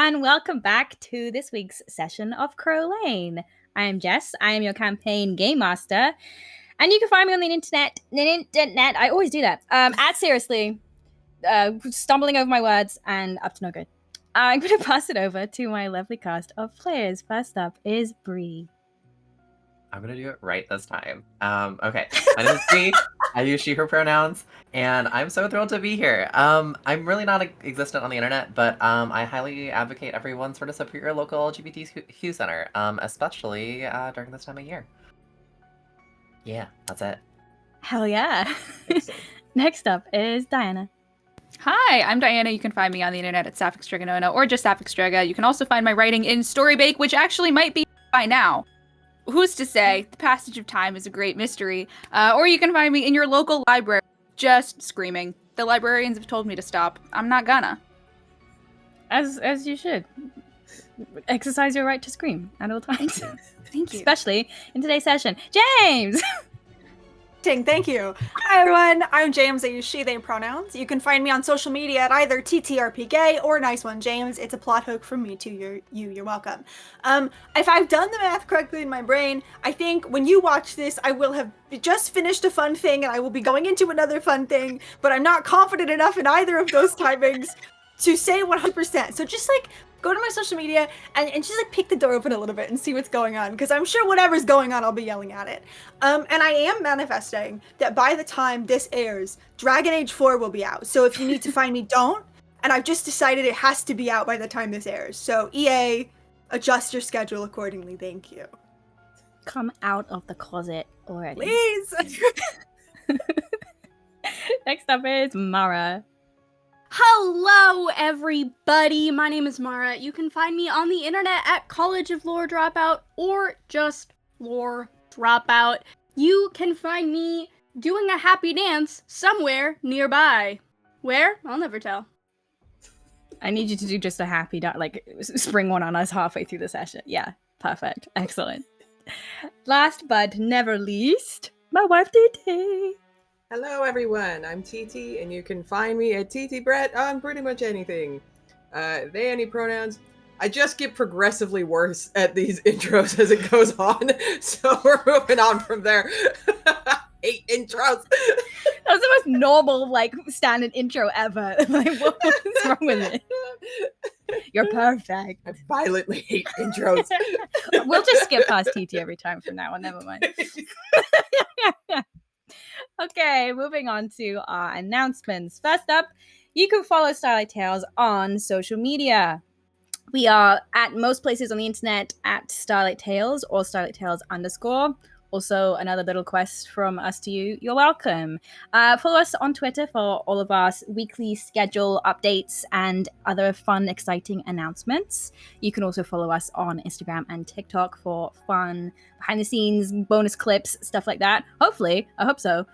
and welcome back to this week's session of Crow Lane. I am Jess, I am your campaign game master, and you can find me on the internet, I always do that, at Seriously, stumbling over my words and up to no good. I'm going to pass it over to my lovely cast of players. First up is Bree. I'm going to do it right this time. Okay, my name is Bree. I use she, her pronouns, and I'm so thrilled to be here. I'm really not existent on the internet, but I highly advocate everyone sort of support your local LGBTQ center, especially during this time of year. Yeah, that's it. Hell yeah. Next up is Diana. Hi, I'm Diana. You can find me on the internet at Sapphic Strigonona or just Sapphic Striga. You can also find my writing in Storybake, which actually might be by now. Who's to say? The passage of time is a great mystery. Or you can find me in your local library, just screaming. The librarians have told me to stop. I'm not gonna. As you should. Exercise your right to scream at all times. Thank you. Especially in today's session. James! Thank you. Hi everyone, I'm James. I use she, they pronouns. You can find me on social media at either TTRPGay or Nice One James. It's a plot hook from me to you're welcome. If I've done the math correctly in my brain, I think when you watch this, I will have just finished a fun thing and I will be going into another fun thing, but I'm not confident enough in either of those timings to say 100%. So just go to my social media and just pick the door open a little bit and see what's going on, because I'm sure whatever's going on, I'll be yelling at it. And I am manifesting that by the time this airs, Dragon Age 4 will be out. So if you need to find me, don't. And I've just decided it has to be out by the time this airs. So EA, adjust your schedule accordingly. Thank you. Come out of the closet already. Please! Next up is Mara. Hello, everybody. My name is Mara. You can find me on the internet at College of Lore Dropout or just Lore Dropout. You can find me doing a happy dance somewhere nearby. Where? I'll never tell. I need you to do just a happy spring one on us halfway through the session. Yeah, perfect. Excellent. Last but never least, my wife TT. Hello everyone, I'm TT, and you can find me at TT Brett on pretty much anything. They, any pronouns. I just get progressively worse at these intros as it goes on, so we're moving on from there. Hate intros. That was the most normal, standard intro ever. What's wrong with it? You're perfect. I violently hate intros. We'll just skip past TT every time from now on, never mind. Okay, moving on to our announcements. First up, you can follow Starlight Tales on social media. We are at most places on the internet at Starlight Tales or Starlight Tales _. Also, another little quest from us to you. You're welcome. Follow us on Twitter for all of our weekly schedule updates and other fun, exciting announcements. You can also follow us on Instagram and TikTok for fun, behind-the-scenes, bonus clips, stuff like that. Hopefully, I hope so.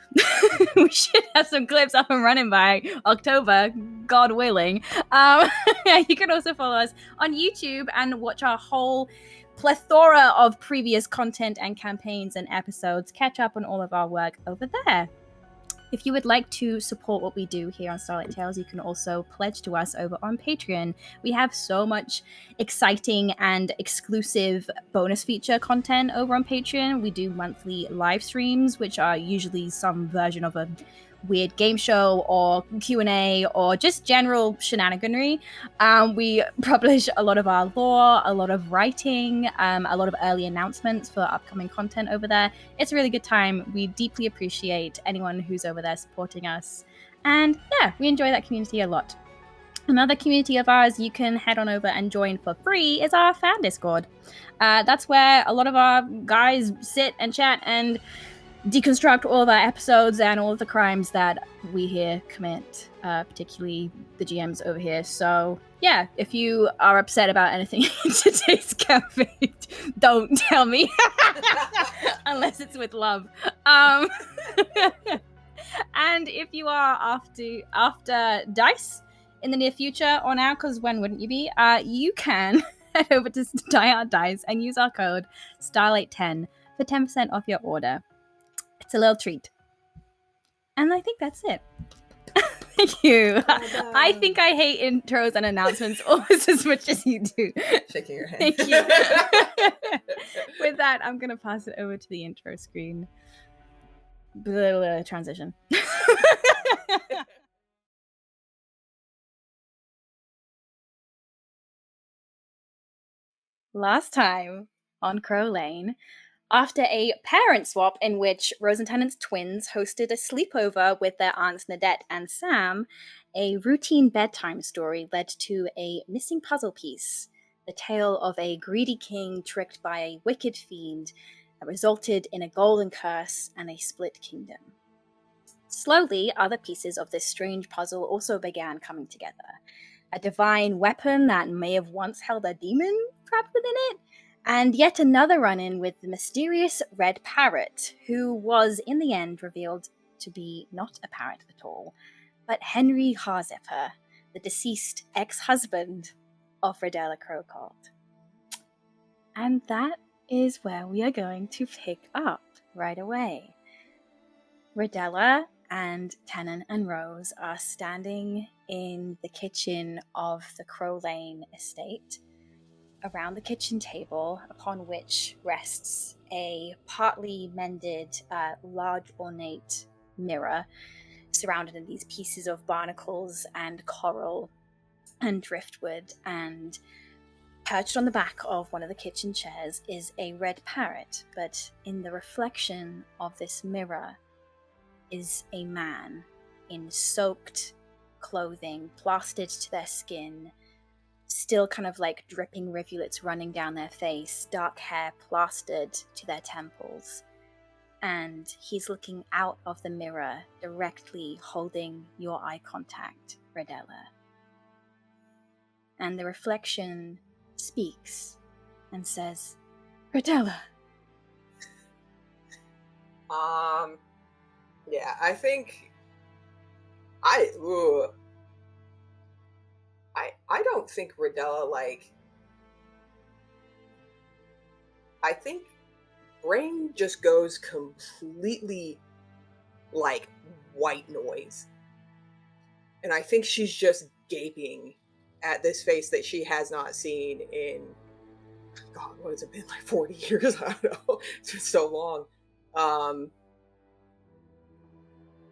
We should have some clips up and running by October, God willing. You can also follow us on YouTube and watch our whole plethora of previous content and campaigns and episodes. Catch up on all of our work over there. If you would like to support what we do here on Starlight Tales, you can also pledge to us over on Patreon. We have so much exciting and exclusive bonus feature content over on Patreon. We do monthly live streams, which are usually some version of a weird game show or Q&A or just general shenaniganry. We publish a lot of our lore, a lot of writing, a lot of early announcements for upcoming content over there. It's a really good time. We deeply appreciate anyone who's over there supporting us. And yeah, we enjoy that community a lot. Another community of ours you can head on over and join for free is our fan Discord. That's where a lot of our guys sit and chat and deconstruct all of our episodes and all of the crimes that we here commit, particularly the GMs over here. So yeah, if you are upset about anything in today's campaign, don't tell me unless it's with love. And if you are after dice in the near future or now, because when wouldn't you be, you can head over to Die Hard Dice and use our code Starlight10 for 10% off your order. It's a little treat. And I think that's it. Thank you. Well I done. think I hate intros and announcements almost as much as you do. Shaking your head. Thank you. With that, I'm going to pass it over to the intro screen. Blah, transition. Last time on Crow Lane, after a parent swap in which Rose and Tennant's twins hosted a sleepover with their aunts Nadette and Sam, a routine bedtime story led to a missing puzzle piece, the tale of a greedy king tricked by a wicked fiend that resulted in a golden curse and a split kingdom. Slowly, other pieces of this strange puzzle also began coming together. A divine weapon that may have once held a demon trapped within it, and yet another run-in with the mysterious red parrot, who was in the end revealed to be not a parrot at all, but Henry Harzepper, the deceased ex-husband of Redella Crowcolt. And that is where we are going to pick up right away. Redella and Tennant and Rose are standing in the kitchen of the Crow Lane estate, around the kitchen table, upon which rests a partly mended, large ornate mirror, surrounded in these pieces of barnacles and coral and driftwood, and perched on the back of one of the kitchen chairs is a red parrot, but in the reflection of this mirror is a man in soaked clothing, plastered to their skin, still kind of like dripping rivulets running down their face, dark hair plastered to their temples. And he's looking out of the mirror, directly holding your eye contact, Redella. And the reflection speaks and says, Redella. Yeah, I think I don't think Redella, like, I think brain just goes completely like white noise. And I think she's just gaping at this face that she has not seen in, God, what has it been, like 40 years? I don't know. It's been so long.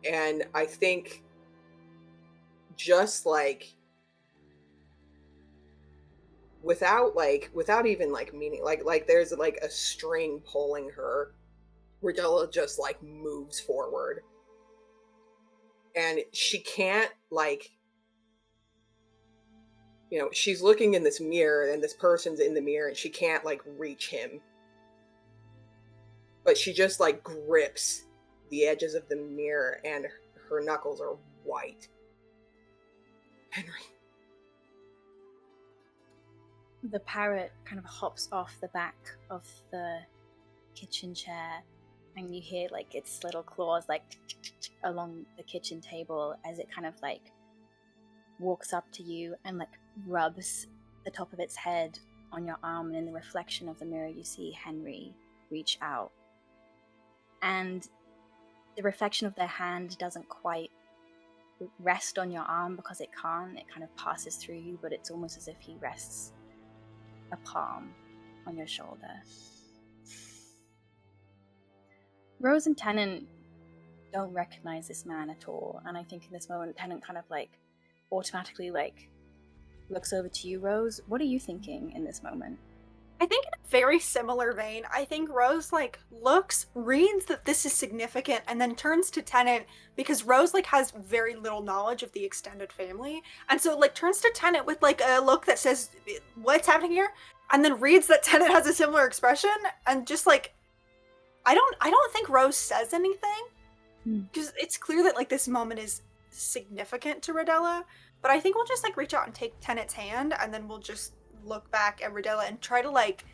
And I think just like without even like meaning, like there's like a string pulling her, Redella just like moves forward, and she can't, like, you know, she's looking in this mirror and this person's in the mirror and she can't like reach him, but she just like grips the edges of the mirror and her knuckles are white. Henry. The parrot kind of hops off the back of the kitchen chair, and you hear like its little claws like along the kitchen table as it kind of like walks up to you and like rubs the top of its head on your arm, and in the reflection of the mirror you see Henry reach out, and the reflection of their hand doesn't quite rest on your arm because it can't. It kind of passes through you, but it's almost as if he rests a palm on your shoulder. Rose and Tennant don't recognize this man at all, and I think in this moment Tennant kind of like automatically like looks over to you, Rose. What are you thinking in this moment? I think in a very similar vein, I think Rose like looks, reads that this is significant, and then turns to Tennant because Rose like has very little knowledge of the extended family, and so like turns to Tennant with like a look that says, "What's happening here?" And then reads that Tennant has a similar expression, and just like, I don't think Rose says anything because it's clear that like this moment is significant to Redella, but I think we'll just like reach out and take Tennant's hand, and then we'll just look back at Redella and try to like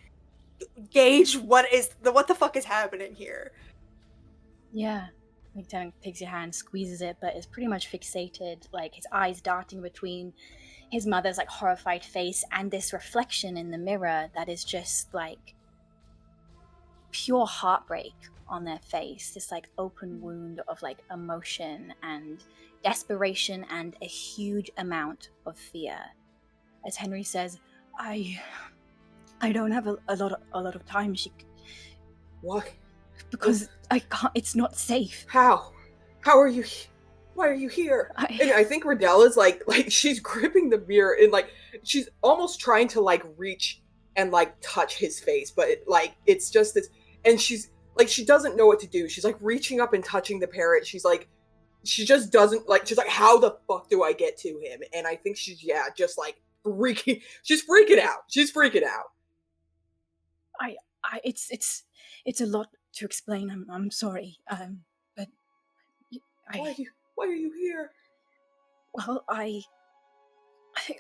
gauge what the fuck is happening here. Yeah. Like Tennant takes your hand, squeezes it, but is pretty much fixated, like his eyes darting between his mother's like horrified face and this reflection in the mirror that is just like pure heartbreak on their face, this like open wound of like emotion and desperation and a huge amount of fear. As Henry says, I don't have a lot of time. Why? Because I can't. It's not safe. How are you? Why are you here? And I think Ridella's like she's gripping the mirror and like she's almost trying to like reach and like touch his face, but it's just this, and she's like she doesn't know what to do. She's like reaching up and touching the parrot. She's like she just doesn't like. She's like, how the fuck do I get to him? And I think she's just like freaking. She's freaking out. She's freaking out. It's a lot to explain. I'm sorry. But why are you here? Well, I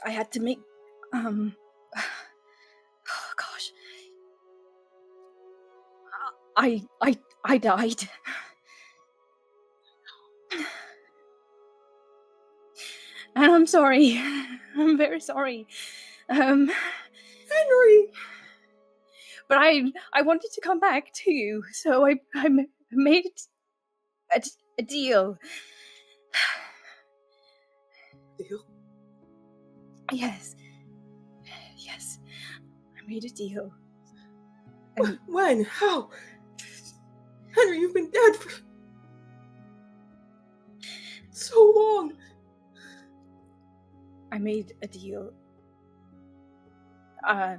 had to make oh gosh. I died. And I'm sorry. I'm very sorry. Henry. But I wanted to come back to you, so I made a deal. Deal? Yes. I made a deal. And when? How? Henry, you've been dead for so long. I made a deal. I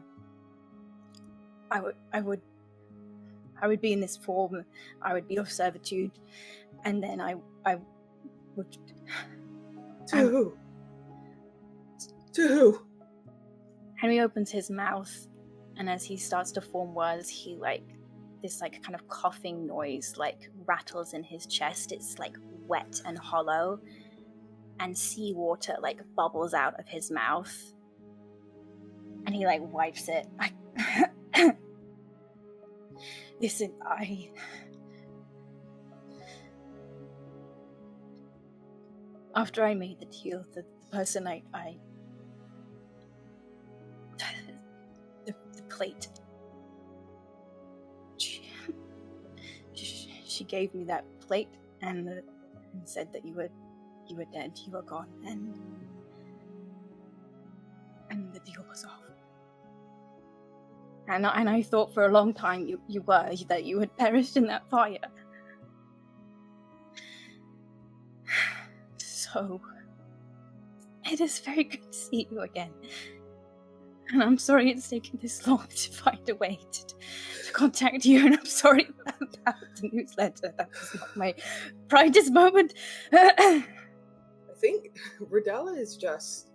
would be in this form. I would be of servitude, and then I would. To who? To who? Henry opens his mouth, and as he starts to form words, he this kind of coughing noise rattles in his chest. It's wet and hollow, and seawater bubbles out of his mouth, and he wipes it. Listen, after I made the deal, the person the plate, she gave me that plate and said that you were dead, you were gone, and the deal was off. And I thought for a long time that you had perished in that fire. So, it is very good to see you again. And I'm sorry it's taken this long to find a way to contact you, and I'm sorry about the newsletter. That was not my brightest moment. I think Ridella is just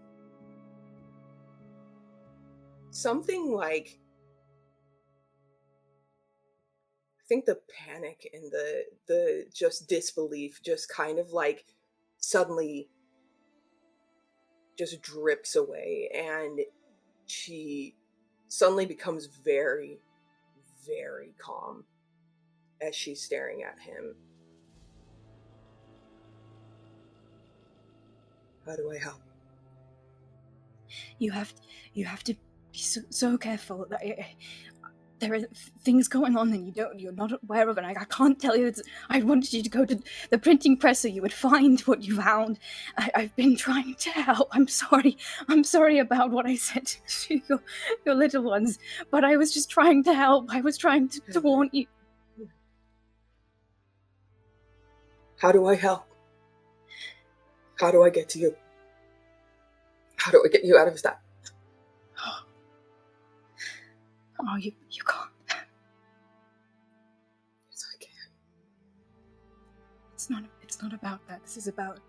something I think the panic and the just disbelief just kind of suddenly just drips away, and she suddenly becomes very, very calm as she's staring at him. How do I help? You have to be so careful. There are things going on that you're not aware of, and I can't tell you. I wanted you to go to the printing press so you would find what you found. I've been trying to help. I'm sorry about what I said to your little ones, but I was just trying to help. I was trying to warn you. How do I help? How do I get to you? How do I get you out of that? Oh, you can't. Yes, I can. It's not about that. This is about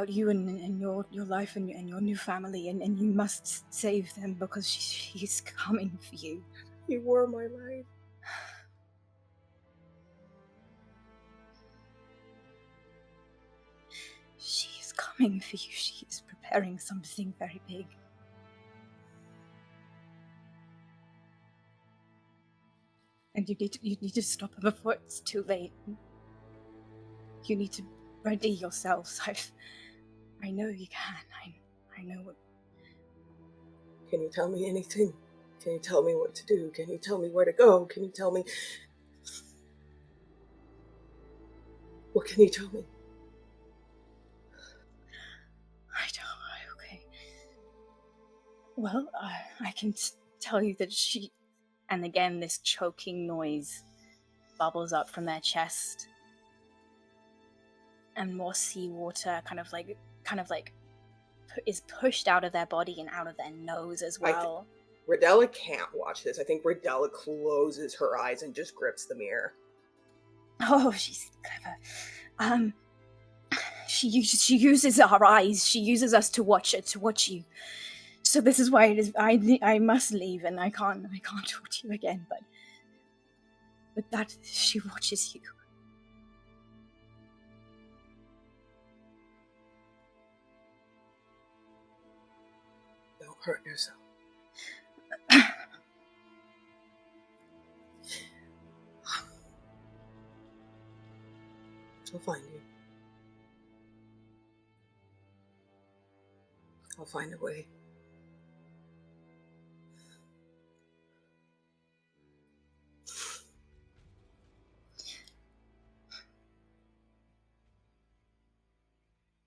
you and your life and your new family, and you must save them because she's coming for you. You were my life. She is coming for you. She is preparing something very big. And you need to stop her before it's too late. You need to ready yourselves. I know you can. I know what. Can you tell me anything? Can you tell me what to do? Can you tell me where to go? Can you tell me? What can you tell me? I don't know. Okay. Well, I can tell you that she... And again, this choking noise bubbles up from their chest. And more seawater kind of like is pushed out of their body and out of their nose as well. Rodella can't watch this. I think Rodella closes her eyes and just grips the mirror. Oh, she's clever. She uses our eyes. She uses us to watch you. So this is why it is. I must leave, and I can't talk to you again. But that she watches you. Don't hurt yourself. I'll find you. I'll find a way.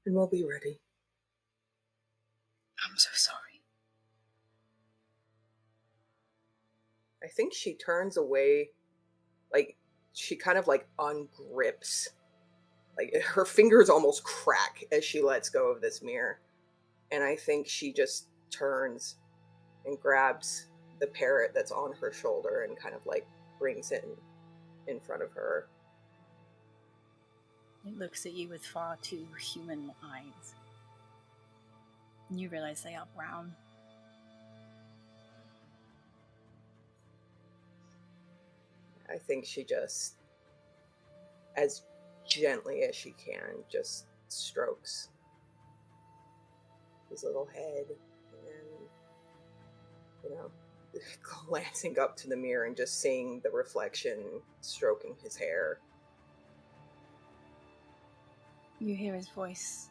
And we'll be ready. I'm so sorry. I think she turns away, like, she kind of, like, ungrips. Like, her fingers almost crack as she lets go of this mirror. And I think she just turns and grabs the parrot that's on her shoulder and kind of, like, brings it in front of her. It looks at you with far too human eyes. And you realize they are brown. I think she just, as gently as she can, just strokes his little head and, glancing up to the mirror and just seeing the reflection stroking his hair. You hear his voice.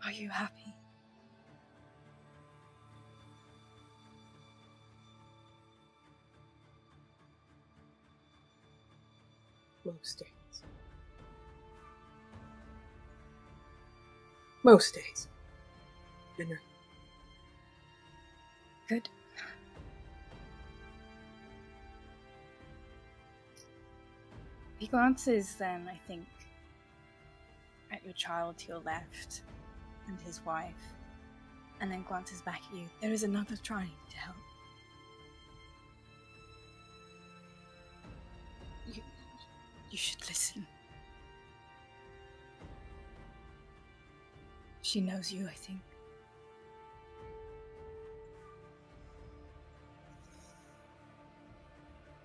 Are you happy? Most days. Most days. Dinner. Good. He glances then, I think, at your child to your left and his wife, and then glances back at you. There is another trying to help. You should listen. She knows you, I think.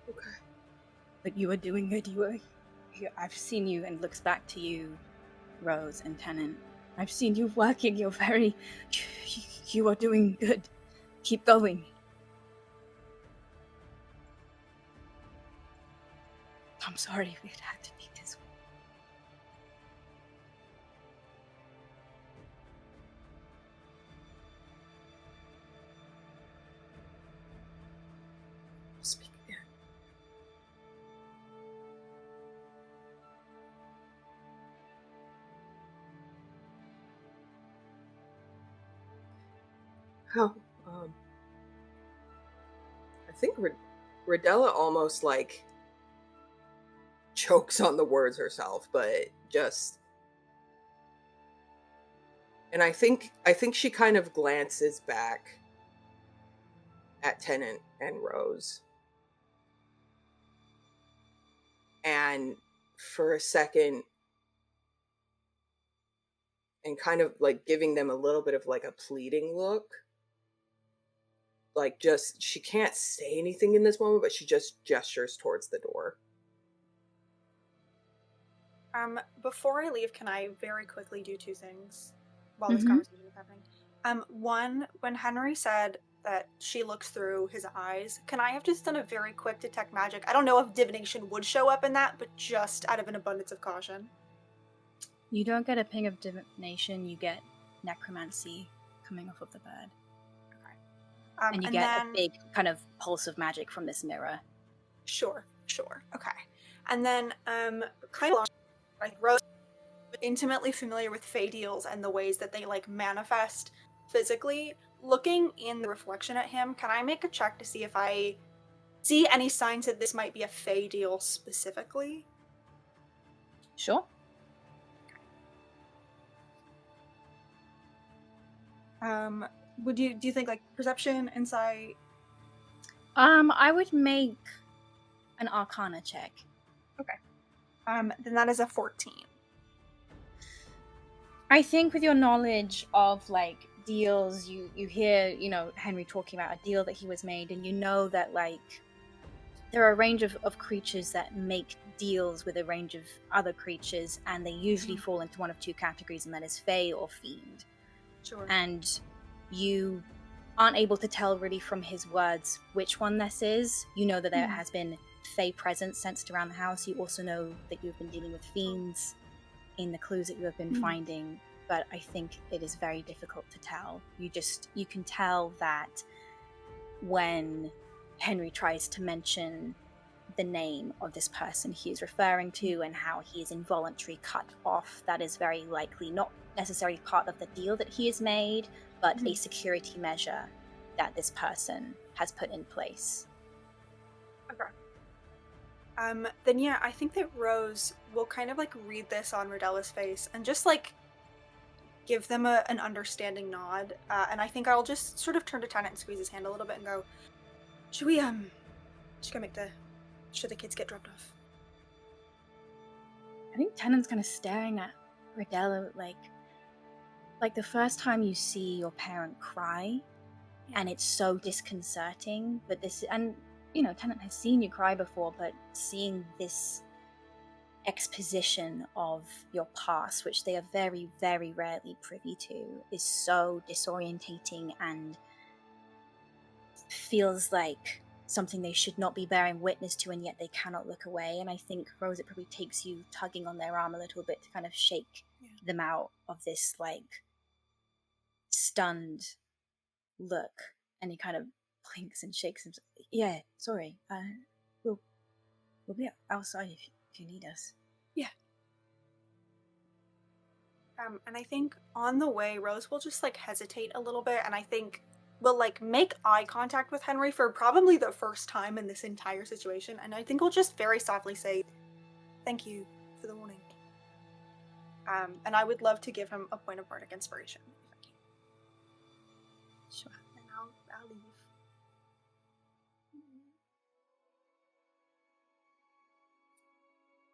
Okay. But you are doing good. I've seen you, and looks back to you, Rose and Tennant. I've seen you working. You are doing good. Keep going. I'm sorry it had to be this way. Speak again. How, I think Rodella almost, like, chokes on the words herself, but just, and I think she kind of glances back at Tennant and Rose, and for a second, and kind of like giving them a little bit of like a pleading look, like, just, she can't say anything in this moment, but she just gestures towards the door. Before I leave, can I very quickly do two things while this conversation is happening? One, when Henry said that she looks through his eyes, can I have just done a very quick detect magic? I don't know if divination would show up in that, but just out of an abundance of caution. You don't get a ping of divination, you get necromancy coming off of the bird. Okay. And you get a big kind of pulse of magic from this mirror. Sure. Okay. And then, kind of like Rose is intimately familiar with fae deals and the ways that they like manifest physically. Looking in the reflection at him, can I make a check to see if I see any signs that this might be a fae deal specifically? Sure. Do you think like perception, insight? I would make an Arcana check. Then that is a 14. I think with your knowledge of like deals, you hear, Henry talking about a deal that he was made, and you know that like there are a range of creatures that make deals with a range of other creatures, and they usually fall into one of two categories, and that is fae or fiend. Sure. And you aren't able to tell really from his words which one this is. You know that there has been fae presence sensed around the house. You also know that you've been dealing with fiends in the clues that you have been finding, but I think it is very difficult to tell. You can tell that when Henry tries to mention the name of this person he is referring to and how he is involuntarily cut off, that is very likely not necessarily part of the deal that he has made, but a security measure that this person has put in place. Okay. Then yeah, I think that Rose will kind of like read this on Rodella's face and just like give them an understanding nod. And I think I'll just sort of turn to Tennant and squeeze his hand a little bit and go, should the kids get dropped off? I think Tennant's kind of staring at Rodella like the first time you see your parent cry, and it's so disconcerting. But Tennant has seen you cry before, but seeing this exposition of your past, which they are very, very rarely privy to, is so disorientating and feels like something they should not be bearing witness to, and yet they cannot look away. And I think, Rose, it probably takes you tugging on their arm a little bit to kind of shake them out of this like stunned look. And he kind of blinks and shakes himself. Yeah, sorry. We'll be outside if you need us. Yeah. And I think on the way, Rose will just like hesitate a little bit, and I think will like make eye contact with Henry for probably the first time in this entire situation, and I think we'll just very softly say, "Thank you for the warning." And I would love to give him a point of bardic inspiration if I can. Sure. And I'll leave.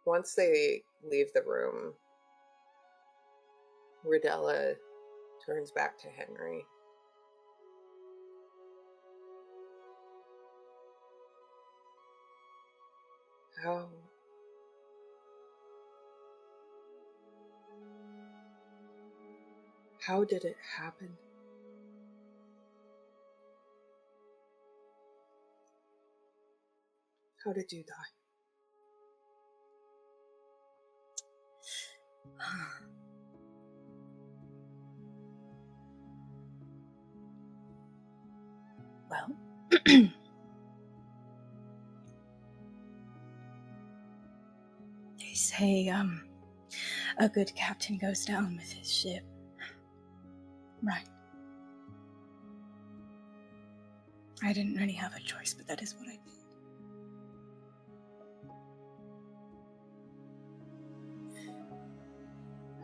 Once they leave the room, Rodella turns back to Henry. How did it happen? How did you die? Well, they say a good captain goes down with his ship. Right. I didn't really have a choice, but that is what I did.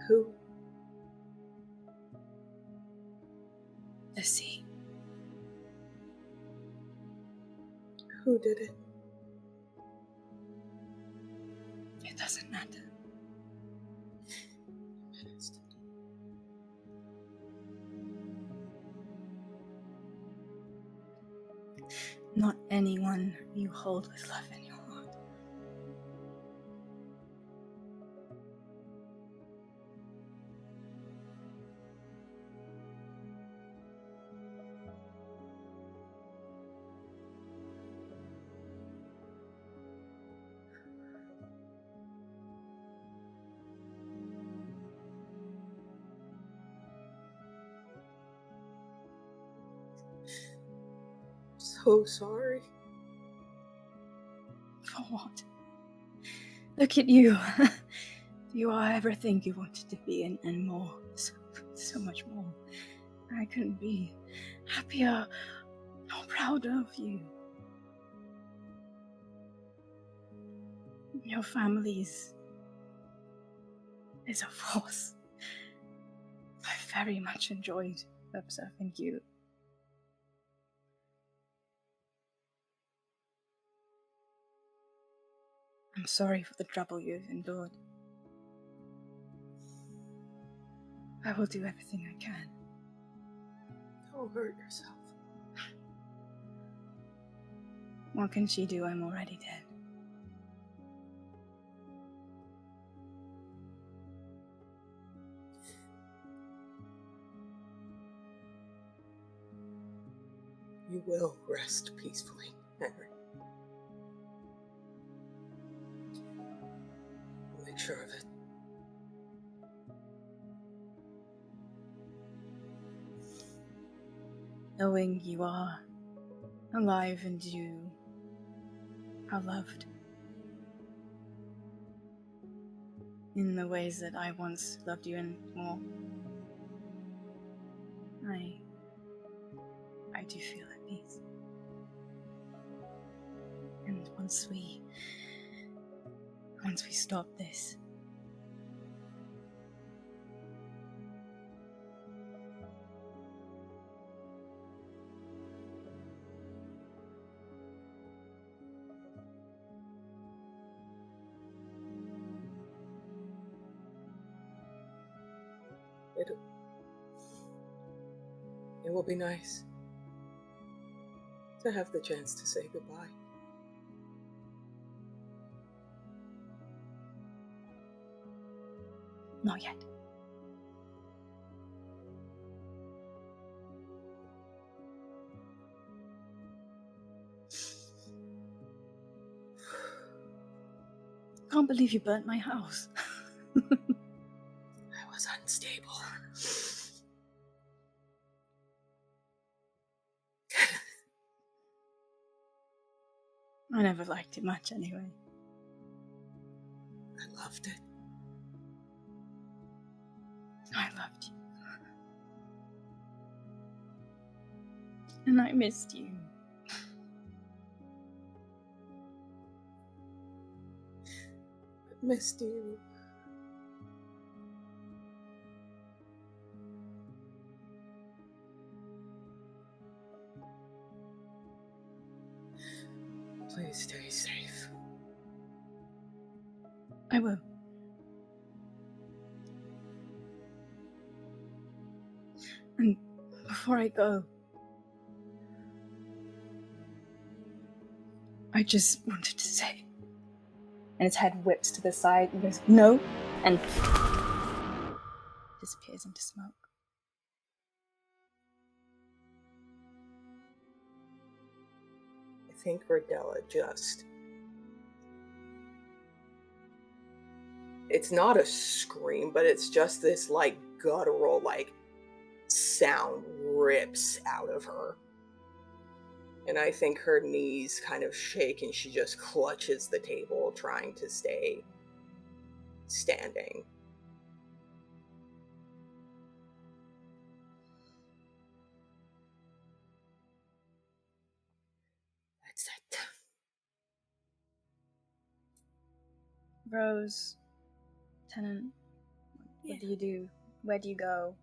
Who? The sea. Who did it? It doesn't matter. Not anyone you hold with love in your heart. So sorry. For what? Look at you. You are everything you wanted to be and more. So much more. I couldn't be happier or prouder of you. Your family is a force. I very much enjoyed observing you. I'm sorry for the trouble you've endured. I will do everything I can. Don't hurt yourself. What can she do? I'm already dead. You will rest peacefully, Henry. I'll make sure of it. Knowing you are alive and you are loved in the ways that I once loved you and more, I do feel at peace. And once we stop this, it will be nice to have the chance to say goodbye. not yet. Can't believe you burnt my house. I was unstable. I never liked it much anyway. I loved it. I loved you. And I missed you. I missed you. Please stay safe. I will. And before I go, I just wanted to say. And its head whips to the side and goes, no, and disappears into smoke. I think Rodella just... It's not a scream, but it's just this, like, guttural, like, sound rips out of her. And I think her knees kind of shake and she just clutches the table, trying to stay standing. That's it. Rose, Tenant, what do you do? Where do you go?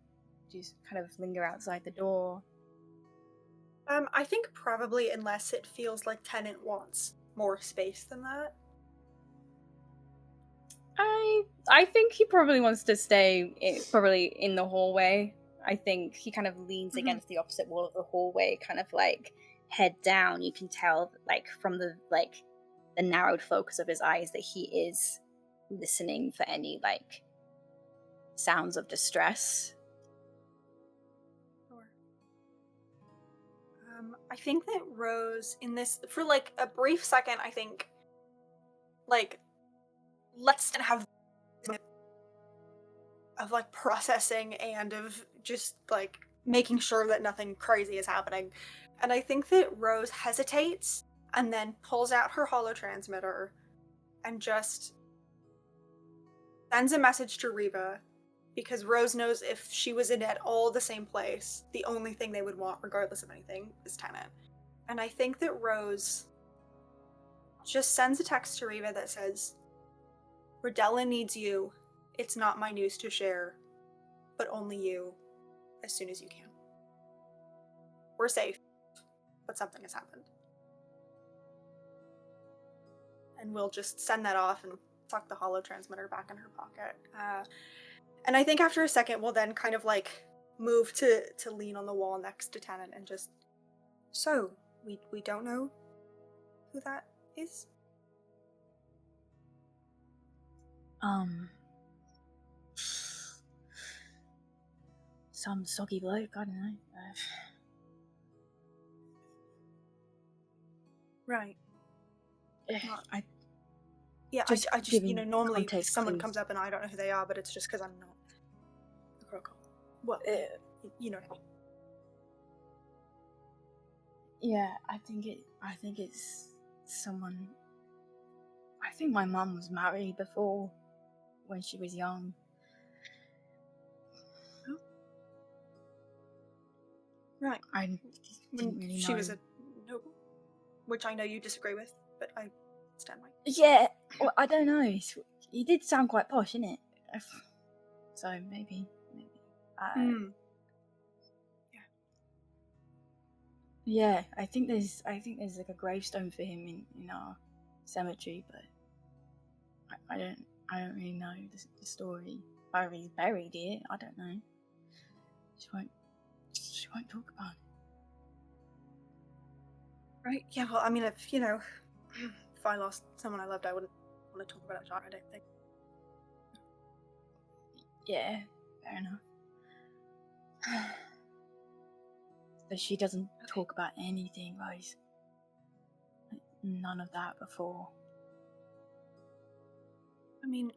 Do you kind of linger outside the door? I think probably unless it feels like Tenant wants more space than that. I think he probably wants to stay probably in the hallway. I think he kind of leans against the opposite wall of the hallway, kind of like head down. You can tell like from the narrowed focus of his eyes that he is listening for any like sounds of distress. Sure. I think that Rose in this, for like a brief second, I think like let's have of like processing and of just like making sure that nothing crazy is happening. And I think that Rose hesitates and then pulls out her holotransmitter and just sends a message to Reva, because Rose knows if she was in at all the same place, the only thing they would want, regardless of anything, is Tennant. And I think that Rose just sends a text to Reva that says, Rodella needs you. It's not my news to share, but only you, as soon as you can. We're safe, but something has happened. And we'll just send that off and tuck the holo transmitter back in her pocket. And I think after a second, we'll then kind of like move to lean on the wall next to Tennant and just, so, we don't know who that is? Some soggy bloke, I don't know. Right. I just giving normally context someone clues. comes up and I don't know who they are, but it's just because I'm not a Crowcolt. Well, you know what I mean. Yeah, I think it's someone. I think my mum was married before, when she was young. Right. I didn't really know. She was a noble, which I know you disagree with, but I stand by. Yeah, well, I don't know. He did sound quite posh, innit? So maybe. Yeah, I think there's like a gravestone for him in our cemetery, but I don't really know the story. Whether he's buried here, I don't know. She won't talk about it. Right? Yeah. Well, I mean, if I lost someone I loved, I wouldn't want to talk about it. I don't think. Yeah, fair enough. But she doesn't talk about anything, Rose. Like, none of that before. I mean,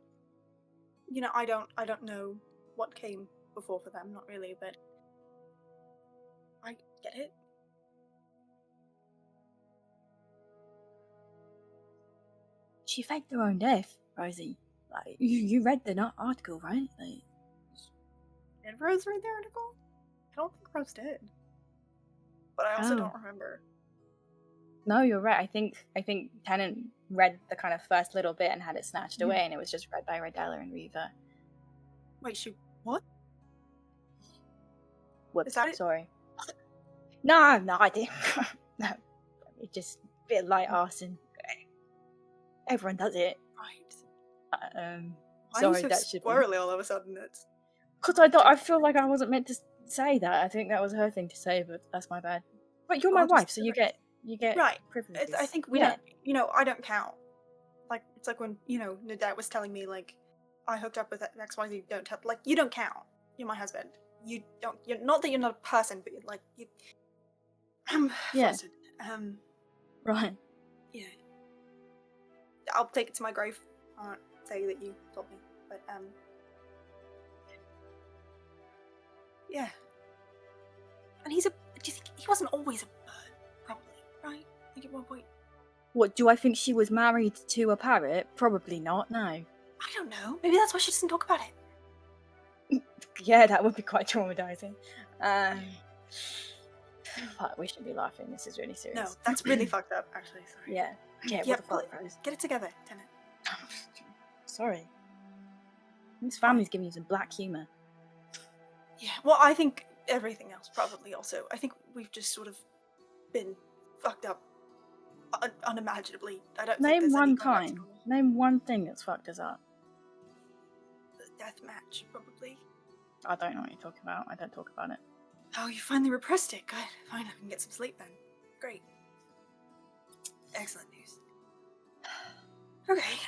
I don't know what came before for them, not really, but I get it. She faked her own death, Rosie. Like you read the article, right? Like, Did Rose read the article? I don't think Rose did. But I also don't remember. No, you're right. I think Tennant read the kind of first little bit and had it snatched away, and it was just read by Rodella and Reva. Wait, what? Whoops, Is that it? sorry. No, I didn't. No, it's just a bit of light arson. Everyone does it. Right. Sorry, Why are you that so should squirrely all of a sudden? It's because I feel like I wasn't meant to say that. I think that was her thing to say, but that's my bad. But you're my wife, so you get right. privileges. I think we don't. I don't count. Like it's like when Nadette was telling me like I hooked up with XYZ. Don't tell. Like you don't count. You're my husband. You don't. You're not that you're not a person, but you're like you. Yeah. Flustered. Right. Yeah. I'll take it to my grave. I won't say that you told me, but yeah. And do you think he wasn't always a bird? Probably, right? Like at one point. What, do I think she was married to a parrot? Probably not, no. I don't know. Maybe that's why she doesn't talk about it. Yeah, that would be quite traumatizing. But we shouldn't be laughing. This is really serious. No, that's really fucked up, actually. Sorry. Yeah. Yeah, what the fuck, Rose? Get it together, Tennant. Sorry. This family's giving you some black humour. Yeah, well, I think everything else probably also. I think we've just sort of been fucked up unimaginably. I don't think Name there's one any time. Name one thing that's fucked us up. The death match, probably. I don't know what you're talking about. I don't talk about it. Oh, you finally repressed it. Good. Fine, I can get some sleep then. Great. Excellent news. Okay.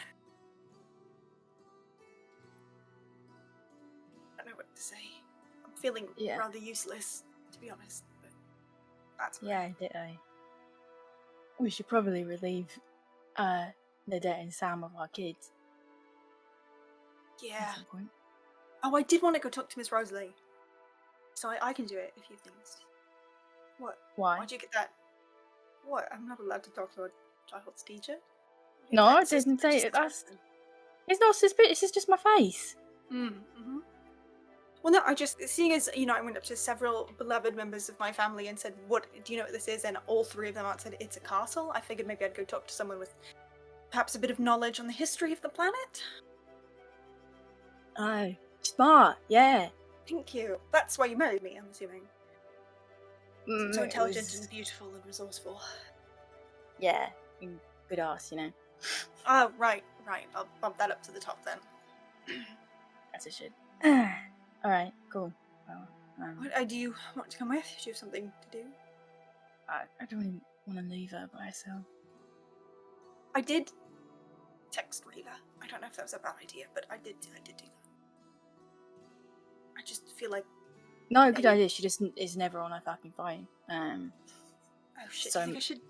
I don't know what to say. I'm feeling rather useless, to be honest. But that's fine. Yeah, ditto. We should probably relieve Nadette and Sam of our kids. Yeah. At some point. Oh, I did want to go talk to Miss Rosalie. So I can do it if you think. What? Why? Why'd you get that? What? I'm not allowed to talk to a child's teacher? No, I didn't say it. It's not suspicious. It's just my face. Mm-hmm. Well, no, I just, seeing as, I went up to several beloved members of my family and said, "What, do you know what this is?" And all three of them answered, "It's a castle." I figured maybe I'd go talk to someone with perhaps a bit of knowledge on the history of the planet. Oh, smart. Yeah. Thank you. That's why you married me, I'm assuming. So It intelligent was- and beautiful and resourceful. Yeah. And good ass, you know. Oh, right. I'll bump that up to the top then. As it should. All right. Cool. Well, What, do you want to come with? Do you have something to do? I don't really want to leave her by herself. I did text Reva. I don't know if that was a bad idea, but I did do that. I just feel like, No, good idea. She just is never on her fucking phone. oh shit, So- do you think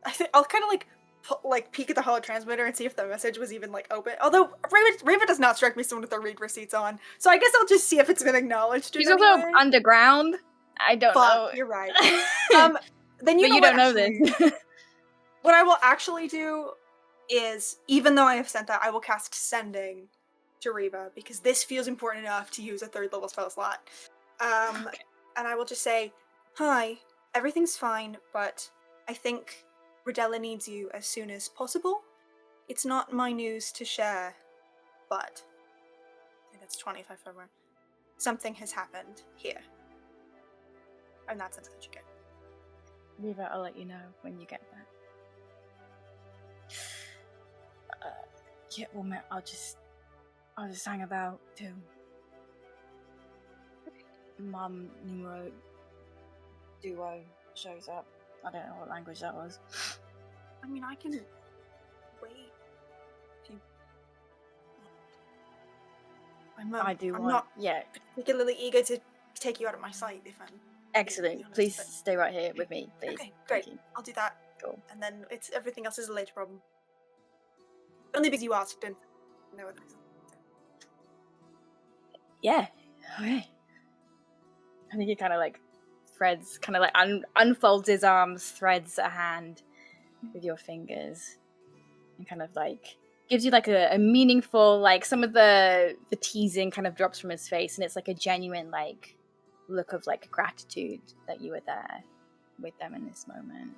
I should... I'll kind of peek at the holo transmitter and see if the message was even open. Although Reva does not strike me as someone with their read receipts on, so I guess I'll just see if it's been acknowledged. She's in any also way. underground. I don't know. Fuck, you're right. Then but you don't know this. What I will actually do is, even though I have sent that, I will cast Sending to Reva, because this feels important enough to use a 3rd level spell slot. Okay. And I will just say, "Hi, everything's fine, but I think Rodella needs you as soon as possible. It's not my news to share, but..." I think that's 25 February. "Something has happened here." And that's a message you get. Reva, I'll let you know when you get that. Yeah, well, mate, I'll just hang about till Mum Numero Duo shows up. I don't know what language that was. I mean, I can wait if you want. I do I'm want. not Yeah, particularly eager to take you out of my sight, if I'm... excellent. honest, Please but- stay right here with me, please. Okay, Thank great. you. I'll do that. Cool. And then everything else is a later problem. Only because you asked, and no other reason. Yeah. Okay. I think he kind of threads, unfolds his arms, threads a hand with your fingers, and kind of gives you a meaningful, some of the teasing kind of drops from his face, and it's a genuine look of gratitude that you were there with them in this moment.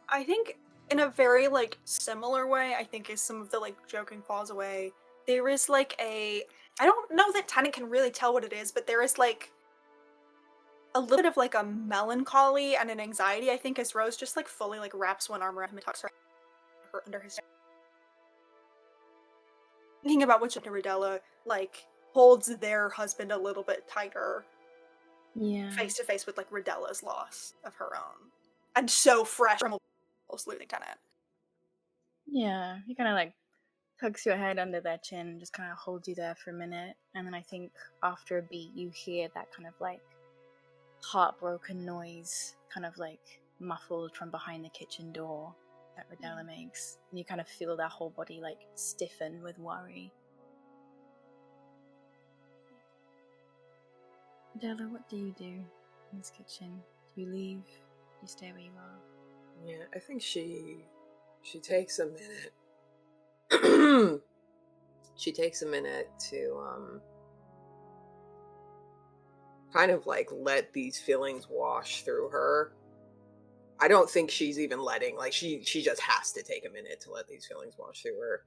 I think in a very similar way, I think, is some of the joking falls away. There is I don't know that Tennant can really tell what it is, but there is a little bit of a melancholy and an anxiety, I think, as Rose just fully wraps one arm around him and tucks her under his... Thinking about which Rodella holds their husband a little bit tighter, Yeah. face to face with Rodella's loss of her own, and so fresh from almost losing Tennant. Yeah. He kind of tucks your head under their chin and just kind of holds you there for a minute, and then I think after a beat you hear that kind of heartbroken noise, kind of muffled from behind the kitchen door that Rodella makes, and you kind of feel their whole body stiffen with worry. Rodella, what do you do in this kitchen? Do you leave? Do you stay where you are? Yeah, I think she takes a minute. She takes a minute to kind of let these feelings wash through her. I don't think she's even letting, she just has to take a minute to let these feelings wash through her.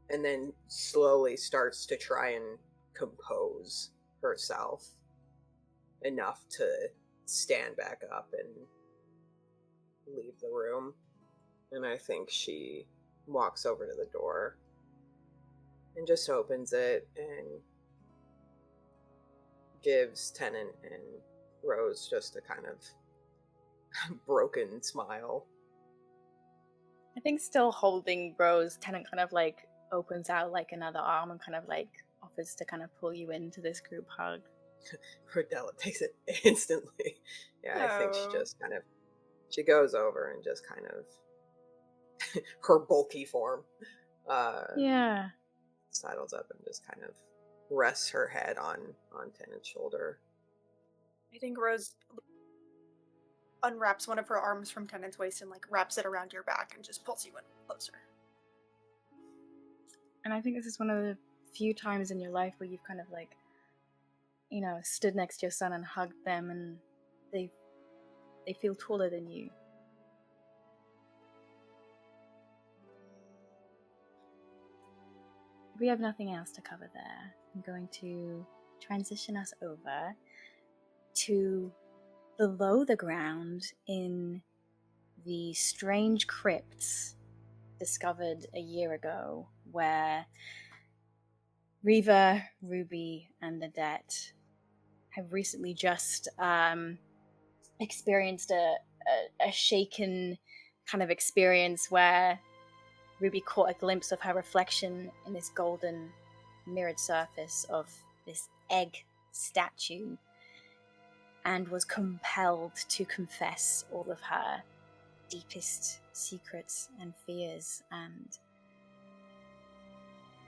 And then slowly starts to try and compose herself enough to stand back up and leave the room. And I think she walks over to the door and just opens it and gives Tennant and Rose just a kind of broken smile. I think still holding Rose, Tennant kind of opens out another arm and kind of offers to kind of pull you into this group hug. Rodella takes it instantly. Yeah, I think she just kind of, she goes over and just kind of, her bulky form, Yeah. sidles up and just kind of rests her head on Tennant's shoulder. I think Rose unwraps one of her arms from Tennant's waist and wraps it around your back and just pulls you in closer. And I think this is one of the few times in your life where you've kind of like, you know, stood next to your son and hugged them, and they feel taller than you. If we have nothing else to cover there, I'm going to transition us over to below the ground in the strange crypts discovered a year ago, where Riva, Ruby, and Nadette have recently just experienced a shaken kind of experience where Ruby caught a glimpse of her reflection in this golden mirrored surface of this egg statue and was compelled to confess all of her deepest secrets and fears. And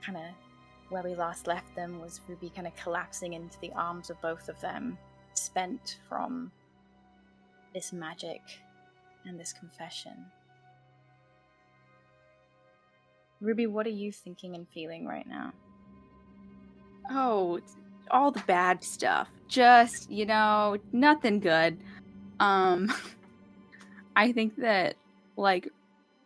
kind of where we last left them was Ruby kind of collapsing into the arms of both of them, spent from this magic and this confession. Ruby, what are you thinking and feeling right now? Oh, it's all the bad stuff. Just, nothing good. I think that, like,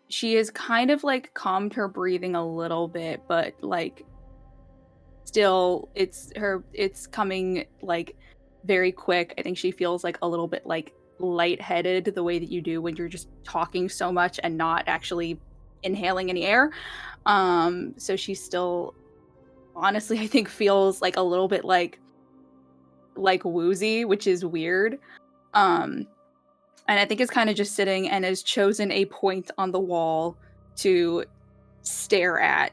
she has kind of, like, calmed her breathing a little bit, but, like, still, it's coming, like, very quick. I think she feels, like, a little bit, like, lightheaded the way that you do when you're just talking so much and not actually inhaling any air. So she's still, honestly, I think feels like a little bit like woozy, which is weird. And I think it's kind of just sitting and has chosen a point on the wall to stare at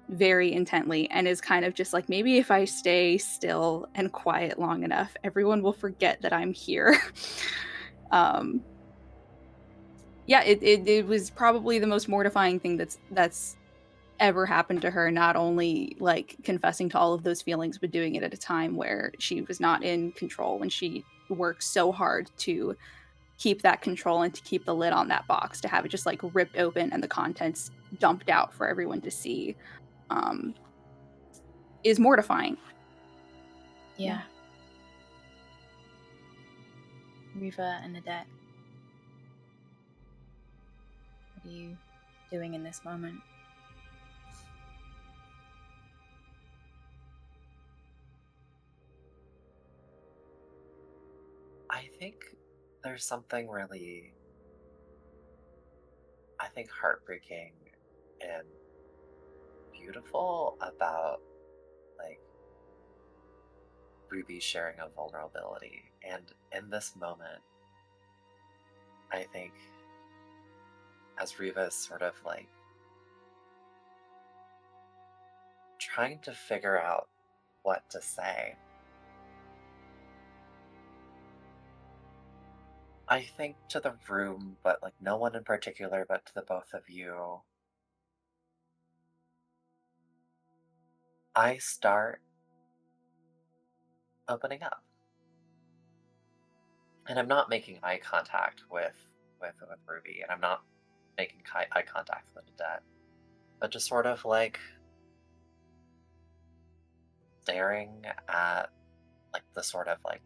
very intently, and is kind of just like, maybe if I stay still and quiet long enough, everyone will forget that I'm here. Yeah, it was probably the most mortifying thing that's ever happened to her, not only like confessing to all of those feelings, but doing it at a time where she was not in control, and she worked so hard to keep that control and to keep the lid on that box, to have it just like ripped open and the contents dumped out for everyone to see, is mortifying. Yeah. Riva and Nadette, what are you doing in this moment? I think there's something really, heartbreaking and beautiful about, like, Ruby sharing a vulnerability. And in this moment, I think, as Riva's sort of like trying to figure out what to say, I think to the room, but like no one in particular, but to the both of you, I start opening up. And I'm not making eye contact with Ruby, and I'm not making eye contact with Nadette, but just sort of like staring at like the sort of like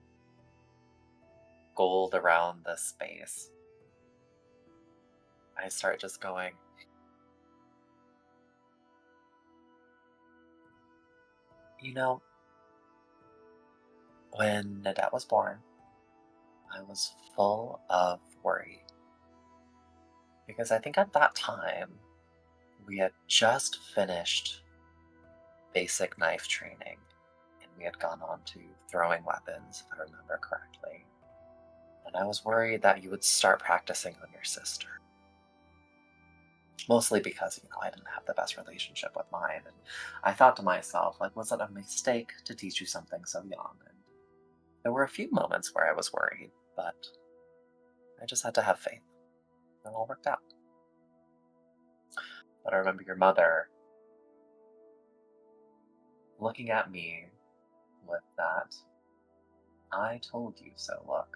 gold around this space. I start just going, you know, when Nadette was born, I was full of worry. Because I think at that time, we had just finished basic knife training, and we had gone on to throwing weapons, if I remember correctly. And I was worried that you would start practicing on your sister. Mostly because, I didn't have the best relationship with mine, and I thought to myself, like, was it a mistake to teach you something so young? And there were a few moments where I was worried, but I just had to have faith. It all worked out. But I remember your mother looking at me with that "I told you so" look.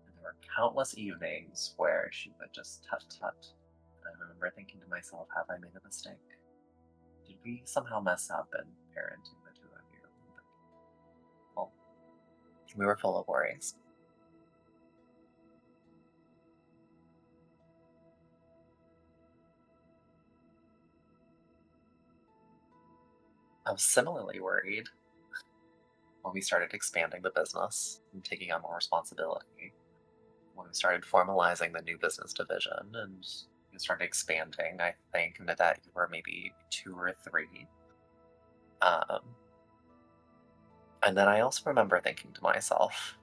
And there were countless evenings where she would just tut tut, and I remember thinking to myself, have I made a mistake? Did we somehow mess up in parenting the two of you? Well, we were full of worries. I was similarly worried when we started expanding the business and taking on more responsibility. When we started formalizing the new business division and we started expanding, I think that you were maybe 2 or 3. And then I also remember thinking to myself,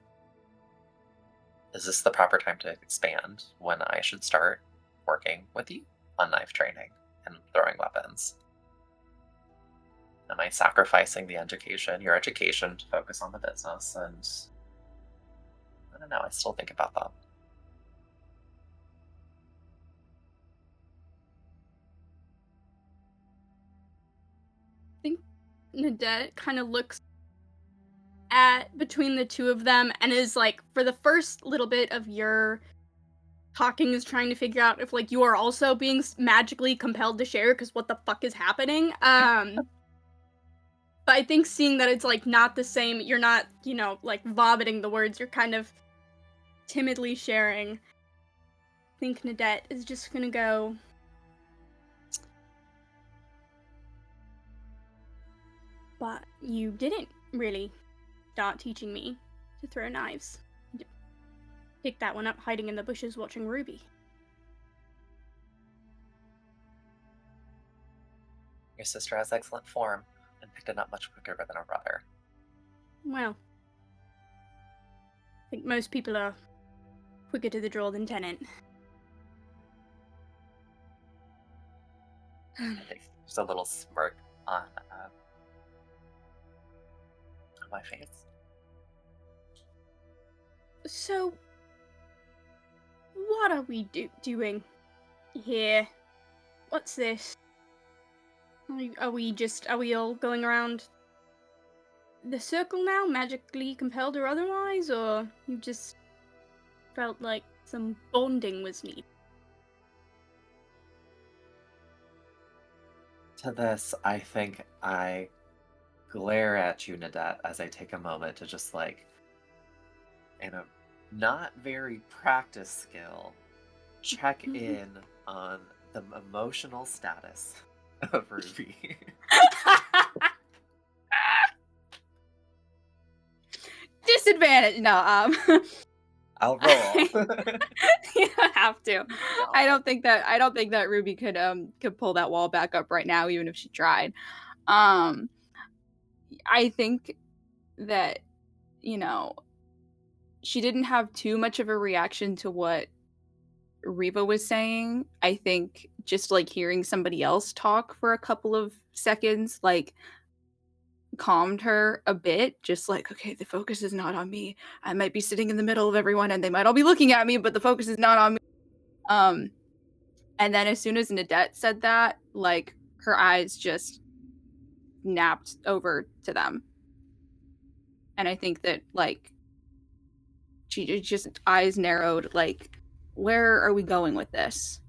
is this the proper time to expand when I should start working with you on knife training and throwing weapons? Am I sacrificing your education to focus on the business? And I don't know, I still think about that. I think Nadette kind of looks at between the two of them and is like, for the first little bit of your talking, is trying to figure out if like you are also being magically compelled to share, because what the fuck is happening? But I think seeing that it's like not the same, you're not, you know, like vomiting the words, you're kind of timidly sharing. I think Nadette is just gonna go, but you didn't really start teaching me to throw knives. Pick that one up hiding in the bushes watching Ruby. Your sister has excellent form and picked it up much quicker than her brother. Well, I think most people are quicker to the draw than Tennant. I think there's a little smirk on my face. So, what are we doing here? What's this? Are we all going around the circle now, magically compelled or otherwise, or you just felt like some bonding was needed? To this, I think I glare at you, Nadette, as I take a moment to just like, in a not very practiced skill, check in on the emotional status of Ruby. Disadvantage. No, I'll roll. you don't have to. I don't think that Ruby could pull that wall back up right now, even if she tried. I think that, you know, she didn't have too much of a reaction to what Reva was saying. I think just like hearing somebody else talk for a couple of seconds, like, calmed her a bit. Just like, okay, the focus is not on me. I might be sitting in the middle of everyone and they might all be looking at me, but the focus is not on me. And then as soon as Nadette said that, like, her eyes just napped over to them. And I think that, like, she just eyes narrowed, like, where are we going with this?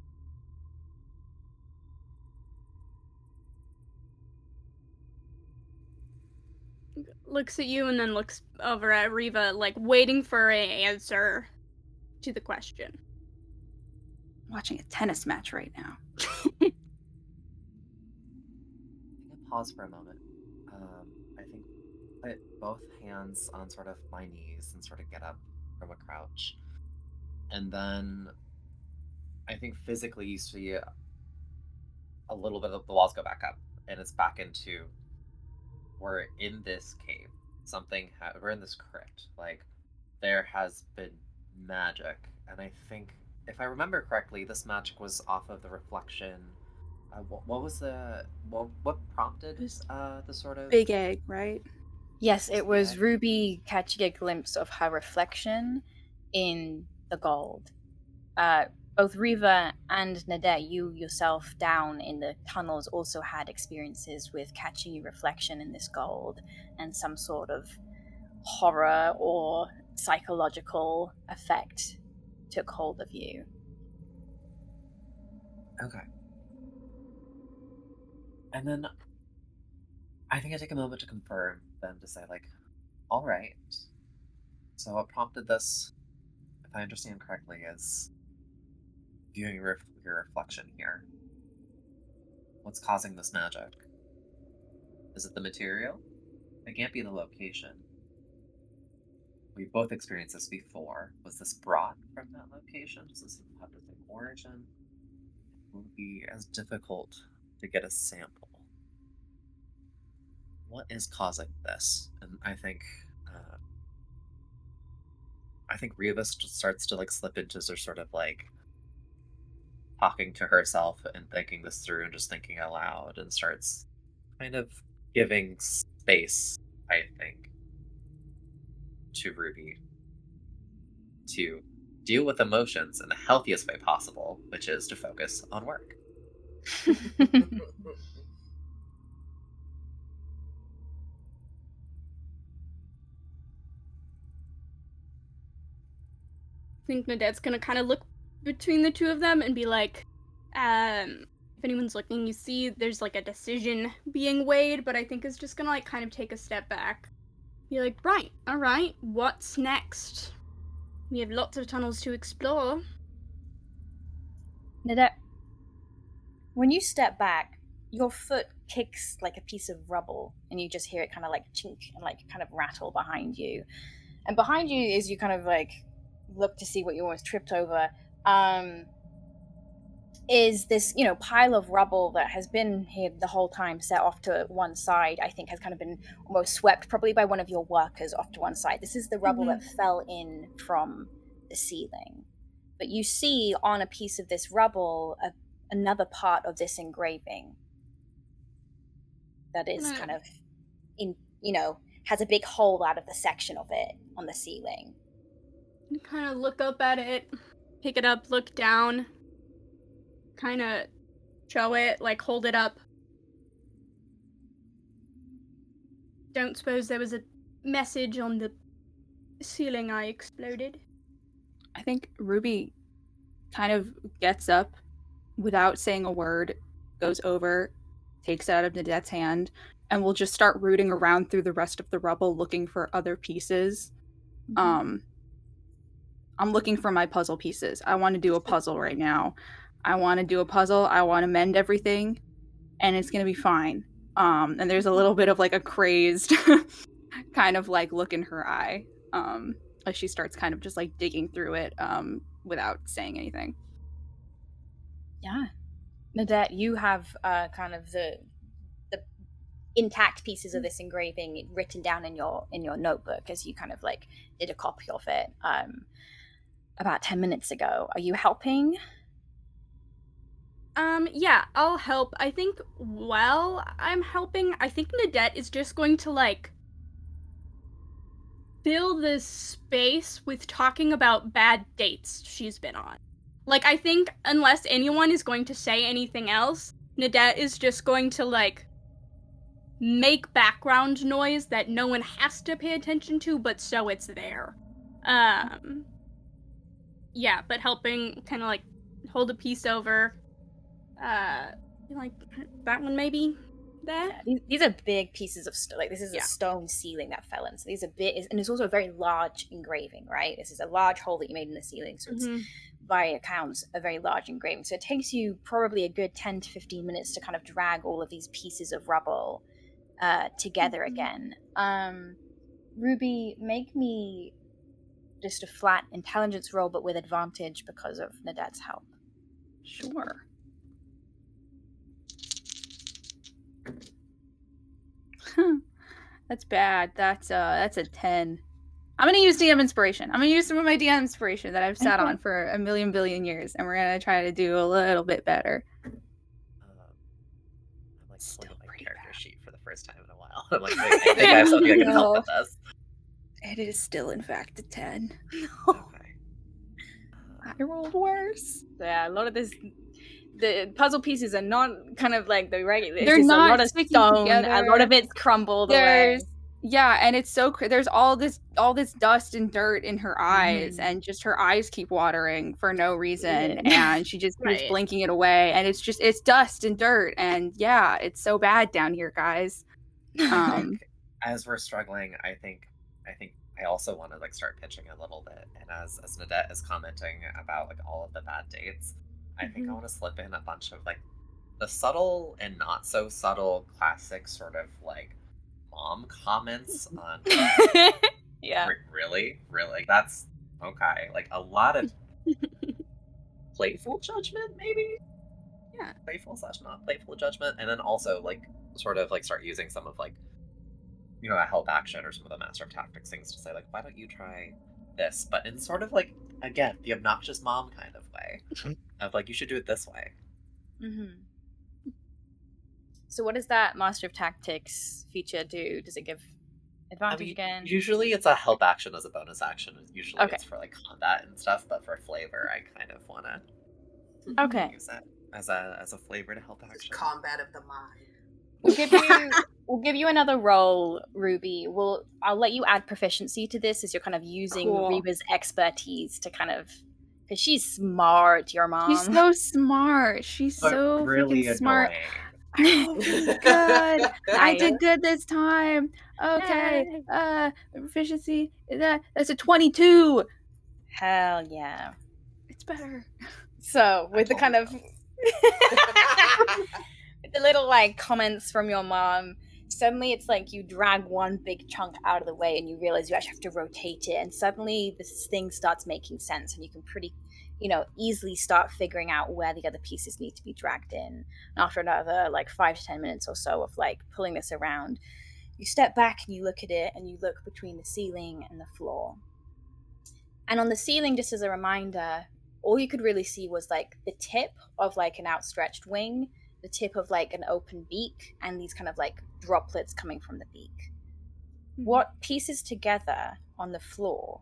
Looks at you and then looks over at Reva, like waiting for an answer to the question. I'm watching a tennis match right now. I pause for a moment. I think put both hands on sort of my knees and sort of get up from a crouch. And then I think physically you see a little bit of the walls go back up and it's back into, we're in this cave. We're in this crypt. Like, there has been magic. And I think, if I remember correctly, this magic was off of the reflection. What prompted the sort of Big egg, right? Yes, it was egg? Ruby catching a glimpse of her reflection in the gold. Both Riva and Nadette, you yourself down in the tunnels also had experiences with catching your reflection in this gold, and some sort of horror or psychological effect took hold of you. Okay. And then I think I take a moment to confirm, then to say, like, all right. So what prompted this, if I understand correctly, is viewing your reflection here. What's causing this magic? Is it the material? It can't be the location. We've both experienced this before. Was this brought from that location? Does this have the same origin? It will be as difficult to get a sample. What is causing this? And I think Reva starts to like slip into sort of like talking to herself and thinking this through and just thinking out loud, and starts kind of giving space, I think, to Ruby to deal with emotions in the healthiest way possible, which is to focus on work. I think Nadette's gonna kind of look between the two of them and be like, if anyone's looking, you see there's like a decision being weighed, but I think is just gonna like kind of take a step back. Be like, right, alright, what's next? We have lots of tunnels to explore. Nadette, when you step back, your foot kicks like a piece of rubble, and you just hear it kind of like chink and like kind of rattle behind you. And behind you, as you kind of like look to see what you almost tripped over, is this, pile of rubble that has been here the whole time, set off to one side. I think has kind of been almost swept, probably by one of your workers, off to one side. This is the rubble that fell in from the ceiling. But you see on a piece of this rubble another part of this engraving that is kind of has a big hole out of the section of it on the ceiling. You kind of look up at it, pick it up, look down, kind of show it, like hold it up. Don't suppose there was a message on the ceiling I exploded? I think Ruby kind of gets up without saying a word, goes over, takes it out of Nadette's hand, and will just start rooting around through the rest of the rubble looking for other pieces. I'm looking for my puzzle pieces. I want to do a puzzle right now. I want to mend everything, and it's going to be fine. And there's a little bit of like a crazed kind of like look in her eye as she starts kind of just like digging through it without saying anything. Yeah. Nadette, you have kind of the intact pieces of this engraving written down in your notebook as you kind of like did a copy of it about 10 minutes ago. Are you helping? Yeah, I'll help. I think while I'm helping, I think Nadette is just going to like fill this space with talking about bad dates she's been on. Like, I think unless anyone is going to say anything else, Nadette is just going to like make background noise that no one has to pay attention to, but so it's there. Yeah, but helping kind of like hold a piece over, like that one maybe there. Yeah, these are big pieces of like this is a stone ceiling that fell in. So these are big, and it's also a very large engraving, right? This is a large hole that you made in the ceiling, so it's by accounts a very large engraving. So it takes you probably a good 10 to 15 minutes to kind of drag all of these pieces of rubble together again. Ruby, make me just a flat intelligence roll, but with advantage because of Nadette's help. Sure. That's bad. That's a 10. I'm gonna use DM inspiration. I'm gonna use some of my DM inspiration that I've sat on for a million billion years, and we're gonna try to do a little bit better. I'm like pulling up my character sheet for the first time in a while. I'm like, wait, I think I have something I can help with this. It is still, in fact, a 10. Okay. I rolled worse. Yeah, a lot of this, the puzzle pieces are not kind of like the regular. They're it's not a lot of sticking stone. together. A lot of it's crumbled away. Yeah, and it's so there's all this dust and dirt in her eyes, Mhm. and just her eyes keep watering for no reason, Yeah. and she just keeps Right. blinking it away, and it's dust and dirt, and yeah, it's so bad down here, guys. I think as we're struggling, I think I also want to like start pitching a little bit. And as Nadette is commenting about like all of the bad dates, I think I want to slip in a bunch of like the subtle and not so subtle classic sort of like mom comments on Yeah. really, really, that's okay. Like a lot of playful judgment, maybe Yeah. playful slash not playful judgment, and then also like sort of like start using some of like a help action or some of the master of tactics things to say like, why don't you try this, but in sort of like again the obnoxious mom kind of way of like you should do it this way. Mhm. So what does that Master of Tactics feature do? Does it give I advantage mean, again? usually it's a help action as a bonus action. Usually Okay. it's for like combat and stuff, but for flavor, I kind of want to Okay. use it as a flavor to help This is action. combat of the mind. We'll give you another roll, Ruby. I'll let you add proficiency to this as you're kind of using Cool. Reba's expertise to kind of, because she's smart, your mom. She's so smart. She's But so really freaking smart. annoying. Oh my god. I Nice. did good this time. Okay. Yay. Proficiency. That's a 22. Hell yeah. It's better. So with the told kind you of with the little like comments from your mom, suddenly it's like you drag one big chunk out of the way and you realize you actually have to rotate it, and suddenly this thing starts making sense and you can pretty easily start figuring out where the other pieces need to be dragged in. And after another like 5 to 10 minutes or so of like pulling this around, you step back and you look at it and you look between the ceiling and the floor. And on the ceiling, just as a reminder, all you could really see was like the tip of like an outstretched wing, the tip of like an open beak, and these kind of like droplets coming from the beak. What pieces together on the floor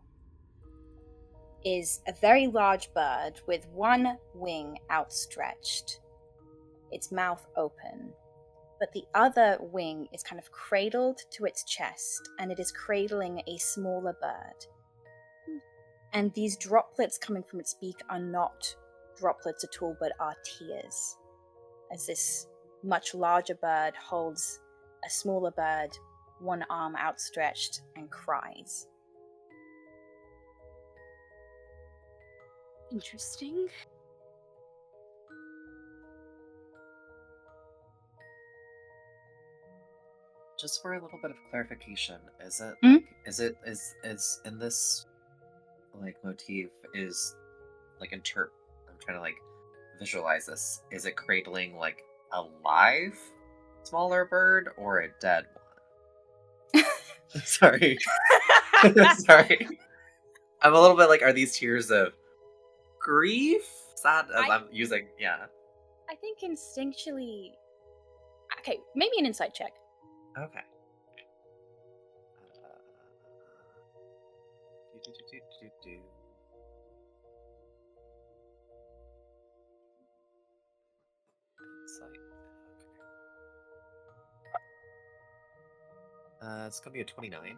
is a very large bird with one wing outstretched, its mouth open, but the other wing is kind of cradled to its chest, and it is cradling a smaller bird. And these droplets coming from its beak are not droplets at all, but are tears, as this much larger bird holds a smaller bird, one arm outstretched, and cries. Interesting. Just for a little bit of clarification, is it Hmm? like is in this like motif is like I'm trying to like visualize this. Is it cradling like a live smaller bird or a dead one? Sorry. Sorry. I'm a little bit like, are these tears of grief? Sad I'm using, yeah. I think instinctually... Okay, maybe an insight check. Okay. Insight. Okay. It's gonna be a 29.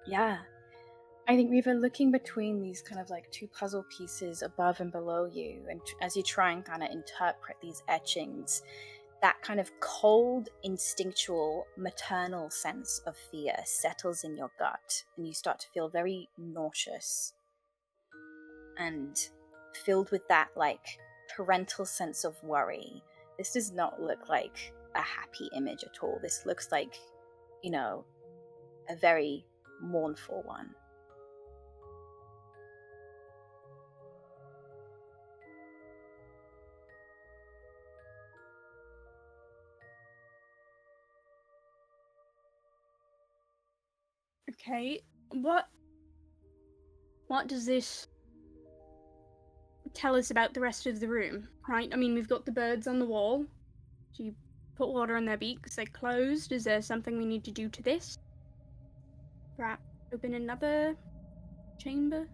Yeah. I think we've been looking between these kind of like two puzzle pieces above and below you, and as you try and kind of interpret these etchings, that kind of cold, instinctual, maternal sense of fear settles in your gut, and you start to feel very nauseous and filled with that like parental sense of worry. This does not look like a happy image at all. This looks like, a very mournful one. Okay. What does this tell us about the rest of the room? Right? I mean, we've got the birds on the wall. Do you put water on their beaks? They're closed. Is there something we need to do to this? Perhaps open another chamber?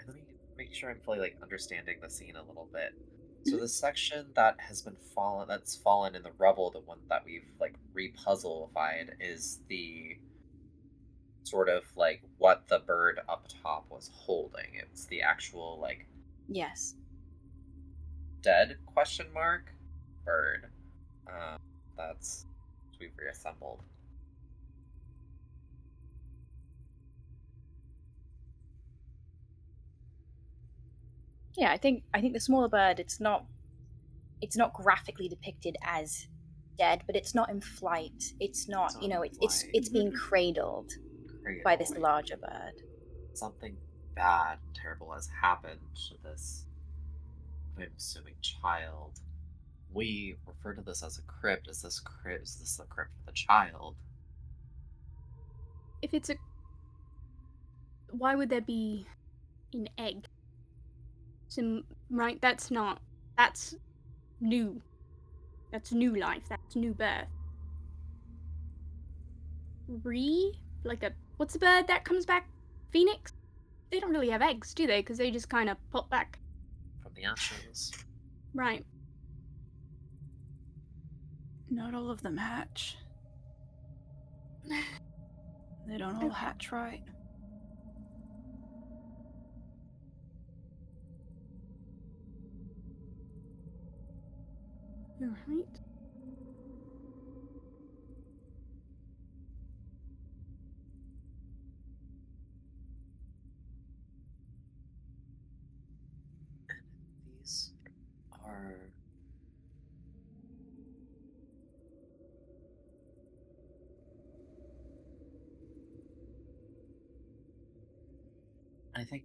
let me make sure I'm fully like understanding the scene a little bit. So the section that has been that's fallen in the rubble, the one that we've like repuzzleified, is the sort of like what the bird up top was holding. It's the actual like Yes. dead question mark bird. That's we've reassembled. Yeah, I think the smaller bird, it's not graphically depicted as dead, but it's not in flight. It's not, It's you know, not in it's being cradled by this Cradled. larger bird. Something bad and terrible has happened to this, I'm assuming, child. We refer to this as a crypt. Is this the crypt for the child? If it's a... Why would there be an egg? So, right, that's not... That's new. That's new life. That's new birth. Like a... What's the bird that comes back? Phoenix? They don't really have eggs, do they? Because they just kind of pop back. From the ashes. Right. Not all of them hatch. They don't all hatch right. You're right. These are... I think...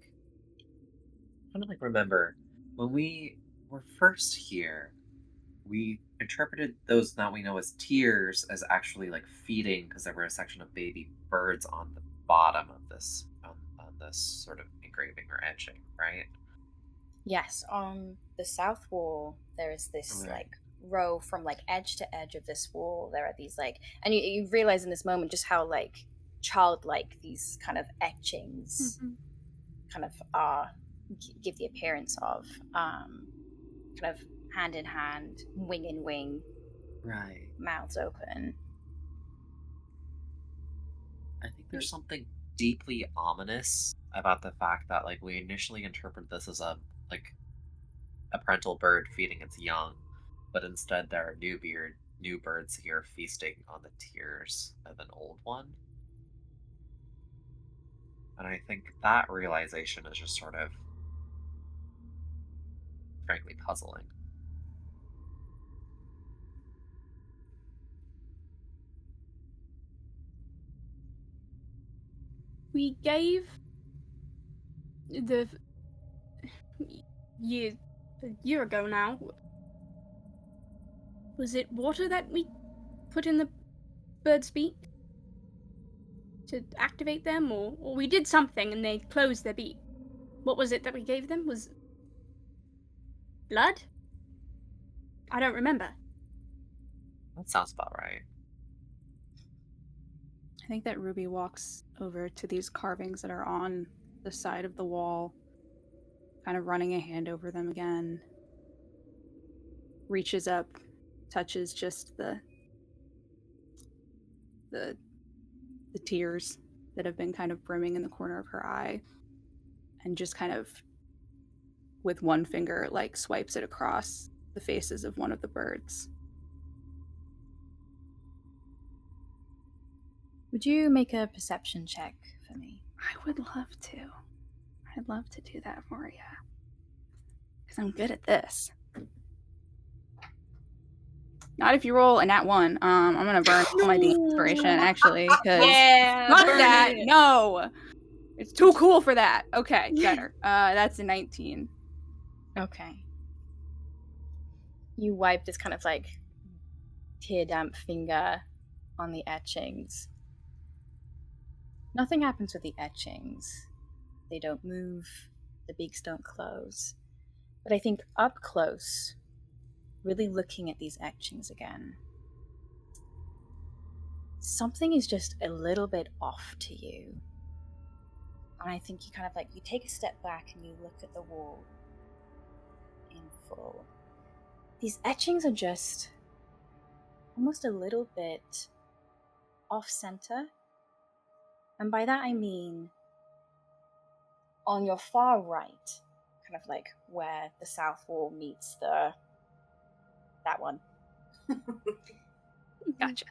I don't like remember when we were first here, we interpreted those now we know as tears as actually like feeding, because there were a section of baby birds on the bottom of this on this sort of engraving or etching, right? Yes, on the south wall, there is this Right. like row from like edge to edge of this wall. There are these like, and you realize in this moment just how like childlike these kind of etchings kind of are, give the appearance of kind of hand in hand, wing in wing, Right. mouths open. I think there's something deeply ominous about the fact that like we initially interpreted this as a parental bird feeding its young, but instead there are new birds here feasting on the tears of an old one. And I think that realization is just sort of frankly puzzling. We gave the a year ago now. Was it water that we put in the bird's beak to activate them, or we did something and they closed their beak? What was it that we gave them? Was blood? I don't remember. That sounds about right. I think that Ruby walks over to these carvings that are on the side of the wall, kind of running a hand over them again. Reaches up, touches just the tears that have been kind of brimming in the corner of her eye, and just kind of with one finger like swipes it across the faces of one of the birds. Would you make a perception check for me? I would love to. I'd love to do that for you. Because I'm good at this. Not if you roll a nat 1. I'm gonna burn all my D inspiration, actually, because fuck that. No! It's too cool for that. Okay, better. That's a 19. Okay. You wipe this kind of like tear damp finger on the etchings. Nothing happens with the etchings. They don't move, the beaks don't close. But I think up close, really looking at these etchings again, something is just a little bit off to you. And I think you kind of like, you take a step back and you look at the wall in full. These etchings are just almost a little bit off-center. And by that I mean on your far right, kind of like where the south wall meets that one. Gotcha.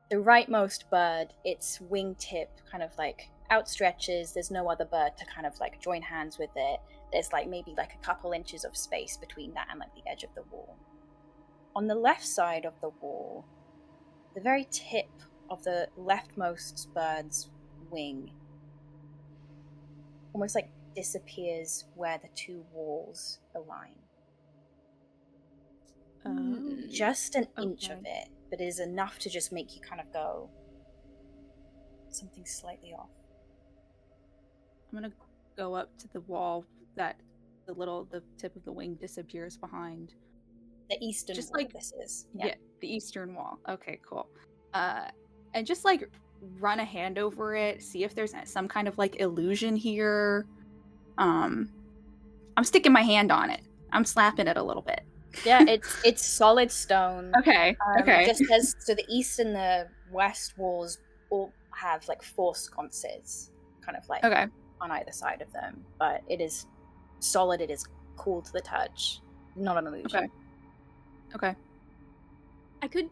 The rightmost bird, its wingtip kind of like outstretches. There's no other bird to kind of like join hands with it. There's like maybe like a couple inches of space between that and like the edge of the wall. On the left side of the wall, the very tip of the leftmost bird's wing almost like disappears where the two walls align. Just an inch of it, but it is enough to just make you kind of go, something slightly off. I'm gonna go up to the wall that the tip of the wing disappears behind. The eastern Just wall, like- this is. Yeah, the eastern wall. Okay, cool. And just like run a hand over it, see if there's some kind of like illusion here. I'm sticking my hand on it. I'm slapping it a little bit. Yeah, it's solid stone. Okay. Okay. Just as so the east and the west walls all have like 4 sconces, kind of like Okay. on either side of them. But it is solid. It is cool to the touch. Not an illusion. Okay. Okay. I could,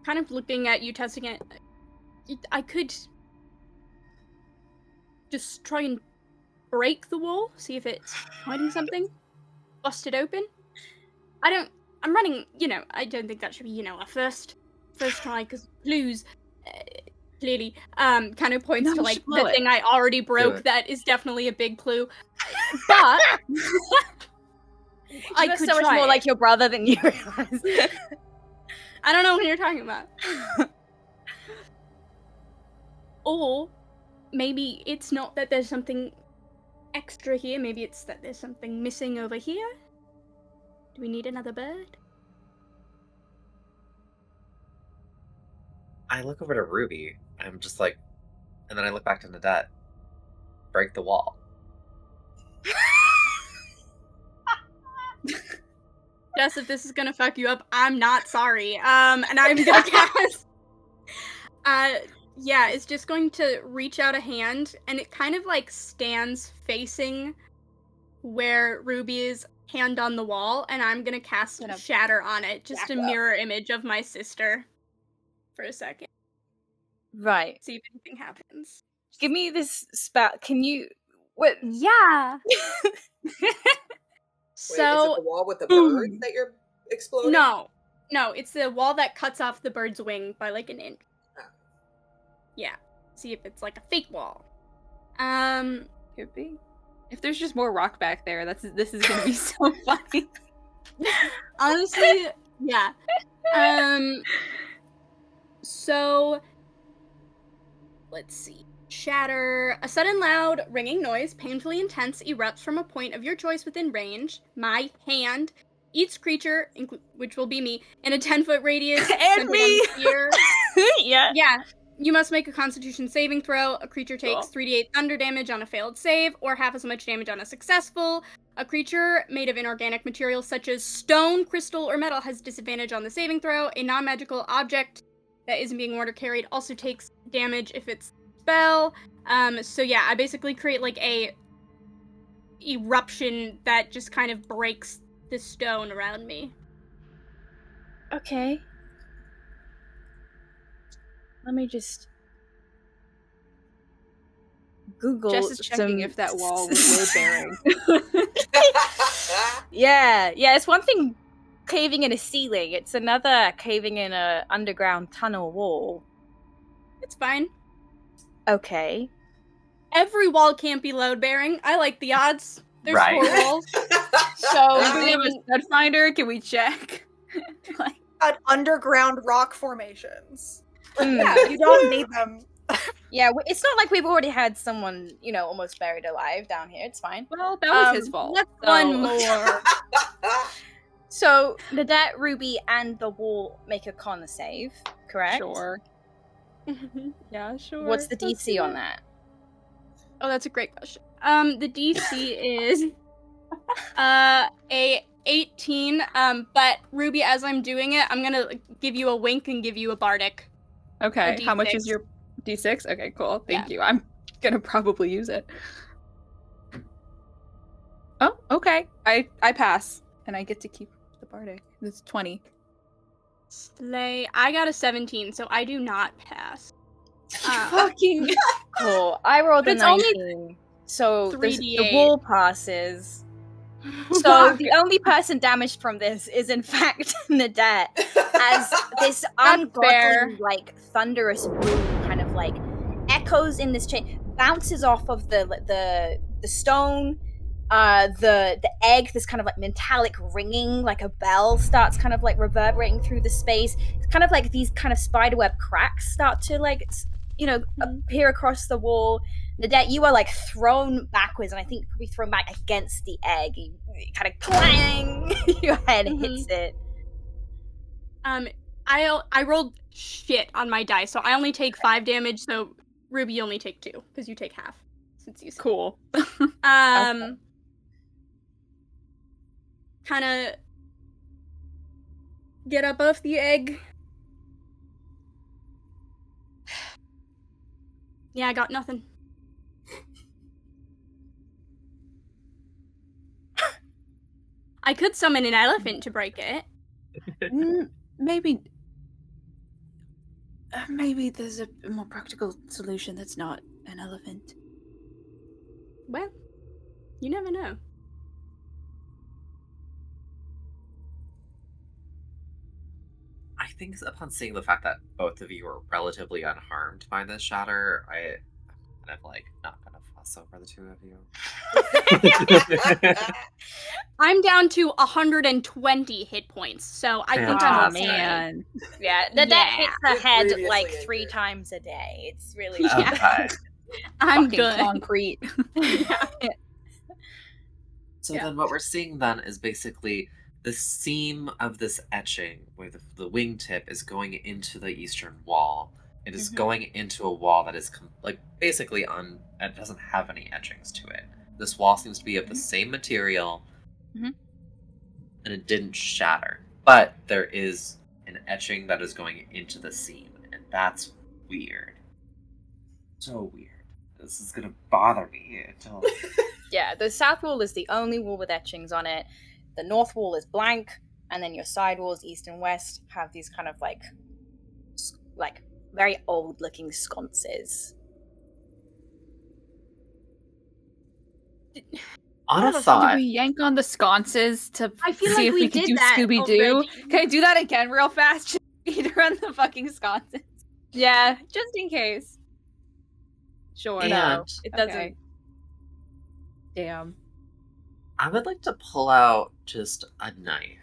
kind of looking at you testing it, I could just try and break the wall, see if it's hiding something, bust it open. I'm running, I don't think that should be, a first try, because clues, clearly, kind of points No, to, you like, should blow the it. thing I already broke. it. That is definitely a big clue. But I You're could so much try more it. like your brother than you realize. I don't know what you're talking about. Or maybe it's not that there's something extra here. Maybe it's that there's something missing over here. Do we need another bird? I look over to Ruby. I'm just like, and then I look back to Nadette. Break the wall. Jess, if this is gonna fuck you up, I'm not sorry. And I'm gonna cast. Yeah, it's just going to reach out a hand, and it kind of like stands facing where Ruby is, hand on the wall, and I'm gonna cast Gonna Shatter on it, just back a up. mirror image of my sister. For a second, Right. see if anything happens. Give me this spell. Can you? What? Yeah. Wait, is it So the wall with the boom. birds that you're exploding? no, it's the wall that cuts off the bird's wing by like an inch. Oh. Yeah. See if it's like a fake wall. Could be. If there's just more rock back there, this is gonna be so funny. Honestly, yeah. So let's see. Shatter. A sudden loud ringing noise, painfully intense, erupts from a point of your choice within range. My hand. Each creature, which will be me, in a 10-foot radius. And centered on me! the sphere. Yeah. Yeah. You must make a Constitution saving throw. A creature takes Cool. 3d8 thunder damage on a failed save, or half as much damage on a successful. A creature made of inorganic materials such as stone, crystal, or metal has disadvantage on the saving throw. A non-magical object that isn't being water carried also takes damage if it's spell. So yeah, I basically create like a eruption that just kind of breaks the stone around me. Okay. Let me just Google. Jess is checking some... if that wall was load bearing. Yeah. It's one thing caving in a ceiling. It's another caving in a underground tunnel wall. It's fine. Okay. Every wall can't be load bearing. I like the odds. There's Right. 4 walls. Do we have a stud finder? Can we check? Like, At underground rock formations. Yeah. You don't need them. Yeah, it's not like we've already had someone, almost buried alive down here. It's fine. well, that was his fault. What's so- one more? So, Nadette, Ruby, and the wall make a con save, correct? Sure. Yeah, sure. What's the Let's DC do on it. that? Oh, that's a great question. The DC is a 18. But Ruby, as I'm doing it, I'm gonna give you a wink and give you a bardic. Okay, A how much D6. is your D6? Okay, cool. Thank Yeah. you. I'm gonna probably use it. Oh, okay. I pass, and I get to keep the bardic. It's 20. Slay. I got a 17, so I do not pass. Fucking Cool. I rolled But a it's only 19, so the 3d8. wall passes. So Fuck. the only person damaged from this is in fact Nadette, as this ungodly, fair. like thunderous boom kind of like echoes in this chain, bounces off of the stone, the egg, this kind of like metallic ringing, like a bell starts kind of like reverberating through the space. It's kind of like these kind of spiderweb cracks start to like appear across the wall. Nadette, you are like thrown backwards, and I think probably thrown back against the egg. You kind of clang, your head hits it. I rolled shit on my dice, so I only take 5 damage. So Ruby, you only take 2 because you take half. Since you cool. kind of get up off the egg. Yeah, I got nothing. I could summon an elephant to break it. Maybe there's a more practical solution that's not an elephant. Well, you never know. I think upon seeing the fact that both of you were relatively unharmed by this shatter, I'm kind of like not gonna fuss over the two of you. I'm down to 120 hit points, so I think I'm Fantastic. okay. Man. Yeah, Nadette hits her head Previously like injured. 3 times a day. It's really Okay. I'm Fucking good. concrete. So Yeah. then what we're seeing then is basically the seam of this etching where the wingtip is going into the eastern wall. It is Mhm. going into a wall that is basically it doesn't have any etchings to it. This wall seems to be of the same material, Mhm. and it didn't shatter. But there is an etching that is going into the seam, and that's weird. So weird. This is gonna bother me until Yeah, the south wall is the only wall with etchings on it. The north wall is blank, and then your side walls, east and west, have these kind of like very old looking sconces. on a Did Did thought. we yank on the sconces to I feel see like if we we could did do that Scooby Doo? already. Can I do that again real fast? Just speed run the fucking sconces. Yeah, Just in case. Sure. And no, it doesn't. Okay. Damn. I would like to pull out just a knife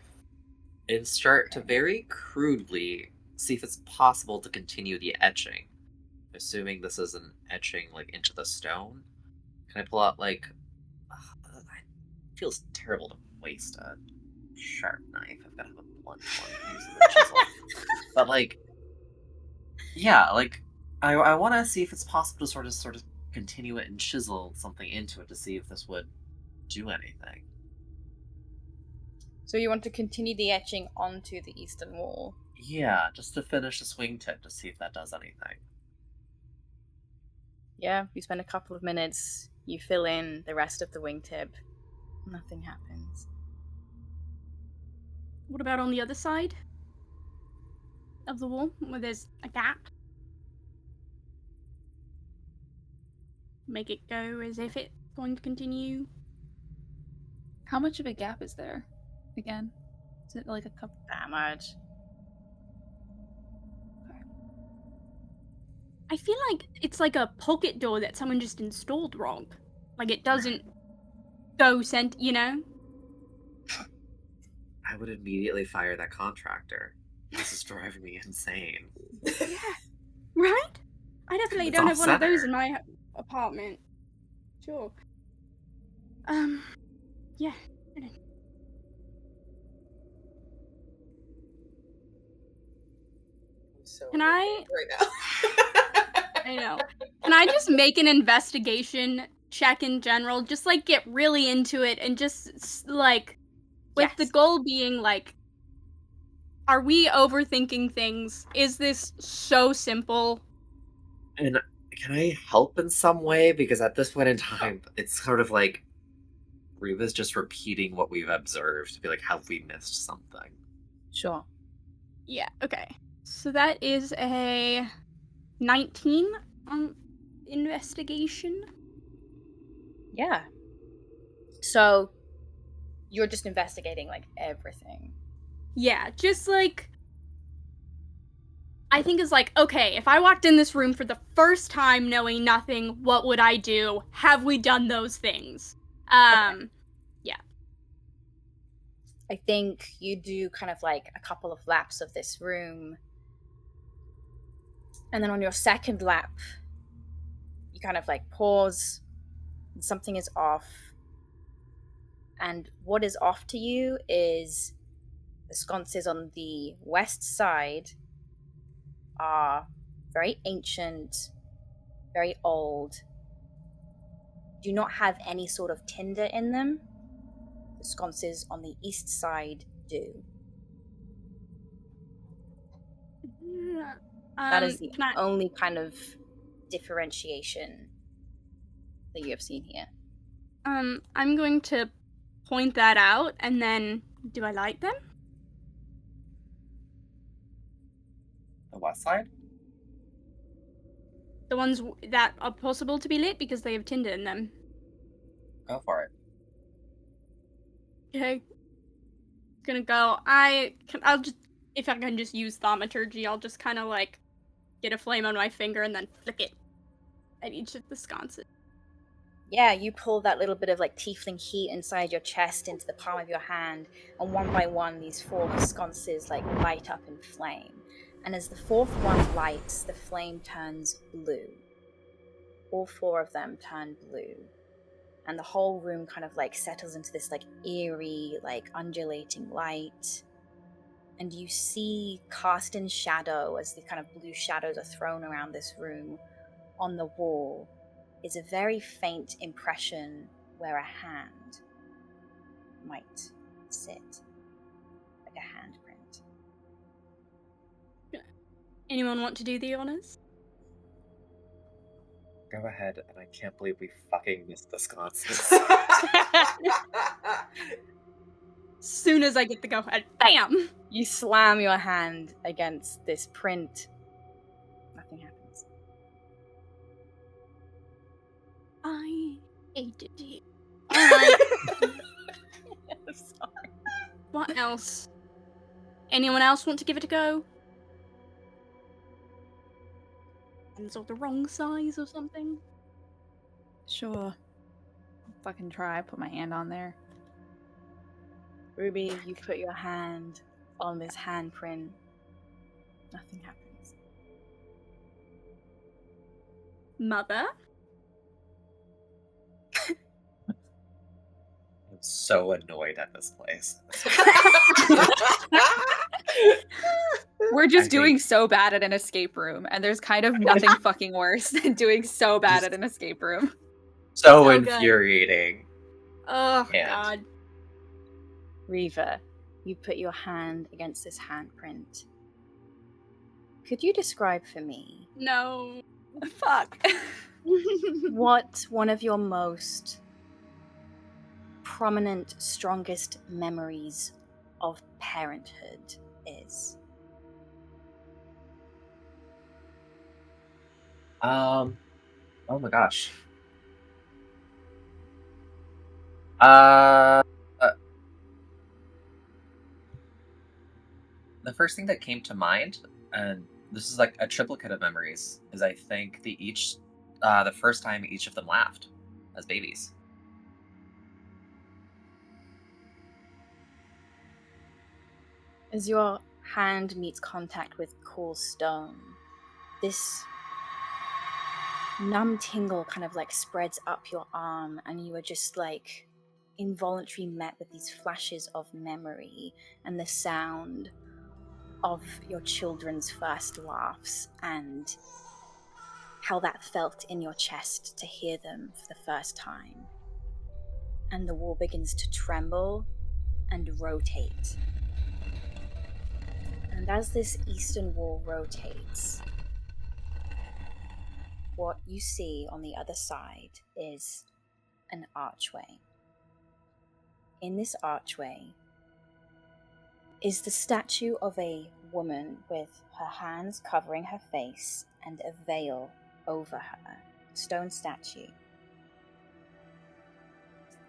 and start to very crudely see if it's possible to continue the etching. Assuming this is an etching like into the stone. Can I pull out it feels terrible to waste a sharp knife. I've got to have a blunt one using the chisel. But I want to see if it's possible to sort of continue it and chisel something into it to see if this would do anything. So you want to continue the etching onto the eastern wall? Yeah, just to finish this wingtip to see if that does anything. Yeah, you spend a couple of minutes, you fill in the rest of the wingtip, nothing happens. What about on the other side of the wall, where there's a gap? Make it go as if it's going to continue. How much of a gap is there? Again? Is it like a couple? That much. I feel like it's like a pocket door that someone just installed wrong. Like it doesn't go you know? I would immediately fire that contractor. This is driving me insane. Yeah. Right? I definitely It's don't have one of those off-center. in my apartment. Sure. Yeah. So Can I- right now. I know. Can I just make an investigation check in general? Just, like, get really into it and just, like, with the Yes. goal being, like, are we overthinking things? Is this so simple? And can I help in some way? Because at this point in time, it's sort of like Reva's just repeating what we've observed to be like, have we missed something? Sure. Yeah, okay. So that is a 19 on investigation. Yeah. So you're just investigating like everything. Yeah, just like I think it's like, okay, if I walked in this room for the first time knowing nothing, what would I do? Have we done those things? Yeah. I think you do kind of like a couple of laps of this room. And then on your second lap, you kind of like pause, and something is off. And what is off to you is the sconces on the west side are very ancient, very old, do not have any sort of tinder in them. The sconces on the east side do. That is the only kind of differentiation that you have seen here. I'm going to point that out, and then, do I like them? The west side? The ones that are possible to be lit because they have tinder in them. Go for it. Okay. Gonna go. I'll just, if I can just use thaumaturgy, I'll just kind of like get a flame on my finger and then flick it at each of the sconces. Yeah, you pull that little bit of like tiefling heat inside your chest into the palm of your hand, and one by one these 4 sconces like light up in flame. And as the 4th one lights, the flame turns blue. All 4 of them turn blue. And the whole room kind of like settles into this like eerie, like undulating light. And you see cast in shadow as the kind of blue shadows are thrown around this room on the wall is a very faint impression where a hand might sit, like a handprint. Anyone want to do the honors? Go ahead, and I can't believe we fucking missed the sconces. Soon as I get the go ahead, bam! You slam your hand against this print. Nothing happens. I hated you. Alright. I'm sorry. What else? Anyone else want to give it a go? Hands are the wrong size or something? Sure. Fucking try. Put my hand on there. Ruby, you put your hand on this handprint. Nothing happens. Mother? I'm so annoyed at this place. We're just I doing think- so bad at an escape room, and there's kind of nothing fucking worse than doing so bad at an escape room. So So good. infuriating. Oh, And- God. Reva, you put your hand against this handprint. Could you describe for me No. Fuck. what one of your most prominent, strongest memories of parenthood is? Oh my gosh. The first thing that came to mind, and this is like a triplicate of memories, is I think the first time each of them laughed as babies. As your hand meets contact with cool stone, this numb tingle kind of like spreads up your arm, and you are just like involuntarily met with these flashes of memory and the sound of your children's first laughs and how that felt in your chest to hear them for the first time. And the wall begins to tremble and rotate. And as this eastern wall rotates, what you see on the other side is an archway. In this archway is the statue of a woman with her hands covering her face and a veil over her, stone statue.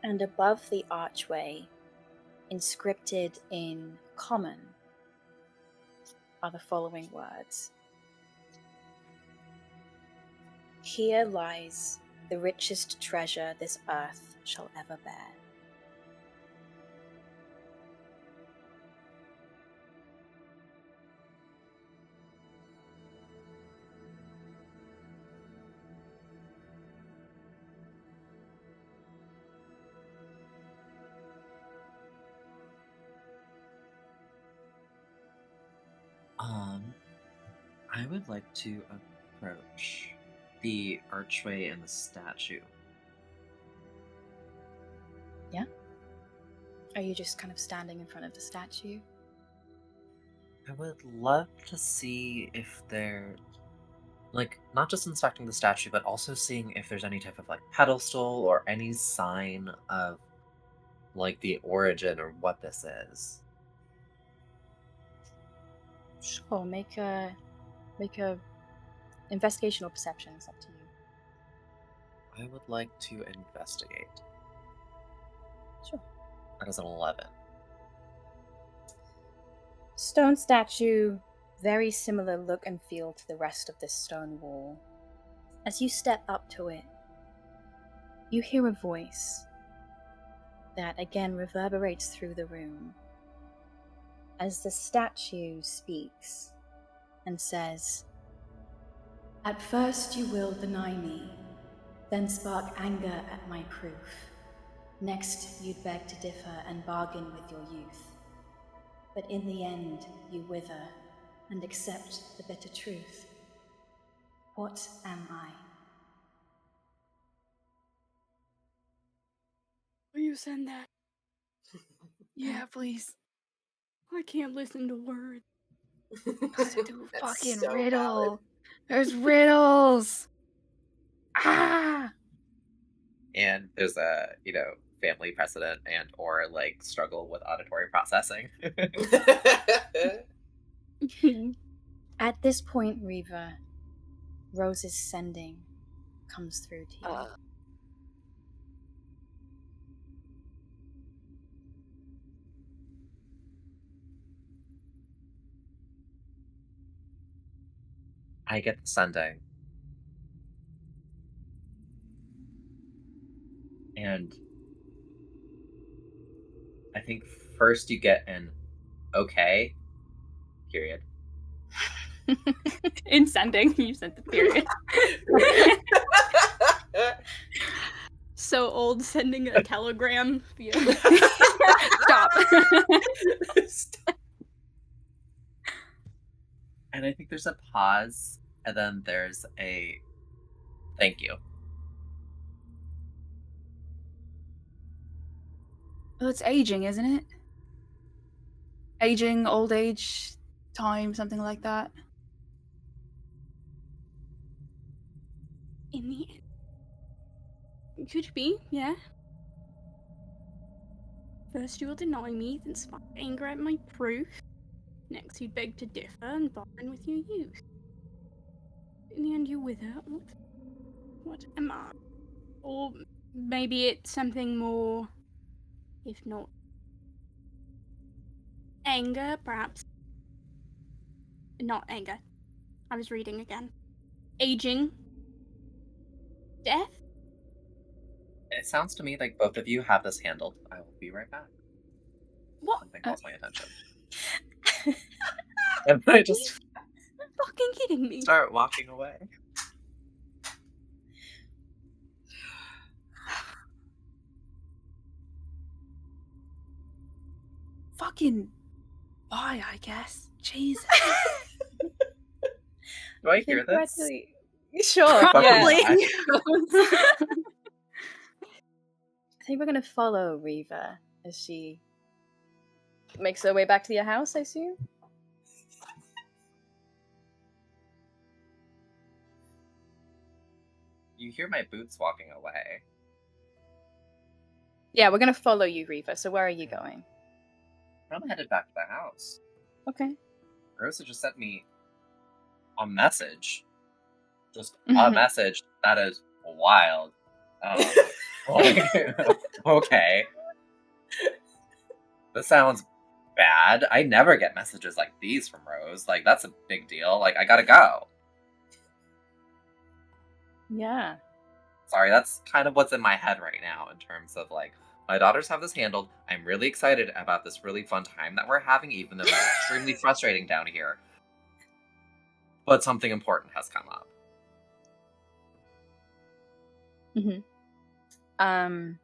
And above the archway, inscripted in common, are the following words. Here lies the richest treasure this earth shall ever bear. I would like to approach the archway and the statue. Yeah? Are you just kind of standing in front of the statue? I would love to see if they're, like, not just inspecting the statue, but also seeing if there's any type of, like, pedestal or any sign of, like, the origin or what this is. Sure, make a investigation or perception. It's up to you. I would like to investigate. Sure. That is an 11. Stone statue, very similar look and feel to the rest of this stone wall. As you step up to it, you hear a voice that again reverberates through the room as the statue speaks and says, "At first you will deny me, then spark anger at my proof. Next you'd beg to differ and bargain with your youth. But in the end you wither and accept the bitter truth. What am I?" Will you send that? Yeah, please. I can't listen to words. Listen to a That's fucking so riddle. valid. There's riddles. Ah! And there's a, family precedent and or, like, struggle with auditory processing. At this point, Reva, Rose's sending comes through to you. I get the sending. And I think first you get an okay, period. In sending, you sent the period. So old sending a telegram via. Stop. And I think there's a pause, and then there's a thank you. Well, it's aging, isn't it? Aging, old age, time, something like that. In the end. Could be, yeah. First you will deny me, then spark anger at my proof. Next you'd beg to differ and bargain with your youth. In the end you wither. What am I? Or maybe it's something more, if not anger, perhaps. Not anger. I was reading again. Aging. Death? It sounds to me like both of you have this handled. I will be right back. What? Something calls my attention. And I just Fucking kidding me. start walking away. Fucking bye, I guess. Jesus. Do I hear this? Congratulations. Sure. Probably. Yeah. I- I think we're gonna follow Reva as she makes her way back to your house, I assume. You hear my boots walking away. Yeah, we're gonna follow you, Reva. So where are you going? I'm headed back to the house. Okay. Rosa just sent me a message. Just a Mhm. message. That is wild. Like, okay. This sounds bad. I never get messages like these from Rose. Like, that's a big deal. Like, I gotta go. Yeah. Sorry, that's kind of what's in my head right now in terms of, like, my daughters have this handled. I'm really excited about this really fun time that we're having, even though it's extremely frustrating down here. But something important has come up. Mm-hmm. And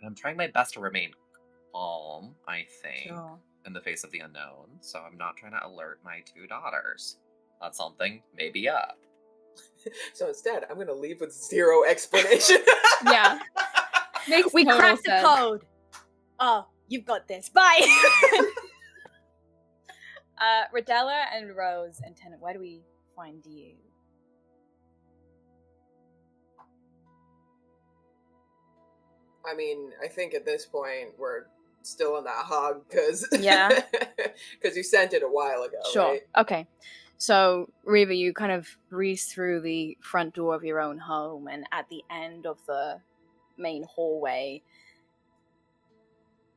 I'm trying my best to remain calm, I think, Sure. in the face of the unknown. So I'm not trying to alert my two daughters that something may be up. So instead, I'm gonna leave with zero explanation. Yeah. Makes We total cracked the sense. code. Oh, you've got this. Bye. Rodella and Rose and Tennant, where do we find you? I mean, I think at this point we're still in that hog because Yeah. because you sent it a while ago, Sure. right? Okay. So, Reva, you kind of breeze through the front door of your own home, and at the end of the main hallway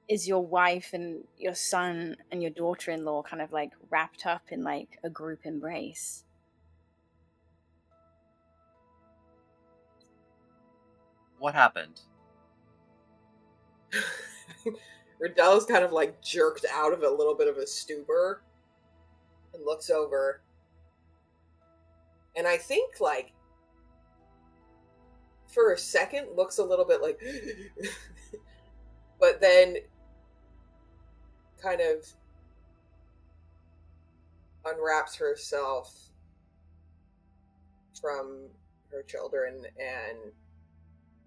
is your wife and your son and your daughter-in-law kind of like wrapped up in like a group embrace. What happened? Riddell's kind of like jerked out of a little bit of a stupor and looks over. And I think, like, for a second, looks a little bit like. But then kind of unwraps herself from her children and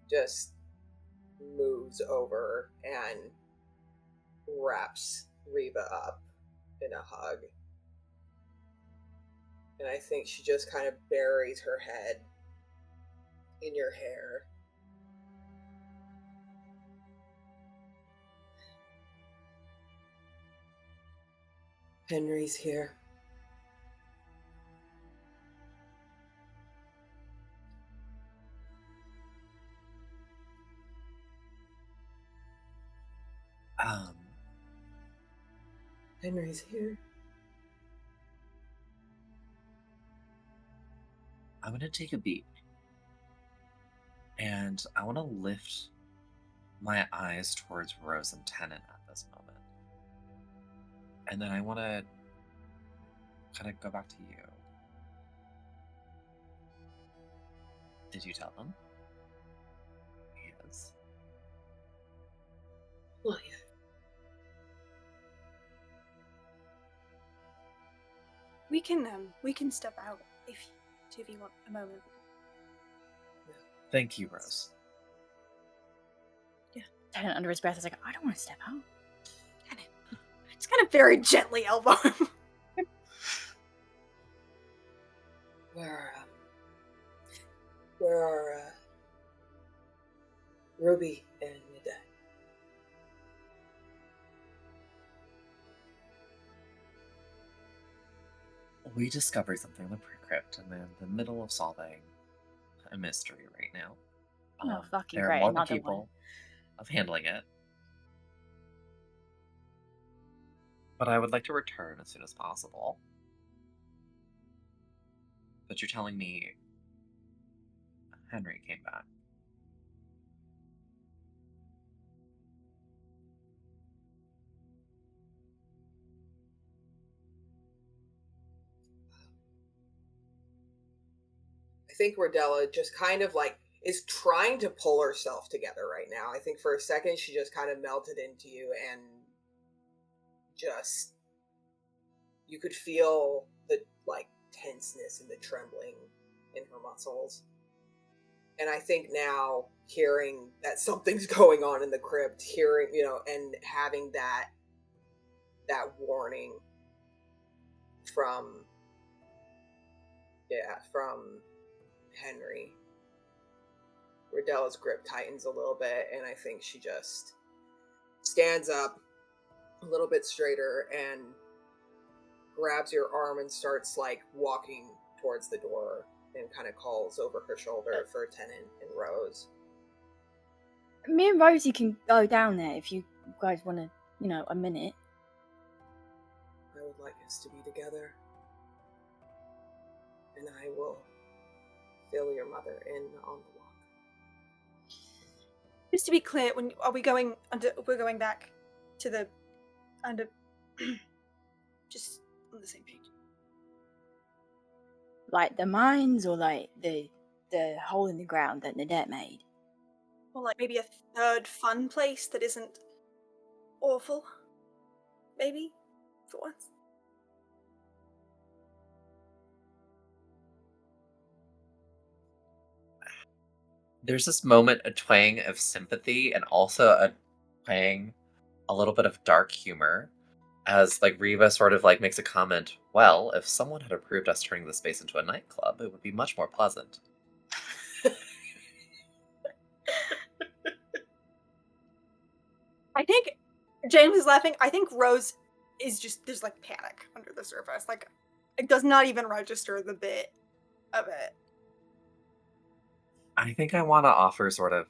just moves over and wraps Reba up in a hug. And I think she just kind of buries her head in your hair. Henry's here. Henry's here. I'm gonna take a beat. And I want to lift my eyes towards Rose and Tennant at this moment. And then I want to kind of go back to you. Did you tell them? Yes. Well, yeah. We can step out if you want a moment. Thank you, Rose. Tennant under his breath is like, I don't want to step out. Just kind of very gently elbow him. Where are Ruby and Nida? We discovered something in the crypt, and they're in the middle of solving a mystery right now. Oh, fucking there are great, more another people one. of handling it. But I would like to return as soon as possible. But you're telling me Henry came back. I think Rodella just kind of like is trying to pull herself together right now. I think for a second she just kind of melted into you and just you could feel the like tenseness and the trembling in her muscles. And I think now, hearing that something's going on in the crypt, hearing, and having that warning from Henry, Redella's grip tightens a little bit, and I think she just stands up a little bit straighter and grabs your arm and starts walking towards the door and kind of calls over her shoulder for Tennant and Rose. Me and Rosie can go down there if you guys want to, a minute. I would like us to be together, and I will fill your mother in on the walk. Just to be clear, we're going back to the under just on the same page. Like the mines, or like the hole in the ground that Nadette made? Or maybe a third fun place that isn't awful. Maybe, for once. There's this moment, a twang of sympathy, and also a twang, a little bit of dark humor, as Riva sort of makes a comment. Well, if someone had approved us turning the space into a nightclub, it would be much more pleasant. I think James is laughing. I think Rose is just, there's panic under the surface. It does not even register the bit of it. I think I want to offer sort of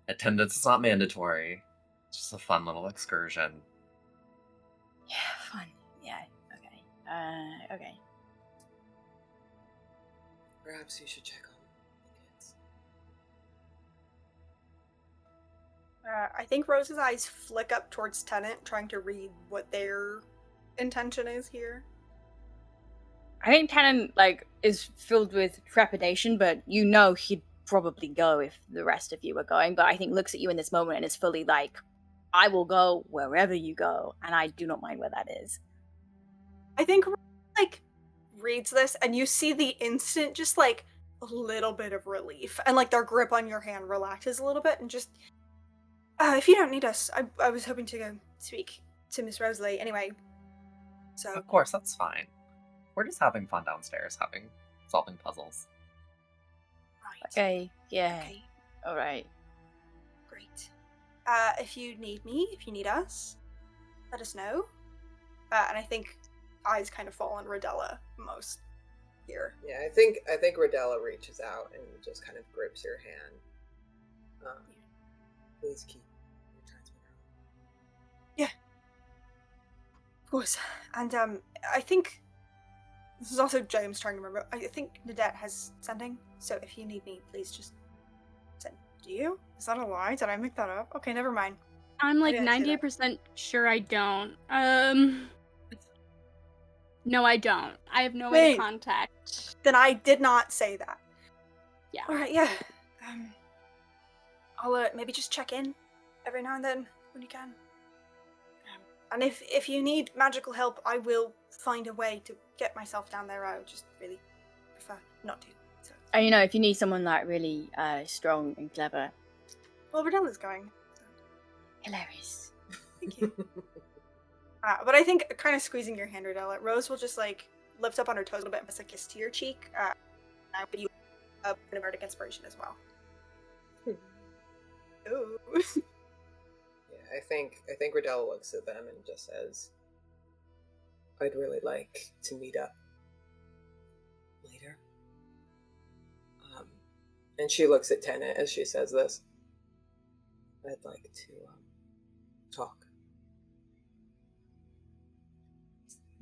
attendance is not mandatory. It's just a fun little excursion. Yeah, fun. Yeah, okay. Okay. Perhaps you should check on the kids. I think Rose's eyes flick up towards Tennant, trying to read what their intention is here. I think Tennant, is filled with trepidation, but he'd probably go if the rest of you were going, but I think looks at you in this moment and is fully I will go wherever you go, and I do not mind where that is. I think, reads this, and you see the instant, just, a little bit of relief, and, their grip on your hand relaxes a little bit, and just, if you don't need us, I was hoping to go speak to Miss Rosalie anyway, so... Of course, that's fine. We're just having fun downstairs, solving puzzles. Right. Okay, yeah. Okay. Alright. Great. If you need me, if you need us, let us know. And I think eyes kind of fall on Rodella most here. Yeah, I think Rodella reaches out and just kind of grips your hand. Please keep your transmitter on. Yeah. Of course. And I think this is also James trying to remember. I think Nadette has sending, so if you need me, please just send. Do you? Is that a lie? Did I make that up? Okay, never mind. I'm I didn't say that. 98% sure I don't. No, I don't. I have no way to contact. Then I did not say that. Yeah. Alright, yeah. I'll maybe just check in every now and then when you can. And if you need magical help, I will find a way to get myself down there. I would just really prefer not to. So. And if you need someone really strong and clever. Well, Rodella's going. So. Hilarious. Thank you. But I think kind of squeezing your hand, Rodella, Rose will just lift up on her toes a little bit and press a kiss to your cheek. And you a bit of bardic inspiration as well. Ooh. Yeah, I think Rodella looks at them and just says, I'd really like to meet up later. And she looks at Tennant as she says this. I'd like to talk.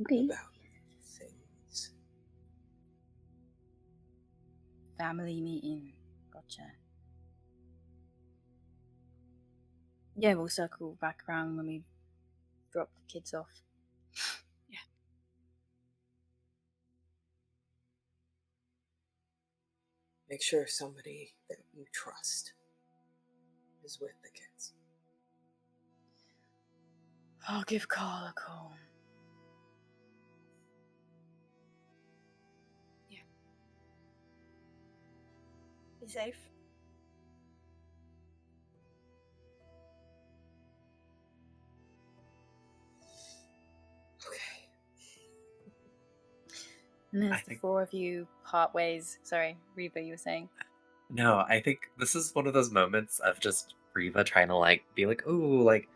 Okay. About things. Family meeting. Gotcha. Yeah, we'll circle back around when we drop the kids off. Yeah. Make sure somebody that you trust is with the kids. I'll give Carl a call. Be safe. Okay. And I as the think- four of you part ways, sorry, Reba, you were saying? No, I think this is one of those moments of just Riva trying to like be like, ooh, like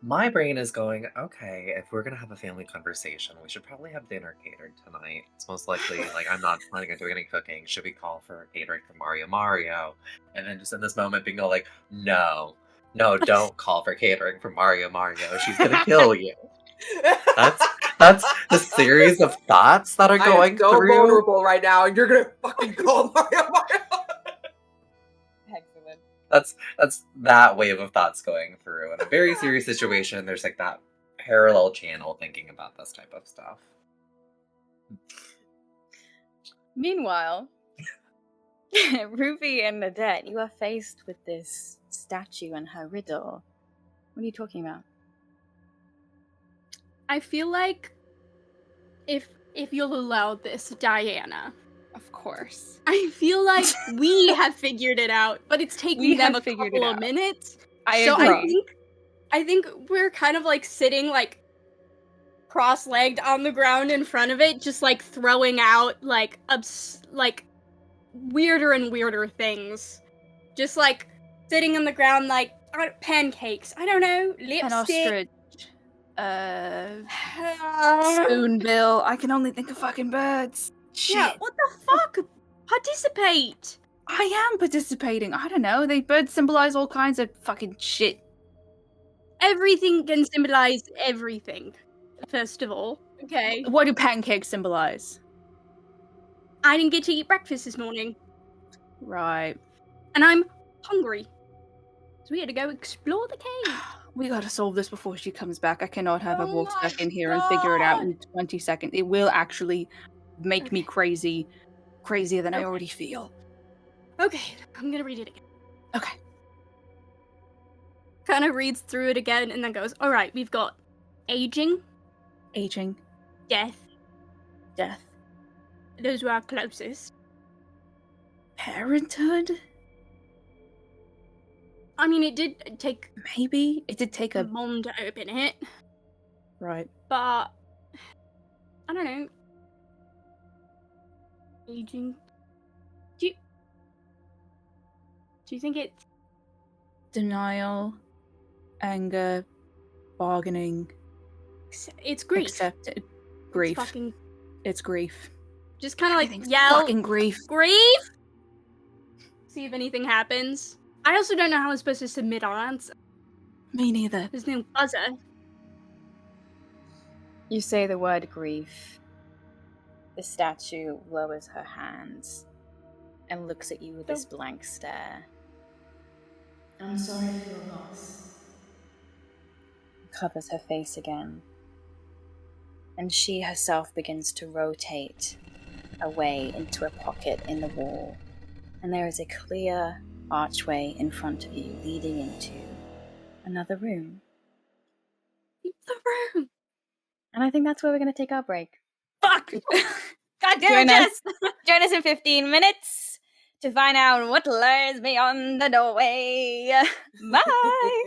my brain is going, okay, if we're gonna have a family conversation, we should probably have dinner catered tonight. It's most likely like I'm not planning on doing any cooking. Should we call for catering for Mario? And then just in this moment being all like, no, don't call for catering for Mario. She's gonna kill you. That's the series of thoughts that are I going am so through. vulnerable right now, and you're gonna fucking call Mario. Excellent. That's that wave of thoughts going through. In a very serious situation, there's like that parallel channel thinking about this type of stuff. Meanwhile, Ruby and Nadette, you are faced with this statue and her riddle. What are you talking about? I feel like if you'll allow this, Diana, Of course. I feel like we have figured it out, but it's We taking them have a figured couple it of out. minutes. I So agree. I think we're kind of like sitting like cross-legged on the ground in front of it, just like throwing out like like weirder and weirder things. Just like sitting on the ground like pancakes. I don't know, An lipstick. ostrich. Spoonbill. I can only think of fucking birds. Shit. Yeah, what the fuck? Participate. I am participating. I don't know. They birds symbolize all kinds of fucking shit. Everything can symbolize everything. First of all, okay. What do pancakes symbolize? I didn't get to eat breakfast this morning, Right. and I'm hungry. So we had to go explore the cave. We gotta solve this before she comes back. I cannot have her Oh walk my back in here and figure it out God. in 20 seconds. It will actually make me Okay. crazy. Crazier than I Okay. already feel. Okay, I'm gonna read it again. Okay. Kind of reads through it again and then goes, alright, we've got aging, Aging. death. Death. Those were our closest. Parenthood? I mean, it did take Maybe? It did take a a... mom to open it, Right. but I don't know. Aging. Do you think it's Denial. Anger. Bargaining. it's grief? Accepted. It's Grief. fucking It's grief. just kind of like Everything's yell fucking grief. grief. See if anything happens. I also don't know how I'm supposed to submit our answer. Me neither. There's no buzzer. You say the word grief. The statue lowers her hands and looks at you with this blank stare. I'm sorry for your loss. Covers her face again. And she herself begins to rotate away into a pocket in the wall. And there is a clear archway in front of you leading into another room. The room. And I think that's where we're going to take our break. Fuck! God damn Join it, us. Join us in 15 minutes to find out what lies beyond the doorway. Bye!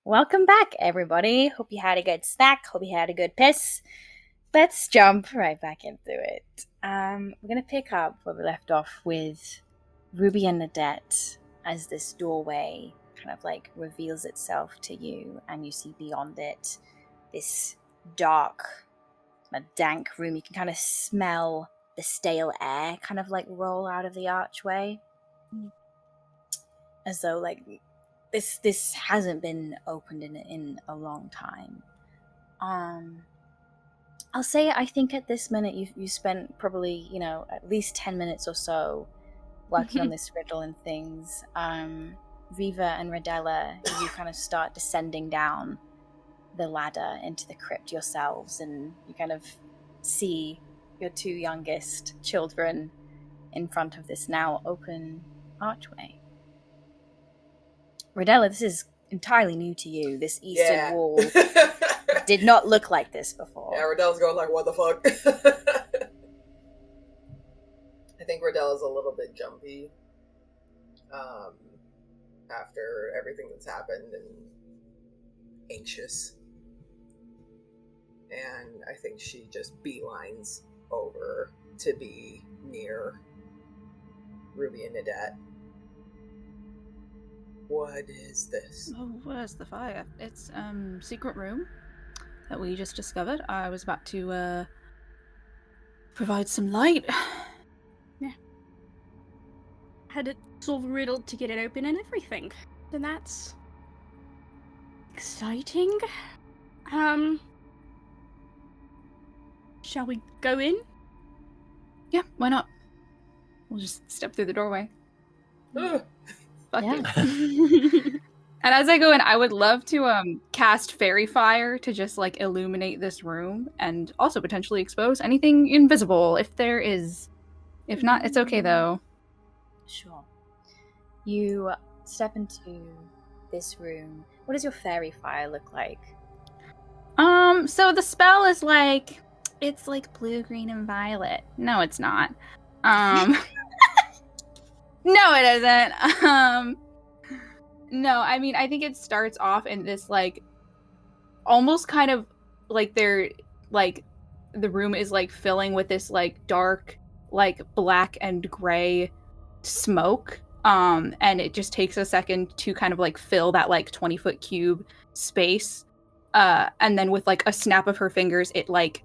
Welcome back, everybody. Hope you had a good snack. Hope you had a good piss. Let's jump right back into it. We're going to pick up where we left off with Ruby and Nadette as this doorway kind of like reveals itself to you, and you see beyond it this dark, dank room. You can kind of smell the stale air kind of like roll out of the archway. As though like this hasn't been opened in a long time. I'll say I think at this minute you spent probably, at least 10 minutes or so working on this riddle and things. Viva and Radella, you kind of start descending down the ladder into the crypt yourselves, and you kind of see your two youngest children in front of this now open archway. Radella, this is entirely new to you. This eastern wall did not look like this before. Yeah, Radella's going like, what the fuck? I think Radella's a little bit jumpy after everything that's happened and anxious. And I think she just beelines over to be near Ruby and Nadette. What is this? Oh, where's the fire? It's secret room that we just discovered. I was about to provide some light. Yeah. Had to solve a riddle to get it open and everything. And that's exciting. Shall we go in? Yeah, why not? We'll just step through the doorway. Fuck it. And as I go in, I would love to cast fairy fire to just like illuminate this room and also potentially expose anything invisible if there is. If not, it's okay though. Sure. You step into this room. What does your fairy fire look like? So the spell is like, it's like blue, green, and violet. No, it's not. No, it isn't. No, I mean, I think it starts off in this, like, almost kind of, like, they're, like, the room is, like, filling with this, like, dark, like, black and gray smoke, and it just takes a second to kind of, like, fill that, like, 20-foot cube space, and then with, like, a snap of her fingers, it, like,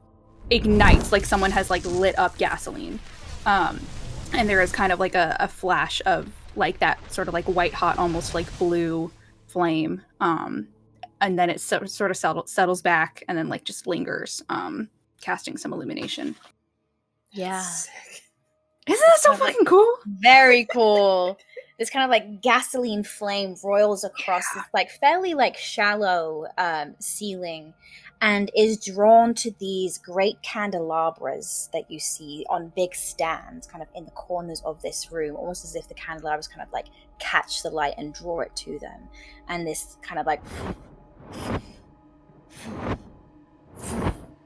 ignites, like someone has, like, lit up gasoline, and there is kind of, like, a flash of, like that sort of like white hot, almost like blue flame, and then it sort of settles back and then like just lingers, casting some illumination. Yeah. Sick. Isn't that so fucking cool? Very cool. This kind of like gasoline flame roils across this like fairly like shallow ceiling, and is drawn to these great candelabras that you see on big stands kind of in the corners of this room, almost as if the candelabras kind of like catch the light and draw it to them. And this kind of like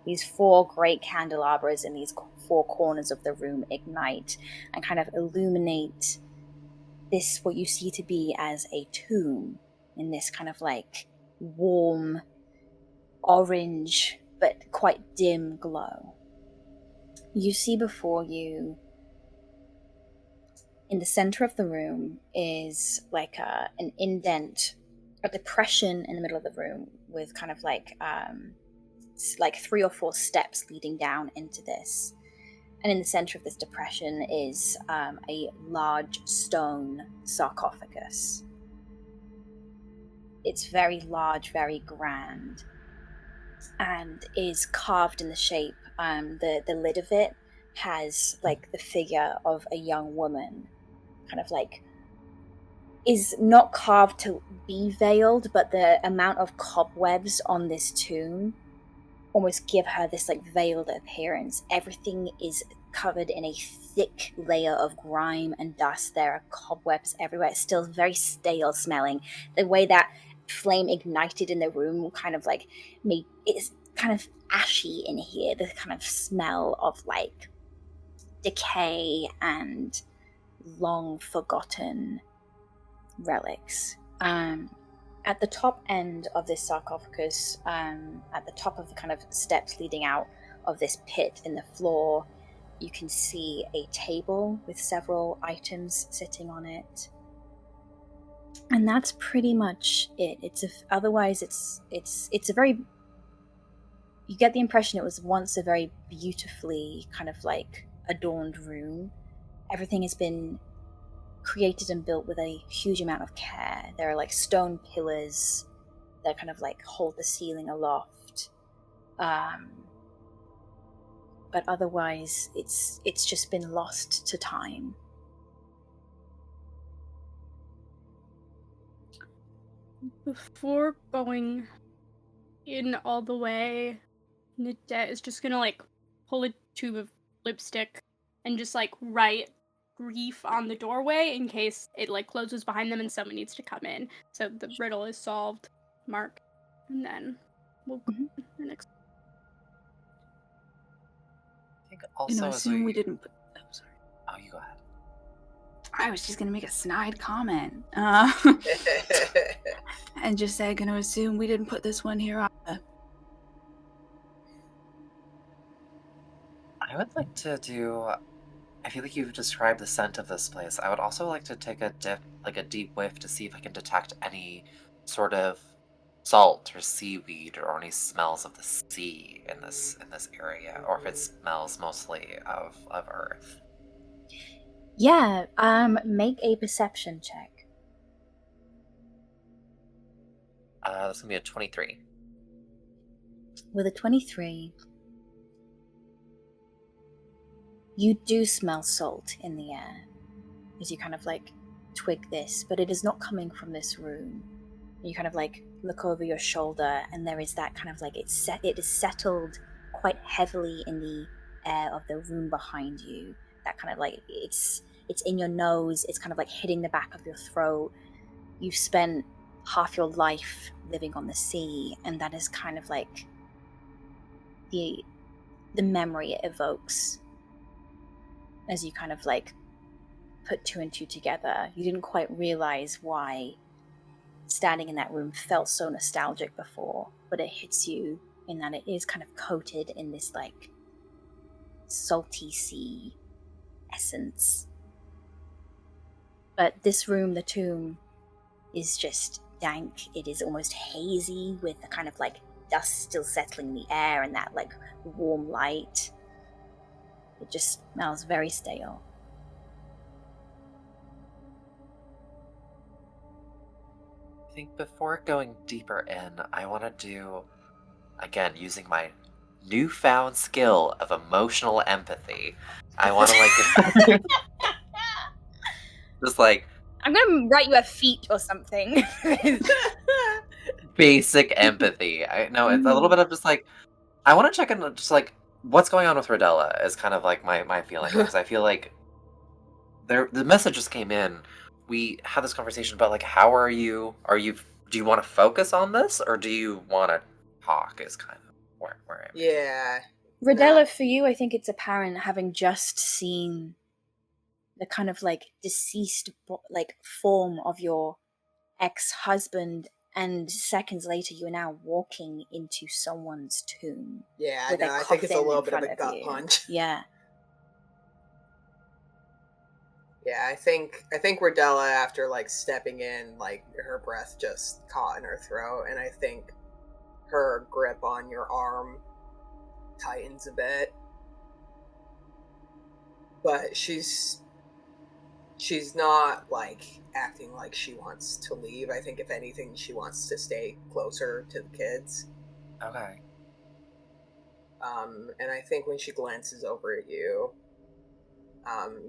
these four great candelabras in these four corners of the room ignite and kind of illuminate this, what you see to be as a tomb, in this kind of like warm orange but quite dim glow. You see before you, in the center of the room, is like an indent, a depression in the middle of the room with kind of like 3 or 4 steps leading down into this. And in the center of this depression is a large stone sarcophagus. It's very large, very grand, and is carved in the shape. The lid of it has like the figure of a young woman, kind of like, is not carved to be veiled, but the amount of cobwebs on this tomb almost give her this like veiled appearance. Everything is covered in a thick layer of grime and dust. There are cobwebs everywhere. It's still very stale smelling. The way that flame ignited in the room kind of like made it's kind of ashy in here. The kind of smell of like decay and long forgotten relics. And at the top end of this sarcophagus, at the top of the kind of steps leading out of this pit in the floor, you can see a table with several items sitting on it. And that's pretty much it. Otherwise it's a very, you get the impression it was once a very beautifully kind of like adorned room. Everything has been created and built with a huge amount of care. There are like stone pillars that kind of like hold the ceiling aloft. But otherwise it's just been lost to time. Before going in all the way, Nadette is just gonna like pull a tube of lipstick and just like write grief on the doorway in case it like closes behind them and someone needs to come in. So the riddle is solved, mark, and then we'll go to the next. I think also assume we didn't put. Oh, sorry. Oh, you go ahead. I was just gonna make a snide comment, and just say, gonna assume we didn't put this one here either. I would like to do. I feel like you've described the scent of this place. I would also like to take a deep whiff to see if I can detect any sort of salt or seaweed or any smells of the sea in this area, or if it smells mostly of earth. Yeah, make a perception check. That's gonna be a 23. With a 23, you do smell salt in the air as you kind of like twig this, but it is not coming from this room. You kind of like look over your shoulder, and there is that kind of like it is settled quite heavily in the air of the room behind you. That kind of like it's in your nose. It's kind of like hitting the back of your throat. You've spent half your life living on the sea, and that is kind of like the memory it evokes as you kind of like put two and two together. You didn't quite realize why standing in that room felt so nostalgic before, but it hits you in that it is kind of coated in this like salty sea essence. But this room, the tomb, is just dank. It is almost hazy with the kind of like dust still settling the air and that like warm light. It just smells very stale. I think before going deeper in, I want to do, again, using my newfound skill of emotional empathy. I want to like just like I'm gonna write you a feat or something. basic empathy. I know it's a little bit of just like I want to check in just like what's going on with Rodella is kind of like my feeling, because I feel like the message just came in. We had this conversation about like how are you? Do you want to focus on this, or do you want to talk? Is kind of where I'm. Yeah. Rodella, for you, I think it's apparent, having just seen the kind of like deceased like form of your ex-husband, and seconds later you are now walking into someone's tomb. Yeah, with no, a I think it's a coffin little in bit of front a of gut you. punch. Yeah. Yeah, I think Rodella, after like stepping in, like her breath just caught in her throat, and I think her grip on your arm tightens a bit. But she's not like acting like she wants to leave. I think if anything, she wants to stay closer to the kids. Okay. And I think when she glances over at you,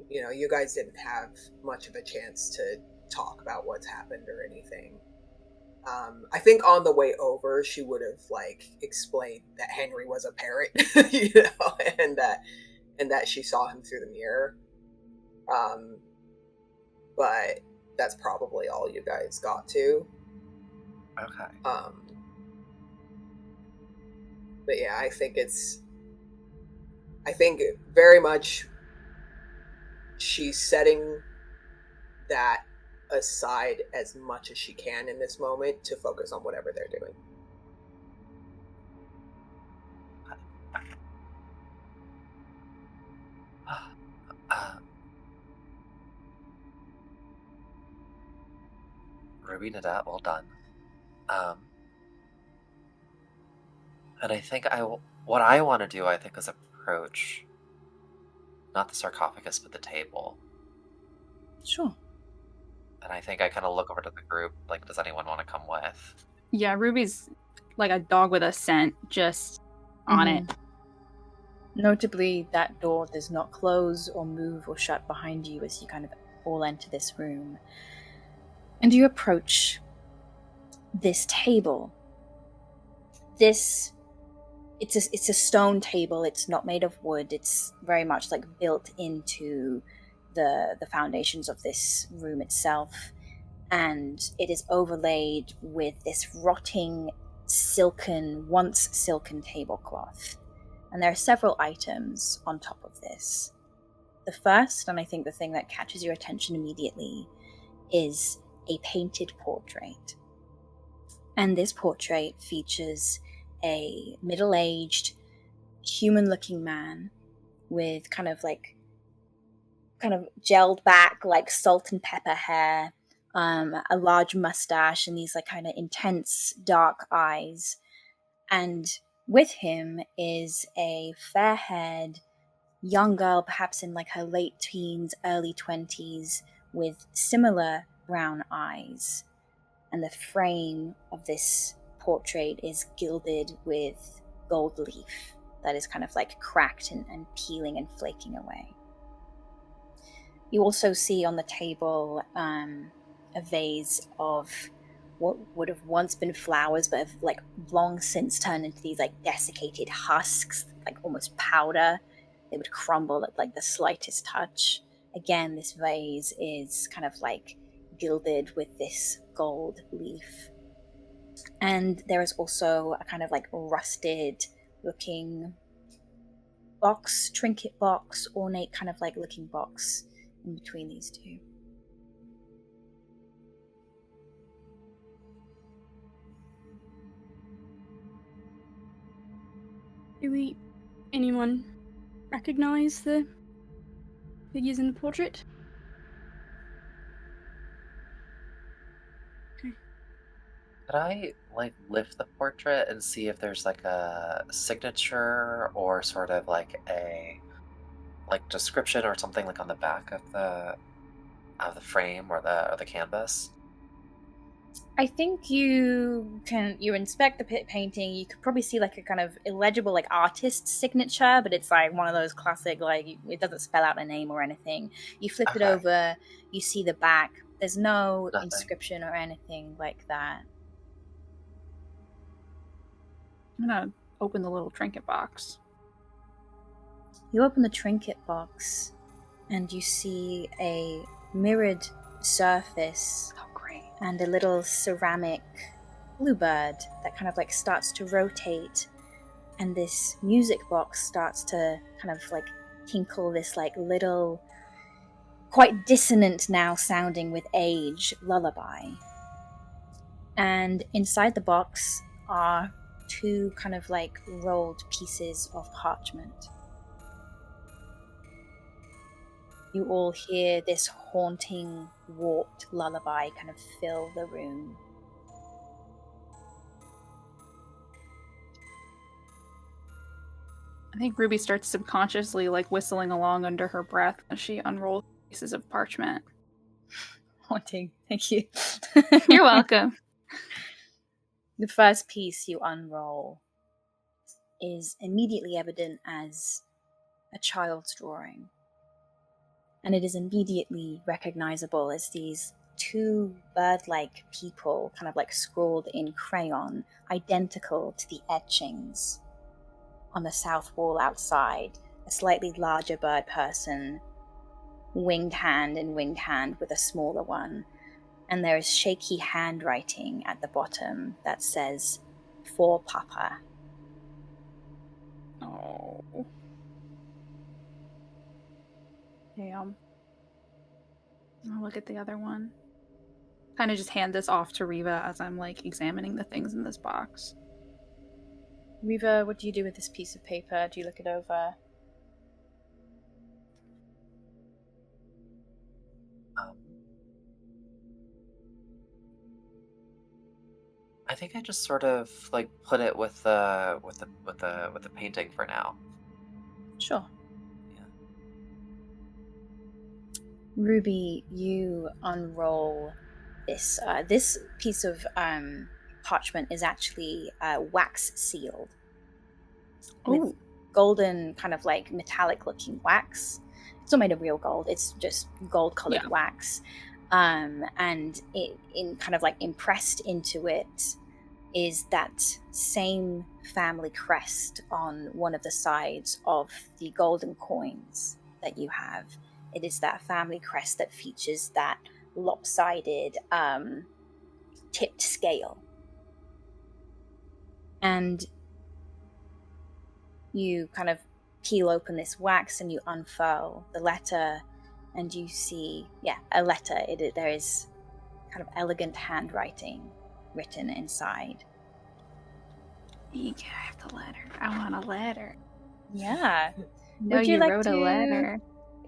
you know, you guys didn't have much of a chance to talk about what's happened or anything. I think on the way over, she would have like explained that Henry was a parrot, you know, and that she saw him through the mirror. But that's probably all you guys got to. Okay. But yeah, I think very much she's setting that aside as much as she can in this moment to focus on whatever they're doing. Ruby Nadat, well done. And I think what I want to do, I think, is approach not the sarcophagus, but the table. Sure. And I think I kind of look over to the group, like, does anyone want to come with? Yeah, Ruby's like a dog with a scent, just on it. Notably, that door does not close or move or shut behind you as you kind of all enter this room. And you approach this table. It's a stone table. It's not made of wood. It's very much like built into the foundations of this room itself. And it is overlaid with this rotting once silken tablecloth. And there are several items on top of this. The first, and I think the thing that catches your attention immediately, is a painted portrait. And this portrait features a middle-aged, human-looking man with kind of gelled back, like salt and pepper hair, a large mustache, and these like kind of intense dark eyes. And with him is a fair-haired young girl, perhaps in like her late teens, early 20s, with similar brown eyes. And the frame of this portrait is gilded with gold leaf that is kind of like cracked and peeling and flaking away. You also see on the table a vase of what would have once been flowers, but have like long since turned into these like desiccated husks, like almost powder. They would crumble at like the slightest touch. Again, this vase is kind of like gilded with this gold leaf. And there is also a kind of like rusted looking box, trinket box, ornate kind of like looking box in between these two. Do anyone recognize the figures in the portrait? Could I like lift the portrait and see if there's like a signature or sort of like a description or something like on the back of the frame or the canvas? I think you inspect the painting. You could probably see like a kind of illegible like artist signature, but it's like one of those classic, like it doesn't spell out a name or anything. You flip it over, you see the back. There's no Nothing. inscription or anything like that. I'm gonna open the little trinket box. You open the trinket box and you see a mirrored surface. Oh, great. And a little ceramic bluebird that kind of like starts to rotate, and this music box starts to kind of like tinkle this like little, quite dissonant now sounding with age lullaby. And inside the box are two kind of like rolled pieces of parchment. You all hear this haunting, warped lullaby kind of fill the room. I think Ruby starts subconsciously like whistling along under her breath as she unrolls pieces of parchment. Haunting, thank you. You're welcome. The first piece you unroll is immediately evident as a child's drawing. And it is immediately recognizable as these two bird-like people kind of like scrawled in crayon, identical to the etchings on the south wall outside. A slightly larger bird person, winged hand in winged hand with a smaller one. And there is shaky handwriting at the bottom that says, "For Papa." Oh. Damn. I'll look at the other one. kind of just hand this off to Riva as I'm like examining the things in this box. Riva, what do you do with this piece of paper? Do you look it over? I think I just sort of like put it with the painting for now. Sure. Yeah. Ruby, you unroll this. This piece of parchment is actually wax sealed with golden, kind of like metallic looking wax. It's not made of real gold, it's just gold colored wax. And it in kind of like impressed into it is that same family crest on one of the sides of the golden coins that you have. It is that family crest that features that lopsided tipped scale. And you kind of peel open this wax and you unfurl the letter, and you see, a letter. There is kind of elegant handwriting written inside. You can have the letter. I want a letter. Yeah. No, Would you you like wrote to... a letter.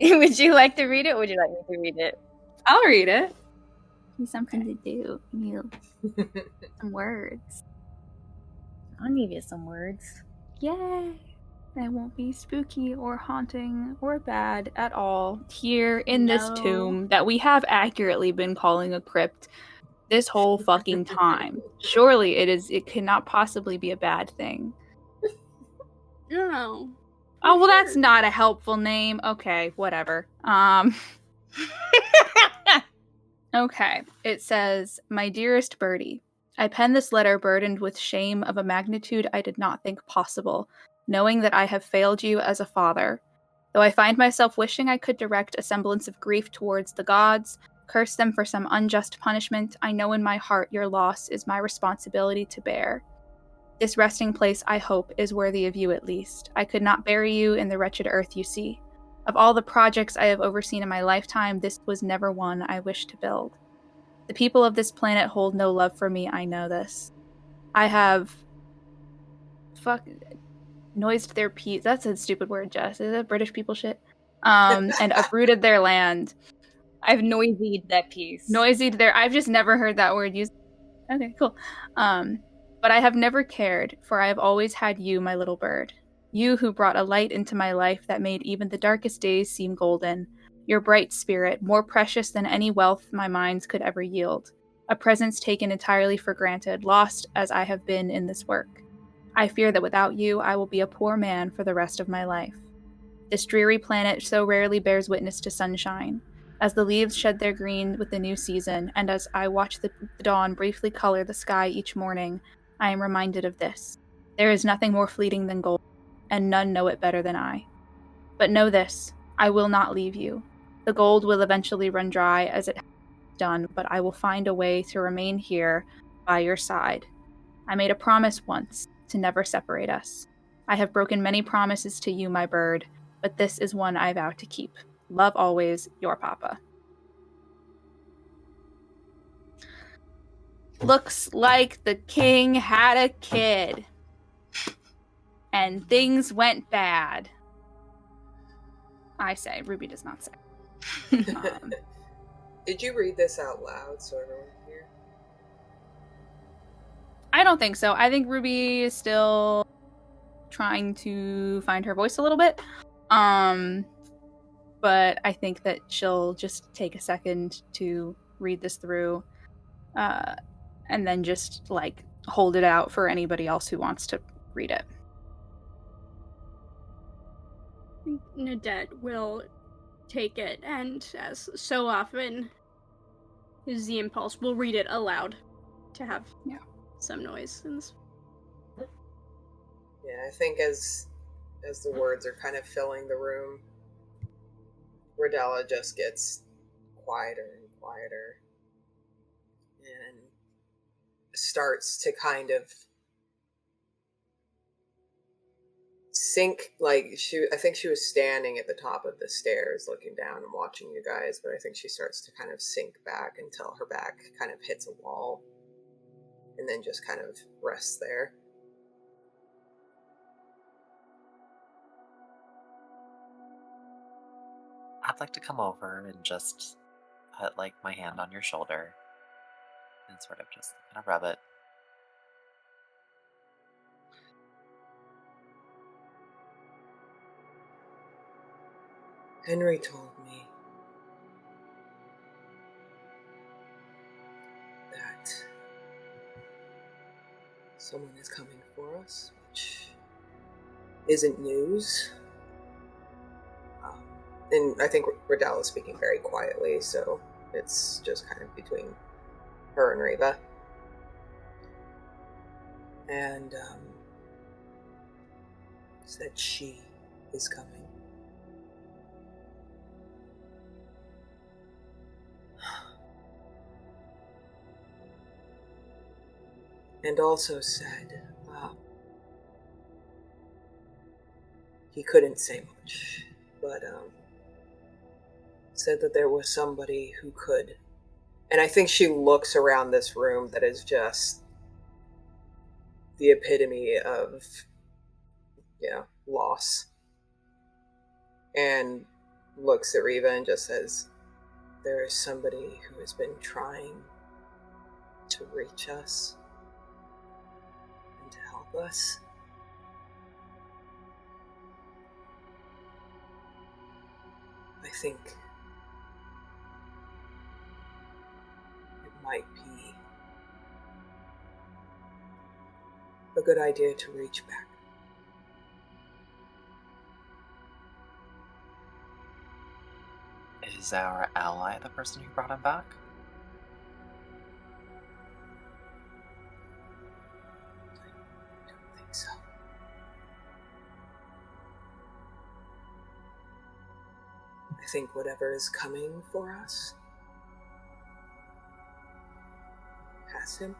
Would you like to read it, or would you like me to read it? I'll read it. Something to do. Some words. I'll give you some words. Yay! It won't be spooky or haunting or bad at all here in this tomb that we have accurately been calling a crypt this whole fucking time. Surely it cannot possibly be a bad thing. No. Oh, well, that's not a helpful name. Okay, whatever. Okay, it says, "My dearest Birdie, I pen this letter burdened with shame of a magnitude I did not think possible, knowing that I have failed you as a father. Though I find myself wishing I could direct a semblance of grief towards the gods, curse them for some unjust punishment, I know in my heart your loss is my responsibility to bear. This resting place, I hope, is worthy of you at least. I could not bury you in the wretched earth you see. Of all the projects I have overseen in my lifetime, this was never one I wished to build. The people of this planet hold no love for me, I know this. I have... noised their peace. That's a stupid word, Jess. Is that British people shit? And uprooted their land. I've noisied that piece. Noisied their... I've just never heard that word used. Okay, cool. But I have never cared, for I have always had you, my little bird. You who brought a light into my life that made even the darkest days seem golden. Your bright spirit, more precious than any wealth my mines could ever yield. A presence taken entirely for granted, lost as I have been in this work. I fear that without you, I will be a poor man for the rest of my life. This dreary planet so rarely bears witness to sunshine. As the leaves shed their green with the new season, and as I watch the dawn briefly color the sky each morning, I am reminded of this. There is nothing more fleeting than gold, and none know it better than I. But know this, I will not leave you. The gold will eventually run dry as it has done, but I will find a way to remain here by your side. I made a promise once to never separate us. I have broken many promises to you, my bird, but this is one I vow to keep. Love always, your Papa." Looks like the king had a kid. And things went bad. I say. Ruby does not say. Did you read this out loud so everyone can hear? I don't think so. I think Ruby is still trying to find her voice a little bit. But I think that she'll just take a second to read this through, and then just like hold it out for anybody else who wants to read it. Nadette will take it, and as so often is the impulse, will read it aloud to have some noise. Yeah, I think as the words are kind of filling the room, Rodella just gets quieter and quieter and starts to kind of sink, I think she was standing at the top of the stairs looking down and watching you guys, but I think she starts to kind of sink back until her back kind of hits a wall and then just kind of rests there. I'd like to come over and just put like my hand on your shoulder and sort of just kind of rub it. Henry told me that someone is coming for us, which isn't news. And I think Riddell is speaking very quietly, so it's just kind of between her and Reva. And said she is coming. And also said he couldn't say much, but said that there was somebody who could. And I think she looks around this room that is just the epitome of, loss. And looks at Reva and just says, there is somebody who has been trying to reach us and to help us. I think it might be a good idea to reach back. Is our ally the person who brought him back? I don't think so. I think whatever is coming for us has him.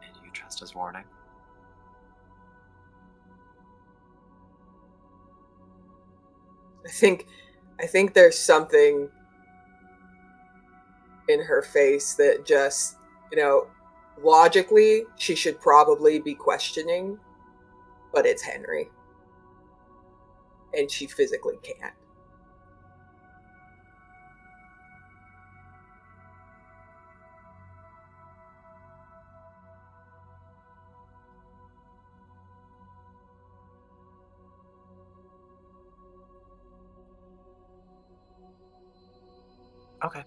And you trust his warning? I think there's something in her face that just, logically she should probably be questioning, but it's Henry. And she physically can't. Okay.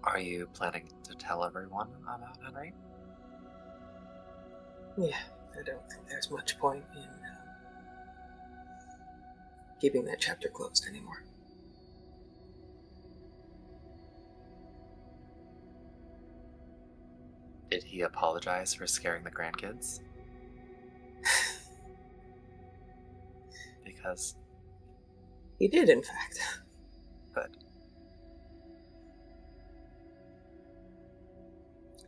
Are you planning to tell everyone about Henry? Yeah, I don't think there's much point in keeping that chapter closed anymore. Did he apologize for scaring the grandkids? Because... He did, in fact. Good.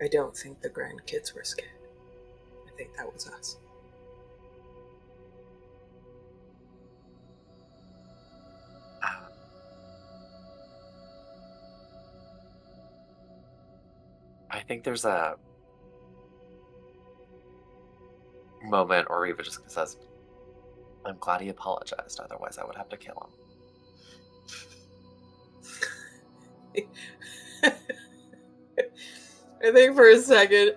I don't think the grandkids were scared. I think that was us. I think there's a moment where Reva just says, I'm glad he apologized, otherwise I would have to kill him. I think for a second,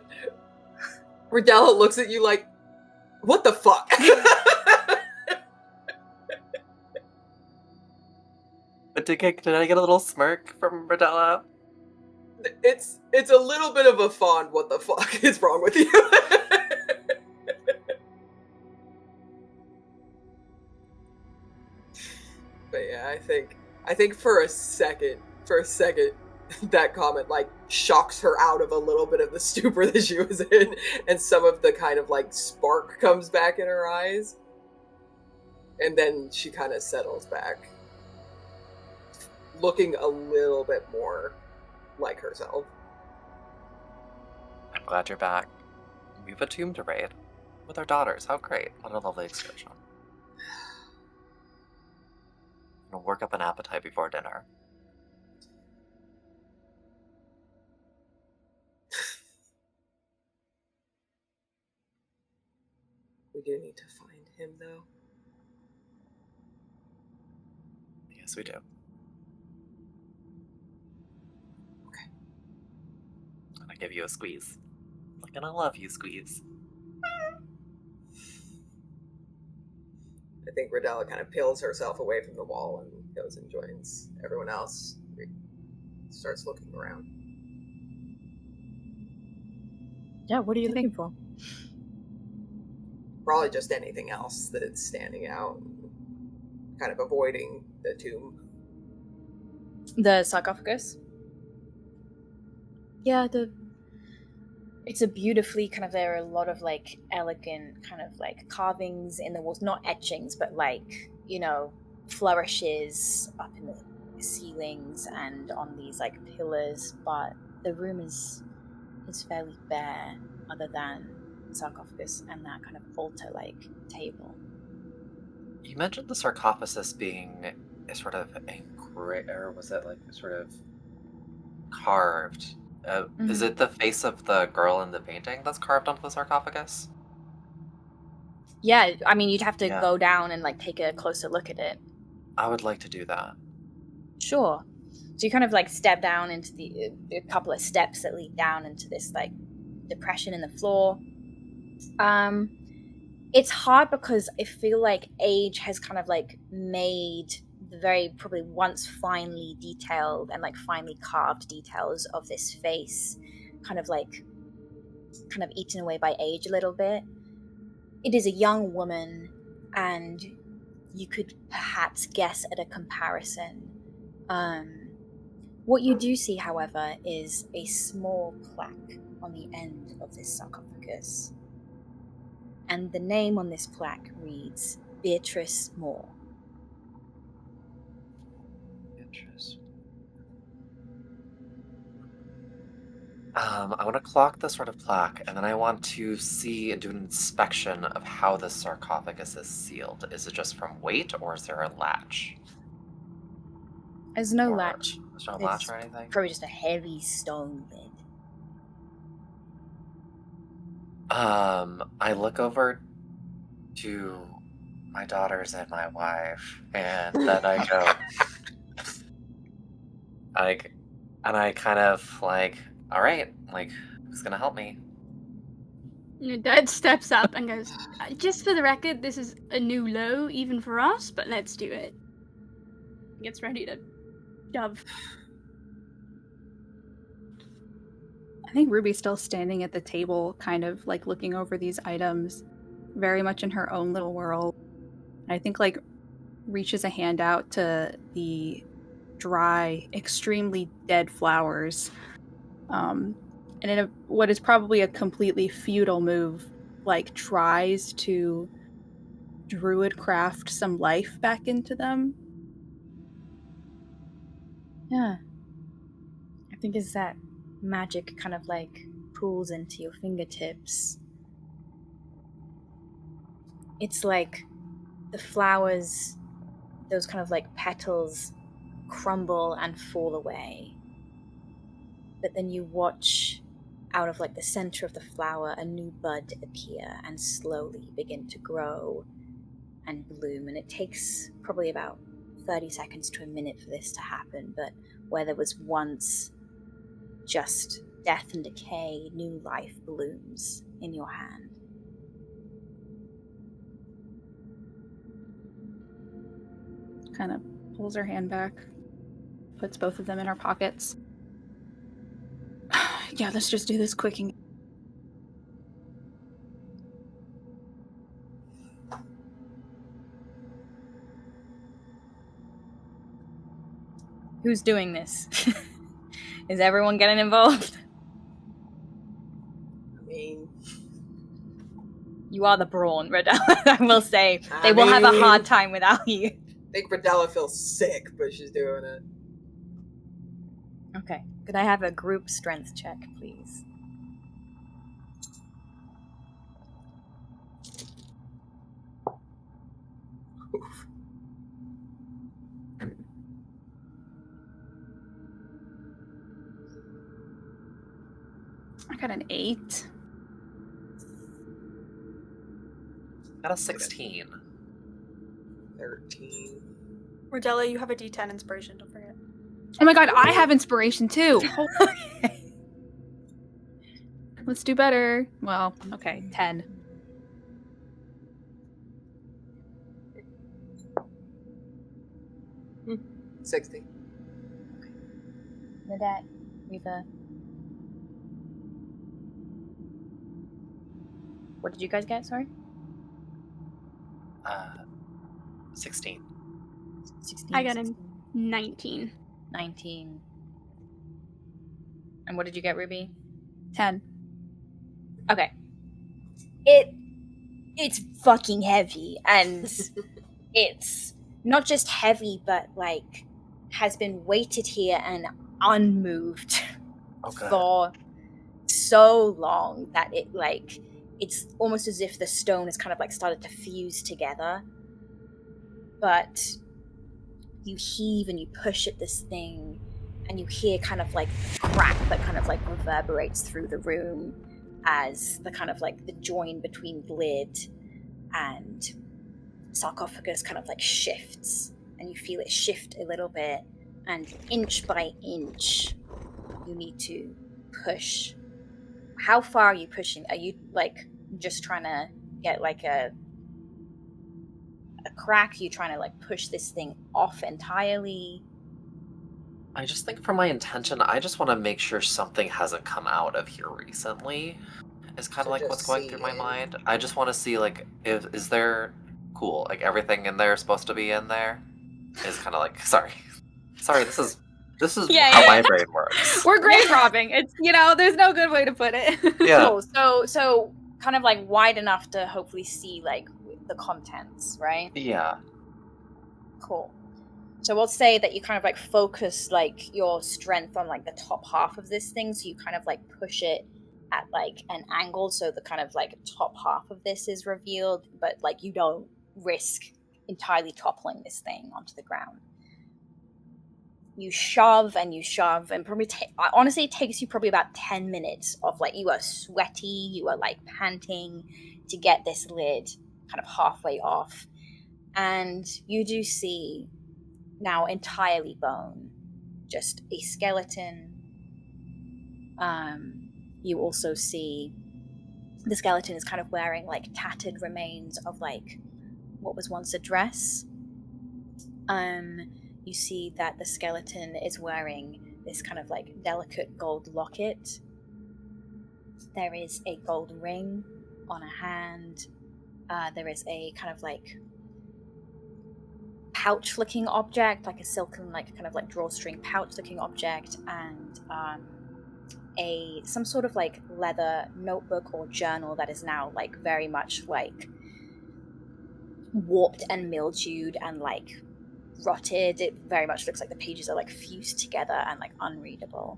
Riddell looks at you like, what the fuck? But did I get a little smirk from Riddell? It's a little bit of a fond what the fuck is wrong with you? But yeah, I think for a second, that comment shocks her out of a little bit of the stupor that she was in, and some of the kind of spark comes back in her eyes. And then she kind of settles back, looking a little bit more like herself. And glad you're back. We have a tomb to raid. With our daughters. How great. What a lovely excursion. Gonna work up an appetite before dinner. We do need to find him, though. Yes, we do. Okay. And I give you a squeeze. Like, and I love you, squeeze. I think Rodella kind of peels herself away from the wall and goes and joins everyone else. Starts looking around. Yeah, what are you looking for? Probably just anything else that's standing out. Kind of avoiding the tomb. The sarcophagus? Yeah, it's a beautifully kind of, there are a lot of like elegant kind of like carvings in the walls, not etchings, but like, you know, flourishes up in the ceilings and on these like pillars, but the room is fairly bare other than the sarcophagus and that kind of altar like table. You mentioned the sarcophagus being a sort of engraved, or was it like sort of carved? Is it the face of the girl in the painting that's carved onto the sarcophagus? Yeah, I mean, you'd have to Yeah. go down and like take a closer look at it. I would like to do that. Sure. So you kind of like step down into a couple of steps that lead down into this like depression in the floor. It's hard because I feel like age has kind of like made the very probably once finely detailed and like finely carved details of this face kind of eaten away by age a little bit. It is a young woman, and you could perhaps guess at a comparison. What you do see, however, is a small plaque on the end of this sarcophagus. And the name on this plaque reads Beatrice Moore. Interesting. I want to clock the sort of plaque, and then I want to see and do an inspection of how the sarcophagus is sealed. Is it just from weight, or is there a latch? There's no Or- latch. There's no It's latch or anything? probably just a heavy stone lid. I look over to my daughters and my wife, and then I go, and I kind of like, all right, like, who's gonna help me? Your dad steps up and goes, just for the record, this is a new low, even for us, but let's do it. Gets ready to shove. I think Ruby's still standing at the table, kind of like looking over these items, very much in her own little world. And I think like reaches a hand out to the dry, extremely dead flowers. And in what is probably a completely futile move, like tries to druid craft some life back into them. Yeah. I think as that magic kind of like pools into your fingertips, it's like the flowers, those kind of like petals, crumble and fall away. But then you watch out of like the center of the flower a new bud appear and slowly begin to grow and bloom. And it takes probably about 30 seconds to a minute for this to happen, but where there was once just death and decay, new life blooms in your hand. Kind of pulls her hand back, puts both of them in her pockets. Yeah, let's just do this quick and Who's doing this? Is everyone getting involved? I mean, You are the brawn, Redella, I will say. They will have a hard time without you. I think Rodella feels sick, but she's doing it. Okay. Could I have a group strength check, please? I got an 8. Got a 16. 13. Rodella, you have a D10 inspiration, don't forget. Oh my god, I have inspiration too. Okay. Let's do better. Well, okay, 10. Hmm. 60. Nadette, Reva. What did you guys get? Sorry? 16. 16. I got a 16, 19. 19. And what did you get, Ruby? 10. Okay. It's fucking heavy, and it's not just heavy, but like has been weighted here and unmoved Okay. for so long that it's almost as if the stone has kind of like started to fuse together. But you heave and you push at this thing, and you hear kind of like a crack that kind of like reverberates through the room as the kind of like the join between lid and sarcophagus kind of like shifts, and you feel it shift a little bit, and inch by inch you need to push. How far are you pushing? Are you like just trying to get like a crack? Are you trying to like push this thing off entirely? I just think for my intention, I just want to make sure something hasn't come out of here recently. Is kind of So like just what's going see through my it. mind. I just want to see like is there cool like everything in there is supposed to be in there? Is kind of like sorry, this is Yeah, how yeah. my brain works. We're grave robbing. It's, there's no good way to put it. Yeah. Cool. So kind of like wide enough to hopefully see like the contents, right? Yeah. Cool. So we'll say that you kind of like focus like your strength on like the top half of this thing, so you kind of like push it at like an angle, so the kind of like top half of this is revealed, but like you don't risk entirely toppling this thing onto the ground. You shove and probably honestly it takes you probably about 10 minutes of like you are sweaty, you are like panting to get this lid kind of halfway off, and you do see now entirely bone, just a skeleton. You also see the skeleton is kind of wearing like tattered remains of like what was once a dress. You see that the skeleton is wearing this kind of like delicate gold locket. There is a gold ring on a hand. There is a kind of like pouch-looking object, like a silken, like kind of like drawstring pouch-looking object, and some sort of like leather notebook or journal that is now like very much like warped and mildewed and like rotted. It very much looks like the pages are like fused together and like unreadable.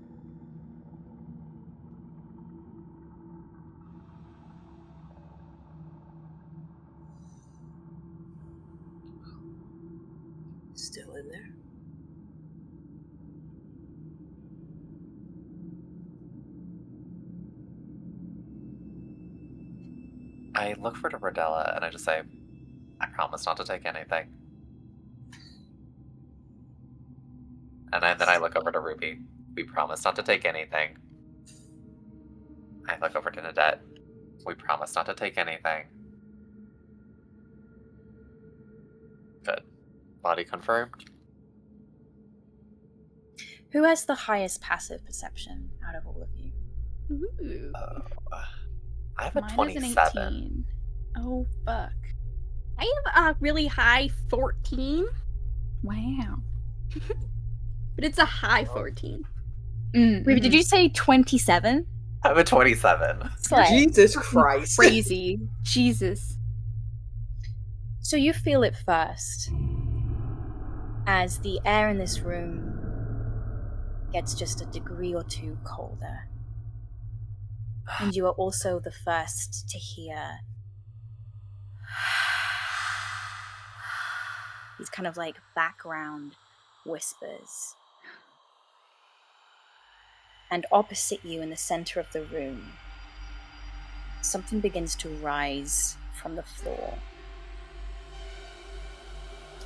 Still in there. I look for Rodella and I just say, I promise not to take anything. And then I look over to Ruby. We promise not to take anything. I look over to Nadette. We promise not to take anything. Good. Body confirmed. Who has the highest passive perception out of all of you? Ooh. I have a Mine is 27. an 18. Oh, fuck. I have a really high 14, Wow. but it's a high 14. Ruby, did you say 27? I have a 27. Slay. Jesus Christ. Crazy. Jesus. So you feel it first as the air in this room gets just a degree or two colder. And you are also the first to hear these kind of like background whispers And opposite you in the center of the room, something begins to rise from the floor.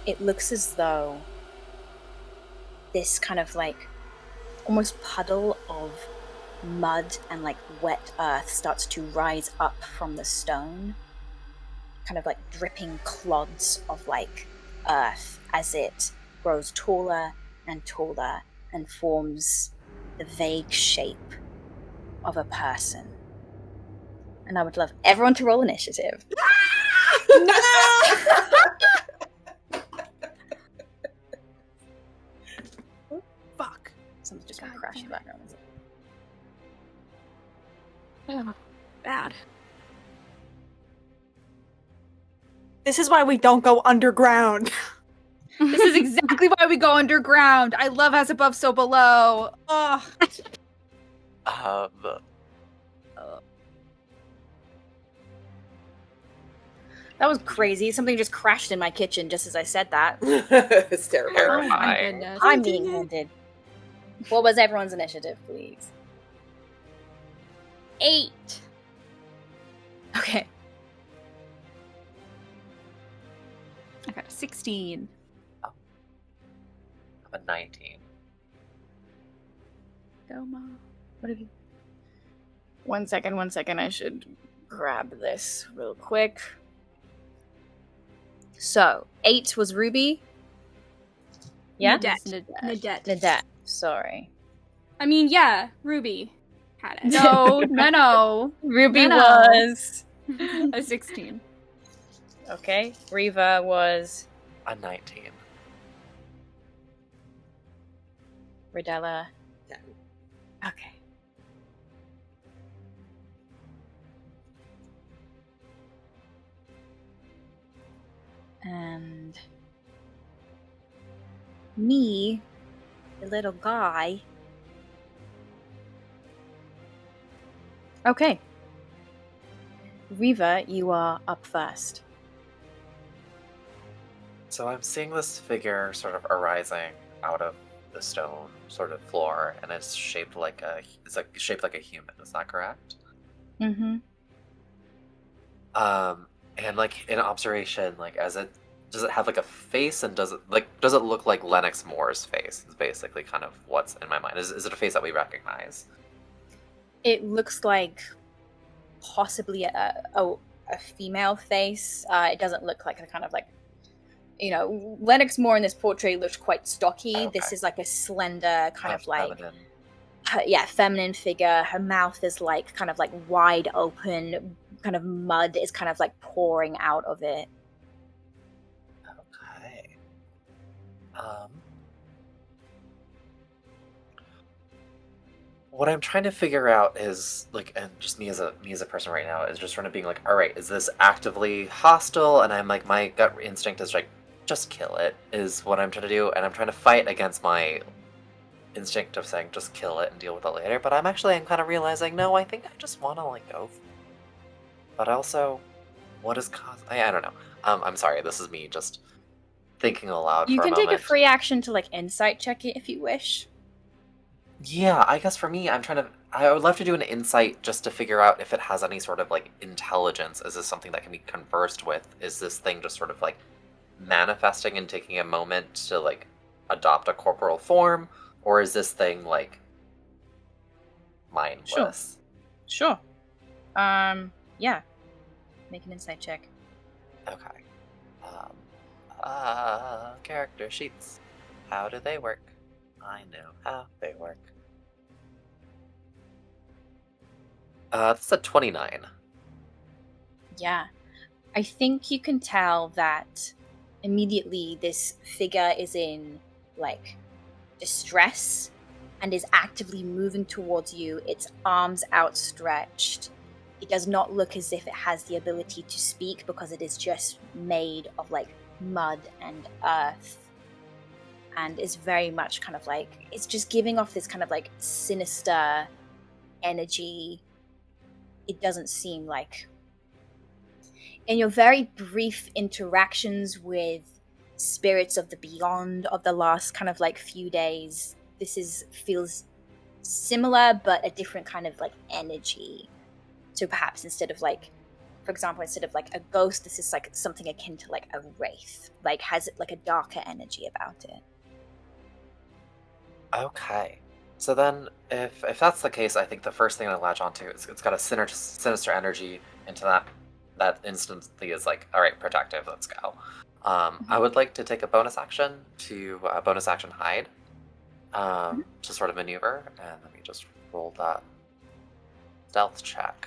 It looks as though this kind of like almost puddle of mud and like wet earth starts to rise up from the stone, kind of like dripping clods of like earth as it grows taller and taller and forms the vague shape of a person. And I would love everyone to roll initiative. Fuck. Something's just gonna crash in the background. Oh, bad. This is why we don't go underground. This is exactly why we go underground. I love as above, so below. Ugh. That was crazy. Something just crashed in my kitchen just as I said that. It's terrible. Oh my Terrifying. goodness. I'm being haunted. What was everyone's initiative, please? 8. Okay. I got a 16. I'm a 19. Go, Mom. What have you? 1 second. I should grab this real quick. So, 8 was Ruby. Yeah? Nadette. Sorry. I mean, yeah, Ruby had it. No. Ruby No. was... A 16. Okay. Riva was... A 19. Rodella. 10. Okay. And me, the little guy. Okay. Riva, you are up first. So I'm seeing this figure sort of arising out of the stone sort of floor, and it's shaped like a human. Is that correct? Mm-hmm. And like in observation, like does it have like a face, and does it look like Lennox Moore's face? Is basically kind of what's in my mind. Is it a face that we recognize? It looks like possibly a female face. It doesn't look like a kind of like, you know, Lennox Moore in this portrait looked quite stocky. Okay. This is like a slender kind of like, feminine. feminine figure. Her mouth is like kind of like wide open, kind of mud is kind of like pouring out of it. Okay. What I'm trying to figure out is like, and just me as a person right now is just trying to being like, all right, is this actively hostile? And I'm like, my gut instinct is like, just kill it, is what I'm trying to do, and I'm trying to fight against my instinct of saying just kill it and deal with it later. But I'm kind of realizing, no, I think I just want to like go. But also, what is cause? I don't know. I'm sorry. This is me just thinking aloud. You for can a take moment. a free action to like insight check it if you wish. Yeah, I guess for me, I would love to do an insight just to figure out if it has any sort of like intelligence. Is this something that can be conversed with? Is this thing just sort of like manifesting and taking a moment to like adopt a corporal form? Or is this thing like mindless? Sure. Yeah. Make an insight check. Okay. Character sheets. How do they work? I know how they work. That's a 29. Yeah. I think you can tell that immediately this figure is in, like, distress and is actively moving towards you, its arms outstretched. It does not look as if it has the ability to speak because it is just made of, like, mud and earth. And is very much kind of like, it's just giving off this kind of, like, sinister energy. It doesn't seem like... In your very brief interactions with spirits of the beyond of the last kind of like few days, feels similar but a different kind of like energy. So perhaps instead of like, for example, instead of like a ghost, this is like something akin to like a wraith, like has like a darker energy about it. Okay. So then, if that's the case, I think the first thing I latch onto is it's got a sinister energy into that instantly is like, all right, protective, let's go. I would like to take a bonus action to bonus action hide to sort of maneuver, and let me just roll that stealth check.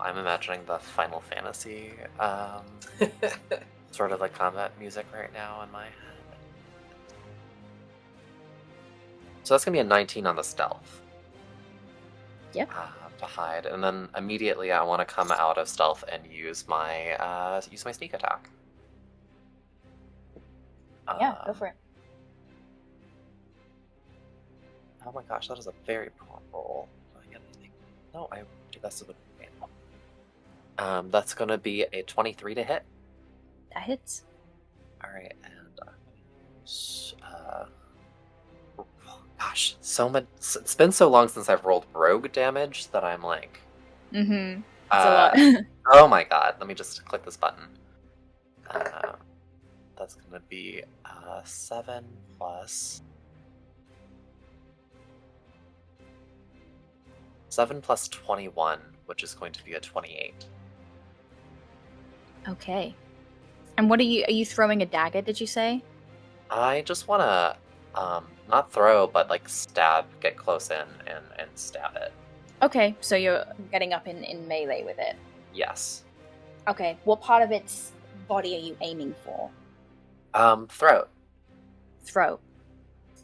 I'm imagining the Final Fantasy sort of like combat music right now in my head. So that's gonna be a 19 on the stealth. Yep. To hide, and then immediately I want to come out of stealth and use my sneak attack. Yeah, go for it. Oh my gosh, that is a very poor roll. Did I get anything? No, I did that. That's gonna be a 23 to hit. That hits. All right, and gosh, so much. It's been so long since I've rolled rogue damage that I'm like, Mm-hmm. That's a lot. oh my god! Let me just click this button. That's gonna be 7 plus 7 plus 21, which is going to be a 28. Okay. And what are you throwing a dagger, did you say? I just want to not throw, but like stab, get close in and stab it. Okay, so you're getting up in melee with it. Yes. Okay, what part of its body are you aiming for? Throat. Throat.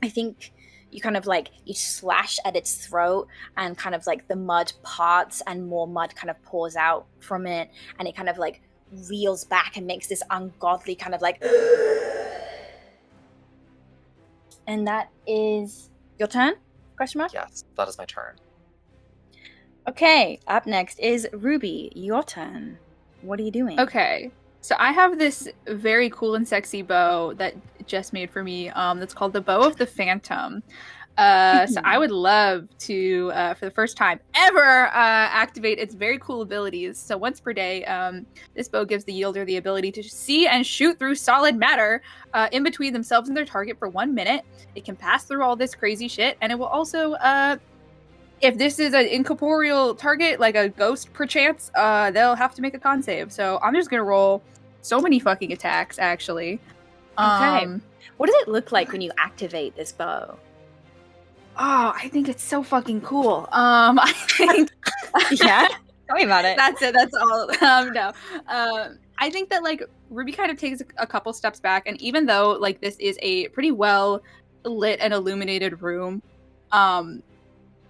I think you kind of like, you slash at its throat and kind of like the mud parts and more mud kind of pours out from it and it kind of like reels back and makes this ungodly kind of like and that is your turn? Question mark? Yes, that is my turn. Okay, up next is Ruby. Your turn. What are you doing? Okay, so I have this very cool and sexy bow that Jess made for me. That's called the Bow of the Phantom. So I would love to, for the first time ever, activate its very cool abilities. So once per day, this bow gives the wielder the ability to see and shoot through solid matter in between themselves and their target for 1 minute. It can pass through all this crazy shit, and it will also, if this is an incorporeal target, like a ghost perchance, they'll have to make a con save. So I'm just gonna roll so many fucking attacks, actually. Okay. What does it look like when you activate this bow? Oh, I think it's so fucking cool. I think Yeah? Tell me about it. that's it. That's all. No. I think that like Ruby kind of takes a couple steps back, and even though like this is a pretty well lit and illuminated room,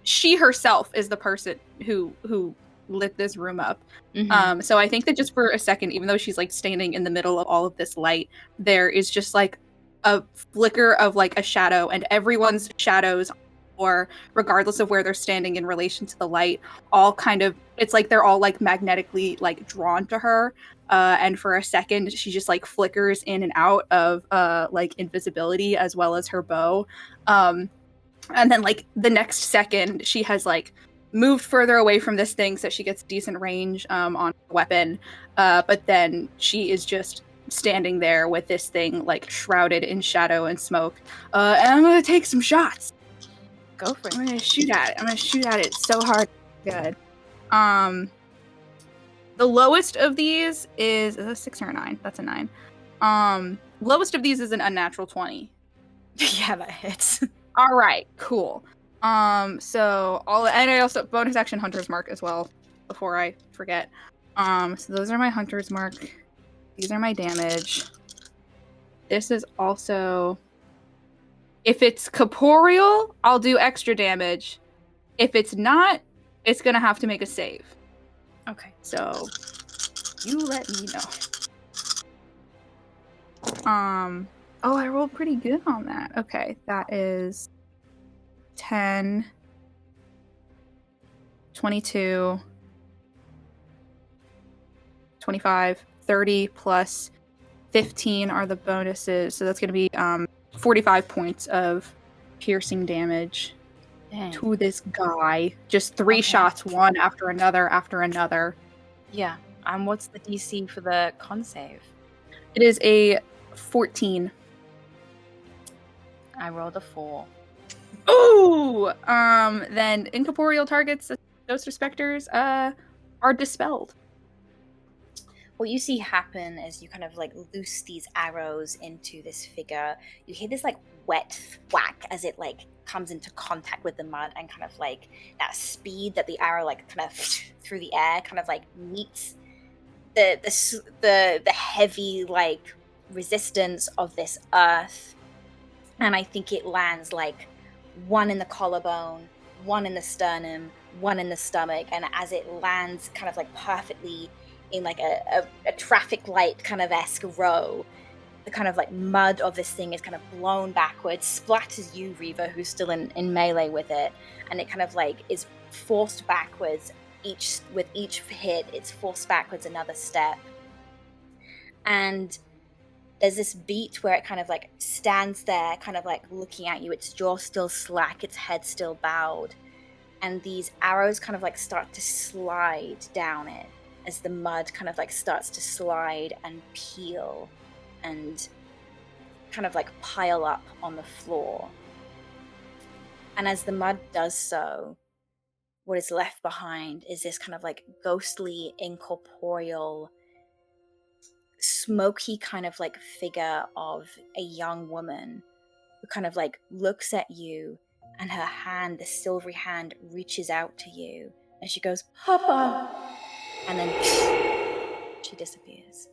she herself is the person who lit this room up. Mhm. So I think that just for a second, even though she's like standing in the middle of all of this light, there is just like a flicker of like a shadow, and everyone's shadows, or regardless of where they're standing in relation to the light, all kind of, it's like they're all like magnetically like drawn to her. And for a second, she just like flickers in and out of like invisibility as well as her bow. And then like the next second, she has like moved further away from this thing so she gets decent range on her weapon. But then she is just standing there with this thing like shrouded in shadow and smoke. And I'm gonna take some shots. Go for it. I'm gonna shoot at it. I'm gonna shoot at it so hard. Good. The lowest of these is a 6 or a 9. That's a 9. Lowest of these is an unnatural 20. Yeah, that hits. All right, cool. So and I also bonus action hunter's mark as well before I forget. So those are my hunter's mark. These are my damage. This is also, if it's corporeal, I'll do extra damage. If it's not, it's gonna have to make a save. Okay. So you let me know. Oh, I rolled pretty good on that. Okay, that is 10, 22, 25, 30 plus 15 are the bonuses, so that's going to be 45 points of piercing damage Dang. to this guy. Just 3 Okay. shots, one after another after another. Yeah. And what's the DC for the con save? It is a 14. I rolled a 4. Ooh! Then incorporeal targets, ghosts or specters, are dispelled. What you see happen as you kind of like loose these arrows into this figure, you hear this like wet thwack as it like comes into contact with the mud, and kind of like that speed that the arrow like kind of through the air kind of like meets the heavy like resistance of this earth, and I think it lands like one in the collarbone, one in the sternum, one in the stomach, and as it lands kind of like perfectly in like a traffic light kind of esque row, the kind of like mud of this thing is kind of blown backwards, splatters you, Reva, who's still in melee with it, and it kind of like is forced backwards. With each hit, it's forced backwards another step, and there's this beat where it kind of like stands there, kind of like looking at you, its jaw still slack, its head still bowed, and these arrows kind of like start to slide down it as the mud kind of like starts to slide and peel and kind of like pile up on the floor. And as the mud does so, what is left behind is this kind of like ghostly, incorporeal, smoky kind of like figure of a young woman who kind of like looks at you, and her hand, the silvery hand, reaches out to you and she goes, "Papa," and then she disappears.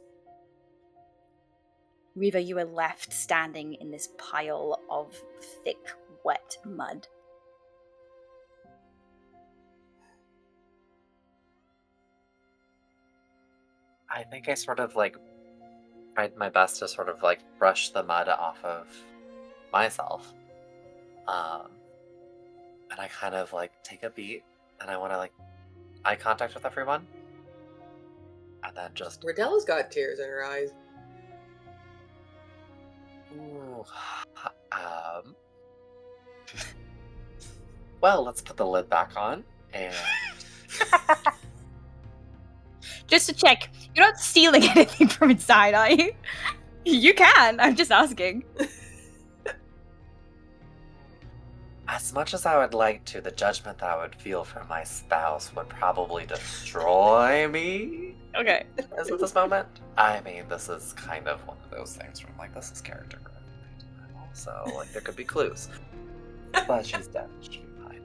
Reva, you are left standing in this pile of thick, wet mud. I think I sort of like tried my best to sort of like brush the mud off of myself. And I kind of like take a beat, and I want to like eye contact with everyone. And then just Ridella's got tears in her eyes. ooh, well, let's put the lid back on, and Just to check, you're not stealing anything from inside, are you? You can, I'm just asking. as much as I would like to, the judgment that I would feel from my spouse would probably destroy me. Okay. As of this moment, I mean, this is kind of one of those things where I'm like, this is character growth. Also, like, there could be clues. But she's dead. She'll be fine.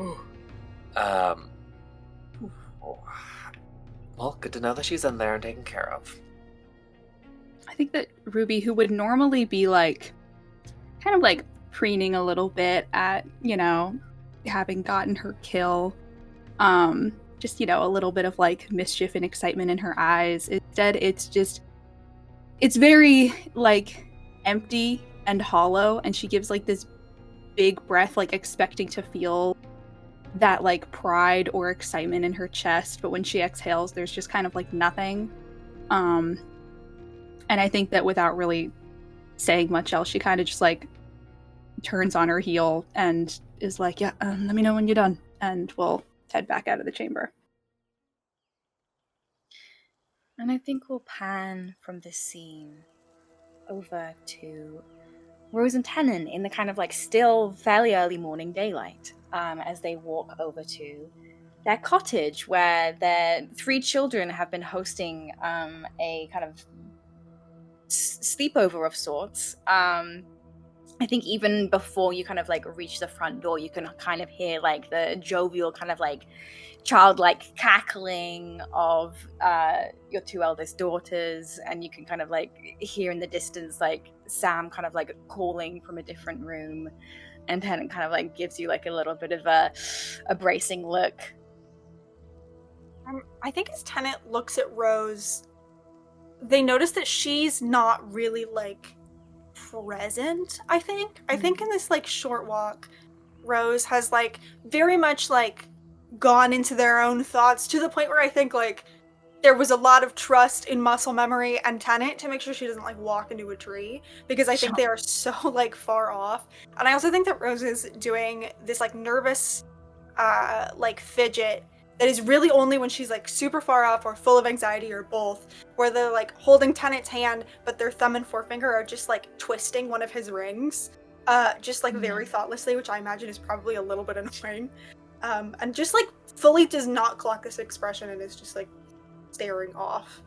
Ooh. Well, good to know that she's in there and taken care of. I think that Ruby, who would normally be like, kind of like preening a little bit at, you know, having gotten her kill, just, you know, a little bit of like mischief and excitement in her eyes. Instead, it's very like empty and hollow, and she gives like this big breath, like expecting to feel that like pride or excitement in her chest, but when she exhales, there's just kind of like nothing. And I think that without really saying much else, she kind of just like turns on her heel and is like, yeah, let me know when you're done, and we'll head back out of the chamber. And I think we'll pan from this scene over to Rose and Tenon in the kind of like still fairly early morning daylight, as they walk over to their cottage where their 3 children have been hosting a kind of sleepover of sorts. I think even before you kind of like reach the front door, you can kind of hear like the jovial kind of like childlike cackling of your 2 eldest daughters, and you can kind of like hear in the distance like Sam kind of like calling from a different room, and Tennant kind of like gives you like a little bit of a bracing look. I think as Tennant looks at Rose, they notice that she's not really like present. I think in this like short walk, Rose has like very much like gone into their own thoughts, to the point where I think like there was a lot of trust in muscle memory and Tenet to make sure she doesn't like walk into a tree, because I think they are so like far off. And I also think that Rose is doing this like nervous like fidget that is really only when she's like super far off or full of anxiety or both, where they're like holding Tenet's hand but their thumb and forefinger are just like twisting one of his rings, just like very thoughtlessly, which I imagine is probably a little bit annoying. And just like fully does not clock this expression and is just like staring off,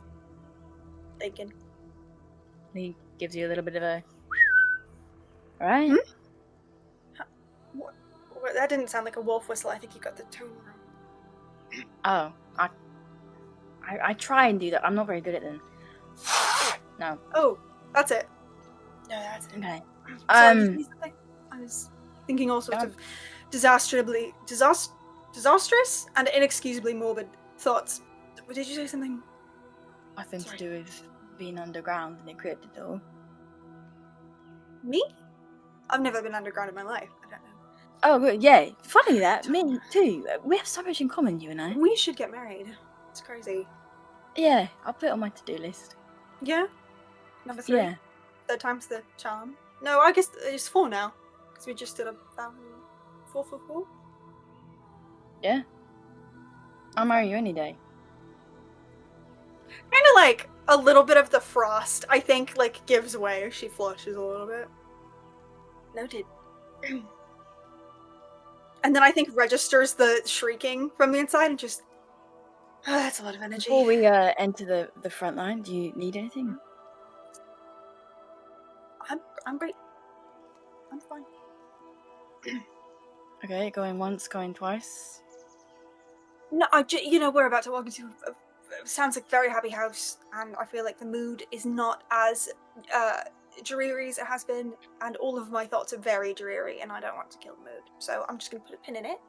thinking. He gives you a little bit of a. All right. What, that didn't sound like a wolf whistle. I think you got the tone wrong. Oh, I try and do that. I'm not very good at them. No. Oh, that's it. No, that's it. Okay. Sorry, I was thinking all sorts of disastrous and inexcusably morbid thoughts. Did you say something? Nothing to do with being underground in a crypt at all. Me? I've never been underground in my life. I don't know. Oh, good. Yeah. Funny that. Me too. We have so much in common, you and I. We should get married. It's crazy. Yeah, I'll put it on my to-do list. Yeah? Number 3? Yeah. Third time's the charm. No, I guess it's 4 now. Because we just did a 4 for 4? Yeah. I'll marry you any day. Kind of like a little bit of the frost, I think, like gives way as she flushes a little bit. Noted. And then I think registers the shrieking from the inside and just... Oh, that's a lot of energy. Before we enter the front line, do you need anything? I'm great. I'm fine. Okay, going once, going twice. No, we're about to walk into sounds like very happy house, and I feel like the mood is not as dreary as it has been, and all of my thoughts are very dreary, and I don't want to kill the mood. So I'm just going to put a pin in it,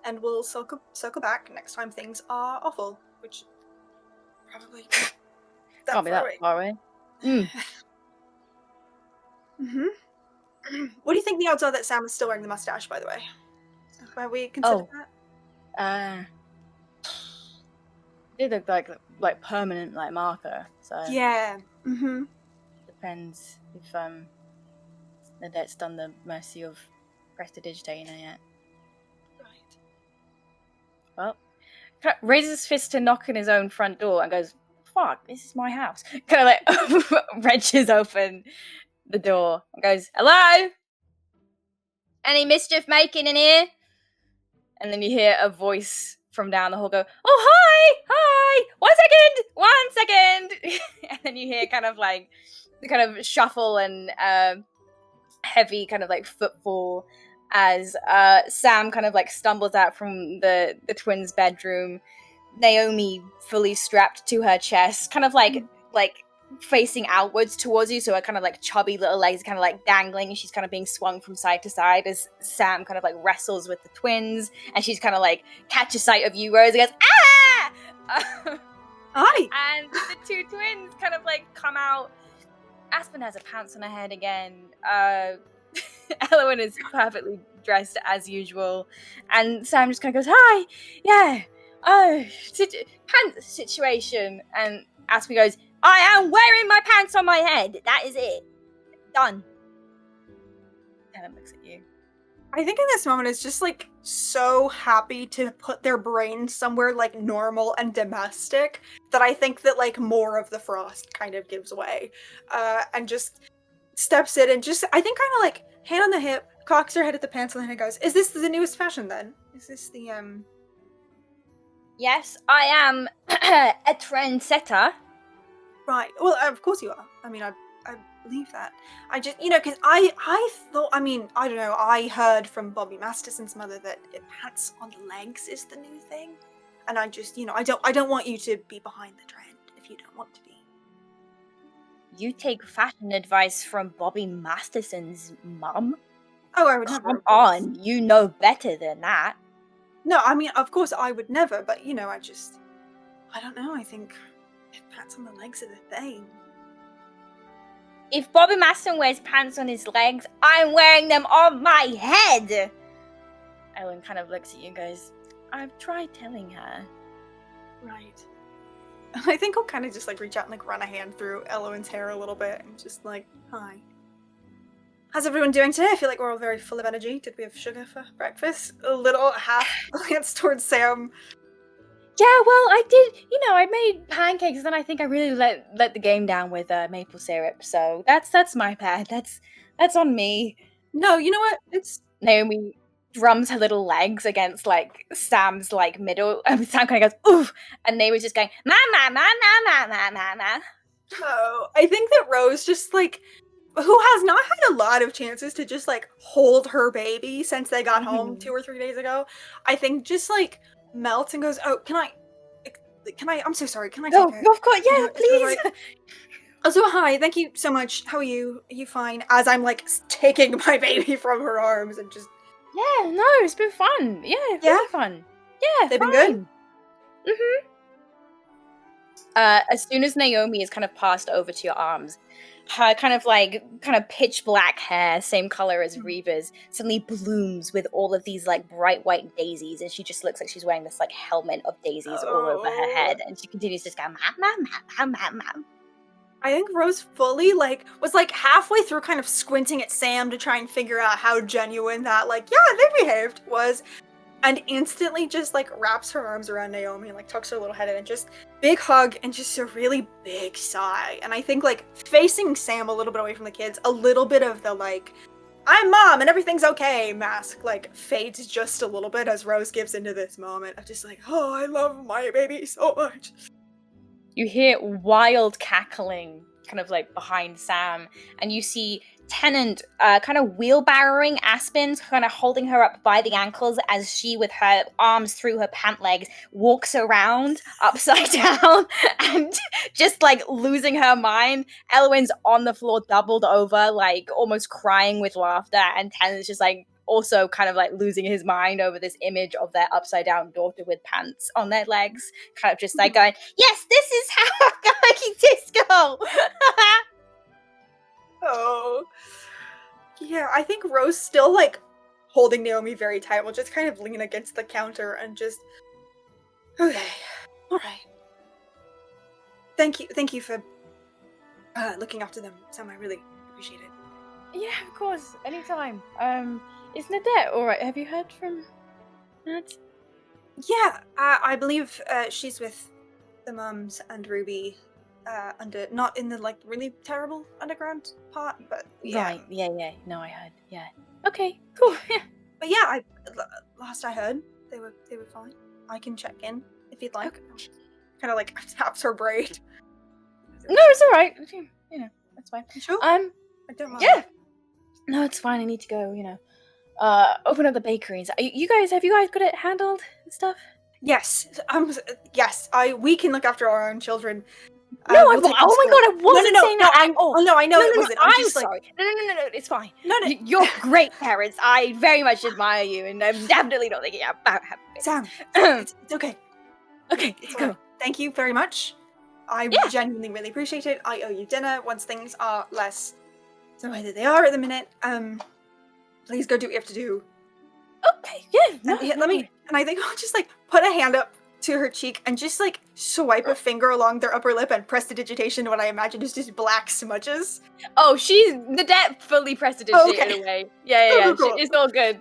and we'll circle back next time things are awful, which probably Can't be that far away. What do you think the odds are that Sam is still wearing the mustache, by the way? Where we consider that? It look like permanent like marker, so Yeah. depends if Nadette's done the mercy of prestidigitating her yet. Right. Well, raises his fist to knock on his own front door and goes, "Fuck, this is my house." Kind of like wrenches open the door and goes, "Hello? Any mischief making in here?" And then you hear a voice from down the hall go, "Oh, hi! 1 second! And then you hear kind of like the kind of shuffle and heavy kind of like footfall as Sam kind of like stumbles out from the twins' bedroom. Naomi fully strapped to her chest, kind of like facing outwards towards you, so her kind of like chubby little legs are kind of like dangling, and she's kind of being swung from side to side as Sam kind of like wrestles with the twins, and she's kind of like catches sight of you, Rose, and goes, "Ah!" Hi! And the two twins kind of like come out. Aspen has a pants on her head again. Elowen is perfectly dressed as usual, and Sam just kind of goes, "Hi, yeah, pants situation," and Aspen goes, "I am wearing my pants on my head. That is it. Done." Helen looks at you. I think in this moment is just like so happy to put their brains somewhere like normal and domestic that I think that like more of the frost kind of gives way, and just steps in and just, I think, kind of like hand on the hip, cocks her head at the pants and then goes, "Is this the newest fashion then? Is this the Yes, I am a trendsetter. Right. Well, of course you are. I mean, I believe that. I just, because I thought, I mean, I don't know, I heard from Bobby Masterson's mother that pants on the legs is the new thing. And I just, I don't want you to be behind the trend if you don't want to be. You take fashion advice from Bobby Masterson's mum? Oh, I would never. Come on, you know better than that. No, I mean, of course I would never, but, I don't know, I think pants on the legs are the thing. If Bobby Masterson wears pants on his legs, I'm wearing them on my head! Ellen kind of looks at you and goes, "I've tried telling her." Right. I think I'll kind of just like reach out and like run a hand through Elowen's hair a little bit and just like, hi. How's everyone doing today? I feel like we're all very full of energy. Did we have sugar for breakfast? A little half glance towards Sam. Yeah, well, I did. I made pancakes, and then I think I really let the game down with maple syrup. So that's my bad. That's on me. No, you know what? It's Naomi drums her little legs against like Sam's like middle. Sam kind of goes oof, and they were just going ma ma ma ma ma ma ma ma. Oh, I think that Rose just like, who has not had a lot of chances to just like hold her baby since they got home 2 or 3 days ago, I think just like melts and goes, oh, can I, I'm so sorry, can I take her? Of course, yeah, please. Also, hi, thank you so much. How are you? Are you fine? As I'm like taking my baby from her arms and just... Yeah, no, it's been fun. Yeah, really fun. Yeah, they've been good? Mm-hmm. As soon as Naomi is kind of passed over to your arms, her kind of pitch black hair, same color as Reva's, suddenly blooms with all of these like bright white daisies, and she just looks like she's wearing this like helmet of daisies all over her head, and she continues to just go ma. I think Rose fully was halfway through kind of squinting at Sam to try and figure out how genuine that they behaved was, and instantly just wraps her arms around Naomi and tucks her little head in and just big hug and just a really big sigh. And I think facing Sam a little bit away from the kids, a little bit of the I'm mom and everything's okay mask fades just a little bit as Rose gives into this moment of just oh, I love my baby so much. You hear wild cackling kind of behind Sam, and you see Tennant kind of wheelbarrowing Aspen, kind of holding her up by the ankles as she, with her arms through her pant legs, walks around upside down and just losing her mind. Elowen's on the floor doubled over, almost crying with laughter, and Tennant's just also kind of losing his mind over this image of their upside down daughter with pants on their legs, kind of just going, yes, this is how I'm going disco. Oh, yeah, I think Rose still holding Naomi very tight will just kind of lean against the counter and just, okay, all right. Thank you for looking after them, Sam. I really appreciate it. Yeah, of course, anytime. Is Nadette all right? Have you heard from Nad? Yeah, I believe she's with the mums and Ruby, not in the really terrible underground part, but yeah. Right, yeah. No, I heard. Yeah. Okay, cool. Yeah. But yeah, last I heard, they were fine. I can check in if you'd like. Okay. Kind of taps her braid. No, it's all right. That's fine. You sure? I don't mind. Yeah. No, it's fine. I need to go. Open up the bakeries. Have you guys got it handled and stuff? Yes. Yes. We can look after our own children. No, oh my god, I wasn't saying that. No, I know it wasn't. I'm sorry. No, it's fine. No. You're great parents. I very much admire you, and I'm definitely not thinking about having babies. Sam, it's okay. Okay, let's go. Thank you very much. I genuinely really appreciate it. I owe you dinner once things are less the way that they are at the minute. Please go do what you have to do. Okay, yeah. Let me. And I think I'll just put a hand up to her cheek and just swipe a finger along their upper lip and press the digitation to what I imagine is just black smudges. Oh, Nadette fully prestidigitated away. Yeah. Cool. It's all good.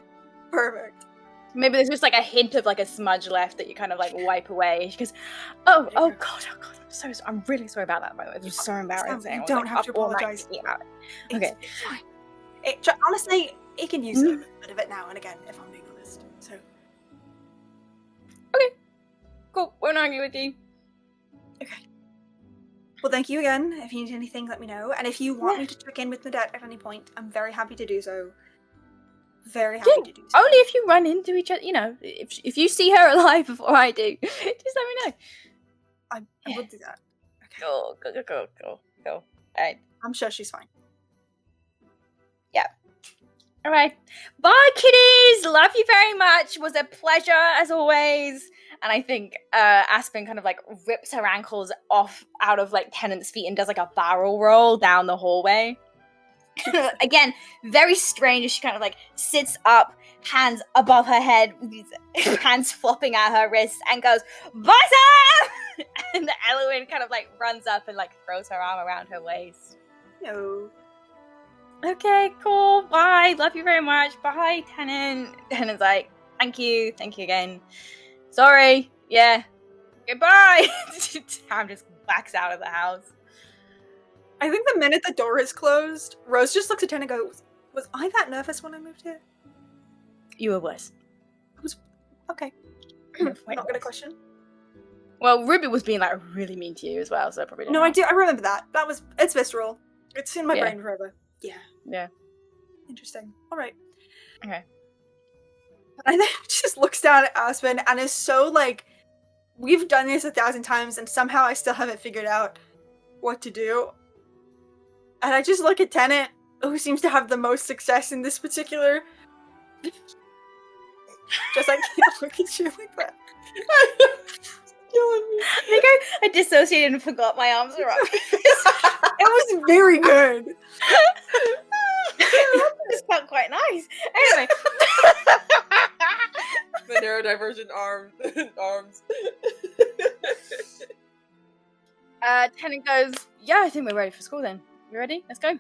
Perfect. Maybe there's just a hint of a smudge left that you kind of wipe away. She goes, oh god, I'm really sorry about that, by the way. It was so embarrassing. You don't have to apologize. Okay. It's fine. Honestly, it can use a bit of it now and again, if I'm being honest. So. Okay. Cool. Won't argue with you. Okay. Well, thank you again. If you need anything, let me know. And if you want me to check in with Nadette at any point, I'm very happy to do so. Very happy to do so. Only if you run into each other, if you see her alive before I do, just let me know. I will do that. Okay. Cool. All right. I'm sure she's fine. Yeah. All right. Bye, kiddies. Love you very much. Was a pleasure as always. And I think Aspen kind of rips her ankles off out of Tennant's feet and does a barrel roll down the hallway. Again, very strange. She kind of sits up, hands above her head, with these hands flopping at her wrists, and goes, "Bye, Sam!" And the Eloin kind of like runs up and like throws her arm around her waist. No. Okay, cool. Bye. Love you very much. Bye, Tennant. Tennant's like, thank you again. Sorry. Yeah. Goodbye. Tam just backs out of the house. I think the minute the door is closed, Rose just looks at Tennant and goes, was I that nervous when I moved here? You were worse. Okay. Wait, Not gonna question. Well, Ruby was being like really mean to you as well, so probably No, I do. I remember that. It's visceral. It's in my Yeah. brain forever. Yeah. Yeah. Interesting. All right. Okay. And then she just looks down at Aspen and is so like, we've done this 1,000 times and somehow I still haven't figured out what to do. And I just look at Tennant, who seems to have the most success in this particular. Just like, can't look at you like that. Killing me. I think I dissociated and forgot my arms were up. It was very good. This felt quite nice. Anyway. The neurodivergent arms. Tennant goes, yeah, I think we're ready for school then. You ready? Let's go.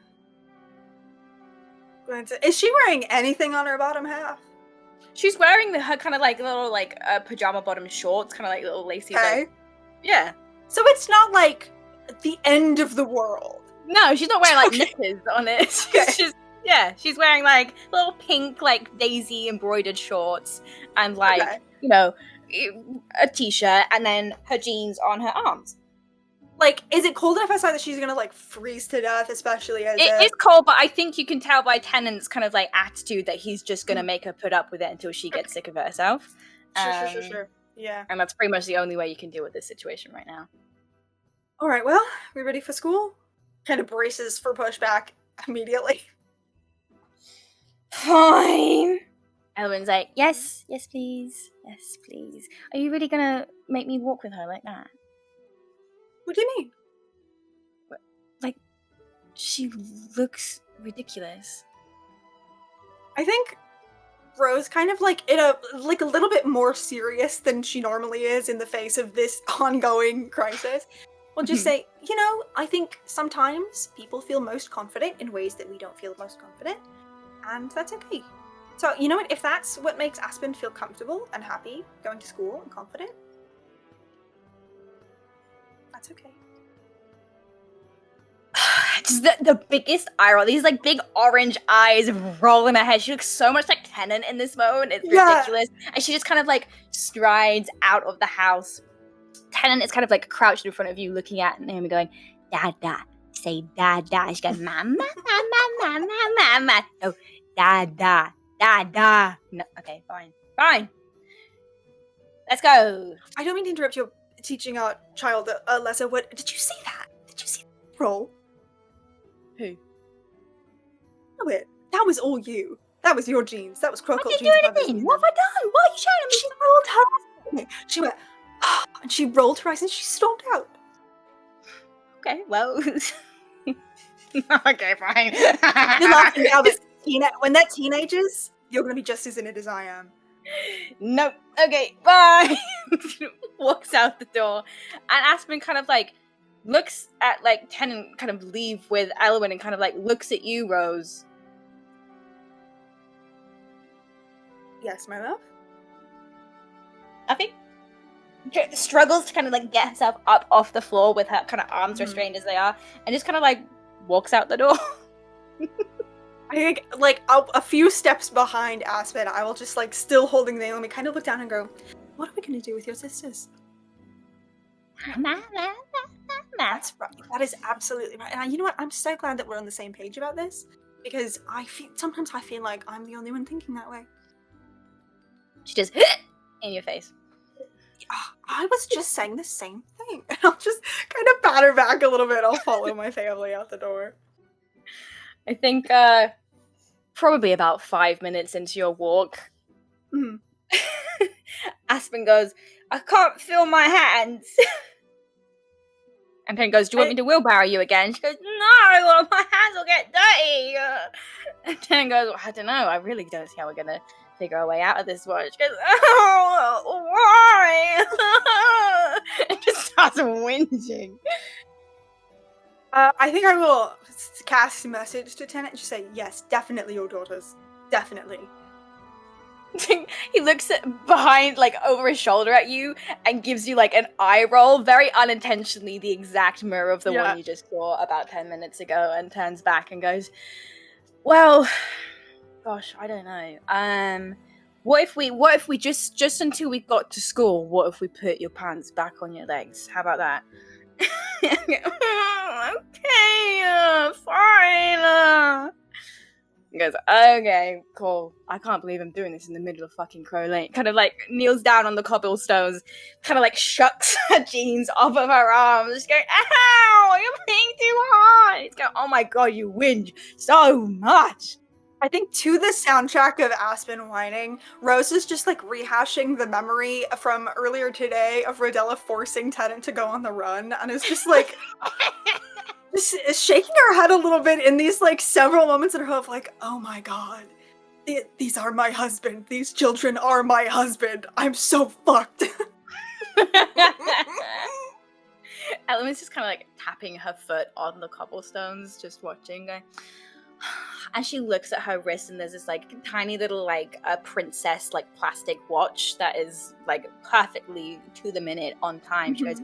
Is she wearing anything on her bottom half? She's wearing her kind of like little like pajama bottom shorts, kind of like little lacy. Okay. Like, yeah. So it's not like the end of the world. No, she's not wearing like Okay. knickers on it. Okay. She's wearing like little pink like daisy embroidered shorts and like Okay. you know a t-shirt and then her jeans on her arms. Like, is it cold enough outside that she's gonna like freeze to death, especially as It is cold, but I think you can tell by Tennant's kind of like attitude that he's just gonna make her put up with it until she gets sick of it herself. Sure. Yeah. And that's pretty much the only way you can deal with this situation right now. All right. Well, we ready for school? Kind of braces for pushback immediately. Fine. Elwin's like, yes, please. Yes, please. Are you really gonna make me walk with her like that? What do you mean? She looks ridiculous. I think Rose kind of like a little bit more serious than she normally is in the face of this ongoing crisis. We'll just say, I think sometimes people feel most confident in ways that we don't feel most confident, and that's okay. So, you know what? If that's what makes Aspen feel comfortable and happy going to school and confident, that's okay. Just the biggest eye roll. These like big orange eyes roll in her head. She looks so much like Tennant in this moment. It's ridiculous. And she just kind of like strides out of the house. Tennant is kind of like crouched in front of you looking at Naomi going, Dada. Say Dada. She goes, Mama, Mama, Mama, Mama. No, Dada. Dada. No, okay, fine. Let's go. I don't mean to interrupt your teaching our child a lesson. What did you see that? Did you see that roll? Who? No, that was all you. That was your genes. That was Crowcolts I didn't genes. do anything. What have I done? What are you shouting at me? She rolled her eyes. She went, and she rolled her eyes and she stormed out. Okay, well. Okay, fine. You're laughing now, but when they're teenagers, you're going to be just as in it as I am. Nope. Okay, bye. Walks out the door. And Aspen kind of like looks at like Tennant kind of leave with Elwyn and kind of like looks at you, Rose. Yes, my love? Nothing? Struggles to kind of like get herself up off the floor with her kind of arms restrained as they are, and just kind of like walks out the door. I think like a few steps behind Aspen, I will just like still holding Naomi kind of look down and go, what are we going to do with your sisters? That's right. That is absolutely right. And you know what? I'm so glad that we're on the same page about this, because sometimes I feel like I'm the only one thinking that way. She just in your face. I was just saying the same thing. I'll just kind of pat her back a little bit. I'll follow my family out the door. I think probably about 5 minutes into your walk, Aspen goes, I can't feel my hands. And Penn goes, do you want me to wheelbarrow you again? She goes, no, my hands will get dirty. And Penn goes, well, I don't know. I really don't see how we're going to figure our way out of this one. She goes, oh, why? And just starts whinging. I think I will cast a message to Tenet and just say, yes, definitely your daughters. Definitely. He looks behind, like, over his shoulder at you and gives you, like, an eye roll, very unintentionally the exact mirror of the one you just saw about 10 minutes ago, and turns back and goes, well, gosh, I don't know. What if we just until we got to school, what if we put your pants back on your legs? How about that? Okay, fine. He goes, okay, cool. I can't believe I'm doing this in the middle of fucking Crow Lane. Kind of like kneels down on the cobblestones, kind of like shucks her jeans off of her arms, just going, ow, you're being too hard. He's going, oh my god, you whinge so much. I think to the soundtrack of Aspen whining, Rose is just like rehashing the memory from earlier today of Rodella forcing Tennant to go on the run, and is just like just shaking her head a little bit in these like several moments in her of like, oh my god, these are my husband. These children are my husband. I'm so fucked. Element's just kind of like tapping her foot on the cobblestones, just watching, going. And she looks at her wrist, and there's this like tiny little like a princess like plastic watch that is like perfectly to the minute on time. She goes,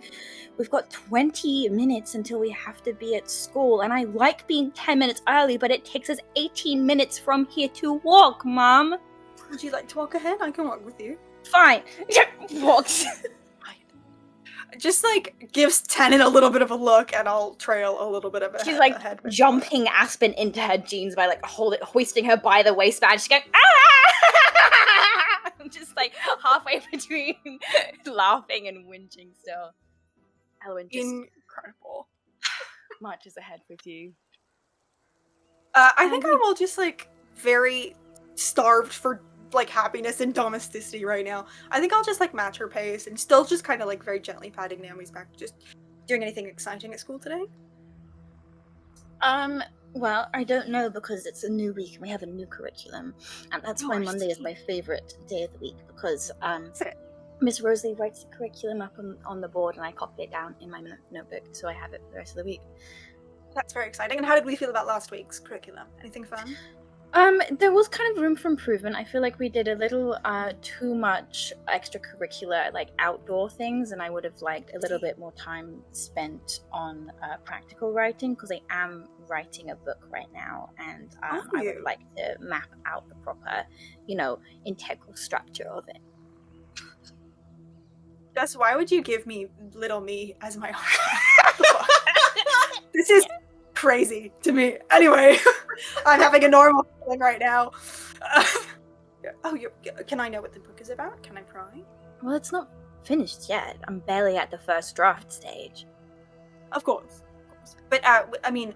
we've got 20 minutes until we have to be at school, and I like being 10 minutes early, but it takes us 18 minutes from here to walk, Mom. Would you like to walk ahead? I can walk with you. Fine. Walks. Just like gives Tennant a little bit of a look, and I'll trail a little bit of a She's like ahead jumping Aspen into her jeans by like hoisting her by the waistband. She's going, ah! Just like halfway between laughing and whinging still. Elwyn just incredible marches ahead with you. I think I will just like very starved for like happiness and domesticity right now. I think I'll just like match her pace and still just kind of like very gently patting Naomi's back. Just doing anything exciting at school today? Well, I don't know, because it's a new week and we have a new curriculum, and that's why Monday is my favorite day of the week, because Miss Rosalie writes the curriculum up on the board and I copy it down in my notebook, so I have it for the rest of the week. That's very exciting. And how did we feel about last week's curriculum? Anything fun? There was kind of room for improvement. I feel like we did a little too much extracurricular, like outdoor things, and I would have liked a little bit more time spent on practical writing, because I am writing a book right now, and I would like to map out the proper, integral structure of it. Jess, why would you give me little me as my This is crazy to me. Anyway, I'm having a normal feeling right now. Can I know what the book is about? Can I pry? Well, it's not finished yet. I'm barely at the first draft stage. Of course. But, I mean,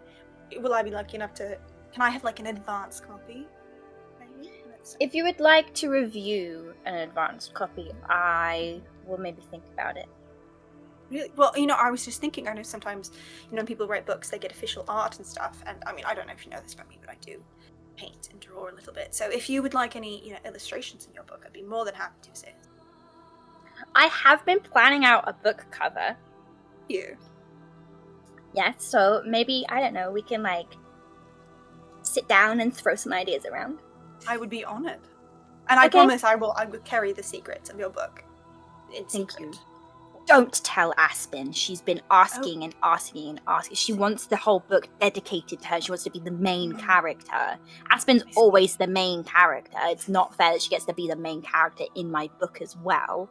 will I be lucky enough to... Can I have, like, an advanced copy? Maybe? If you would like to review an advanced copy, I will maybe think about it. Really? Well, I was just thinking, I know sometimes, when people write books, they get official art and stuff, and, I mean, I don't know if you know this about me, but I do paint and draw a little bit. So if you would like any, illustrations in your book, I'd be more than happy to say it. I have been planning out a book cover. You? Yeah, so maybe, I don't know, we can, sit down and throw some ideas around. I would be honored. And I promise I will carry the secrets of your book. Thank you. Don't tell Aspen. She's been asking and asking and asking. She wants the whole book dedicated to her. She wants to be the main character. Aspen's always the main character. It's not fair that she gets to be the main character in my book as well.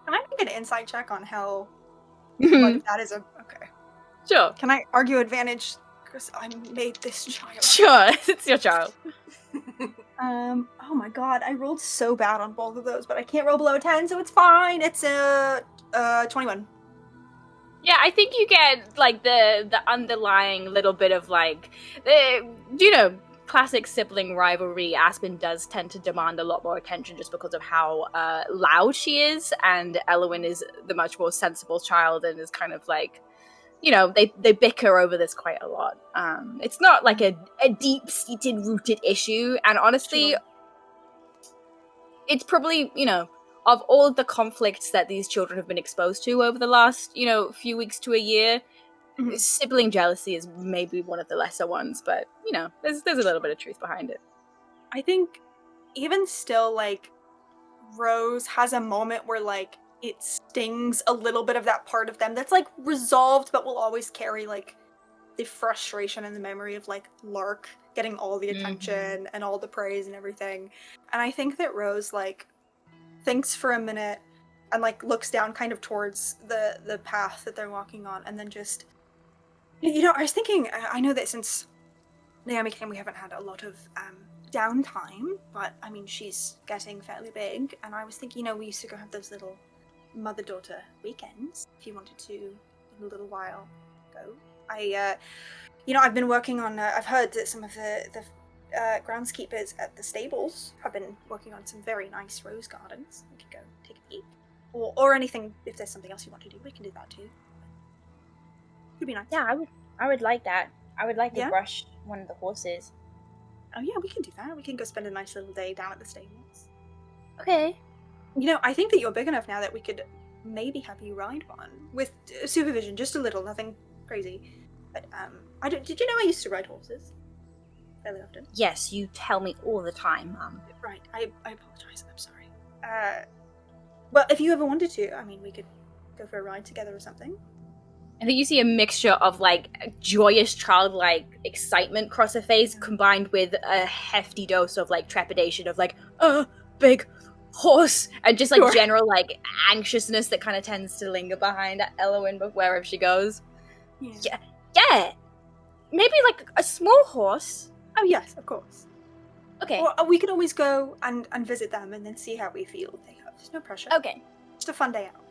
Can I make an insight check on how what if that is okay. Sure. Can I argue advantage because I made this child? Sure, it's your child. Oh my god, I rolled so bad on both of those, but I can't roll below 10, so it's fine. It's 21. Yeah, I think you get the underlying little bit of classic sibling rivalry. Aspen does tend to demand a lot more attention just because of how loud she is, and Elwyn is the much more sensible child and is kind of they bicker over this quite a lot. It's not like a deep-seated, rooted issue, and honestly, It's probably, of all the conflicts that these children have been exposed to over the last, few weeks to a year, sibling jealousy is maybe one of the lesser ones, but, there's a little bit of truth behind it. I think even still, like, Rose has a moment where, like, it stings a little bit of that part of them that's, like, resolved, but will always carry, like, the frustration and the memory of, like, Lark getting all the attention and all the praise and everything. And I think that Rose, like, thinks for a minute and, like, looks down kind of towards the path that they're walking on, and then just, I was thinking, I know that since Naomi came, we haven't had a lot of downtime, but I mean, she's getting fairly big, and I was thinking, we used to go have those little mother-daughter weekends, if you wanted to, in a little while ago. I've been working on, I've heard that some of the groundskeepers at the stables have been working on some very nice rose gardens. We could go take a peek. Or anything, if there's something else you want to do, we can do that too. It'd be nice. Yeah, I would like that. I would like to brush one of the horses. Oh yeah, we can do that. We can go spend a nice little day down at the stables. Okay. I think that you're big enough now that we could maybe have you ride one. With supervision, just a little, nothing crazy. But, did you know I used to ride horses? Fairly often. Yes, you tell me all the time, Mum. Right, I apologize, I'm sorry. Well, if you ever wanted to, I mean, we could go for a ride together or something. I think you see a mixture of, like, joyous childlike excitement cross her face, combined with a hefty dose of, like, trepidation of, like, big horse, and just, like, general, like, anxiousness that kind of tends to linger behind Elowen wherever she goes. Yeah. Maybe, like, a small horse. Oh, yes, of course. Okay. Or we could always go and visit them and then see how we feel. There's no pressure. Okay. Just a fun day out.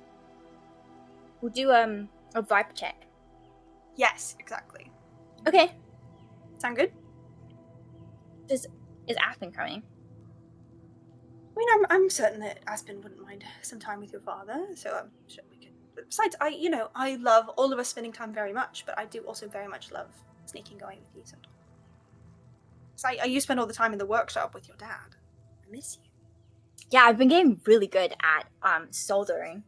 We'll do, a vibe check. Yes, exactly. Okay. Sound good? Is Aspen coming? I mean, I'm certain that Aspen wouldn't mind some time with your father, so I'm sure we could. Besides, I love all of us spending time very much, but I do also very much love sneaking away with you sometimes. So you spend all the time in the workshop with your dad. I miss you. Yeah, I've been getting really good at soldering.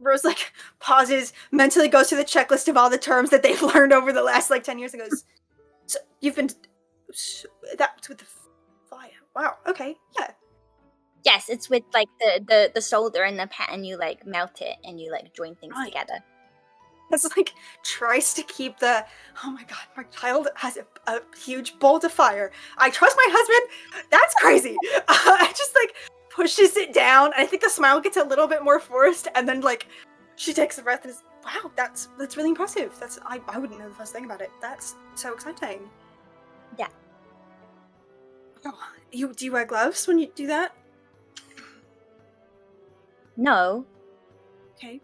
Rose, like, pauses, mentally goes through the checklist of all the terms that they've learned over the last, like, 10 years and goes, so you've been... That's with the fire. Wow, okay, yeah. Yes, it's with, like, the solder and the pet, and you, like, melt it, and you, like, join things together. It's, like, tries to keep the, oh my god, my child has a huge bolt of fire. I trust my husband? That's crazy. I just, like, pushes it down, and I think the smile gets a little bit more forced, and then, like, she takes a breath and is, wow, that's really impressive. I wouldn't know the first thing about it. That's so exciting. Yeah. Oh, do you wear gloves when you do that? No. Okay.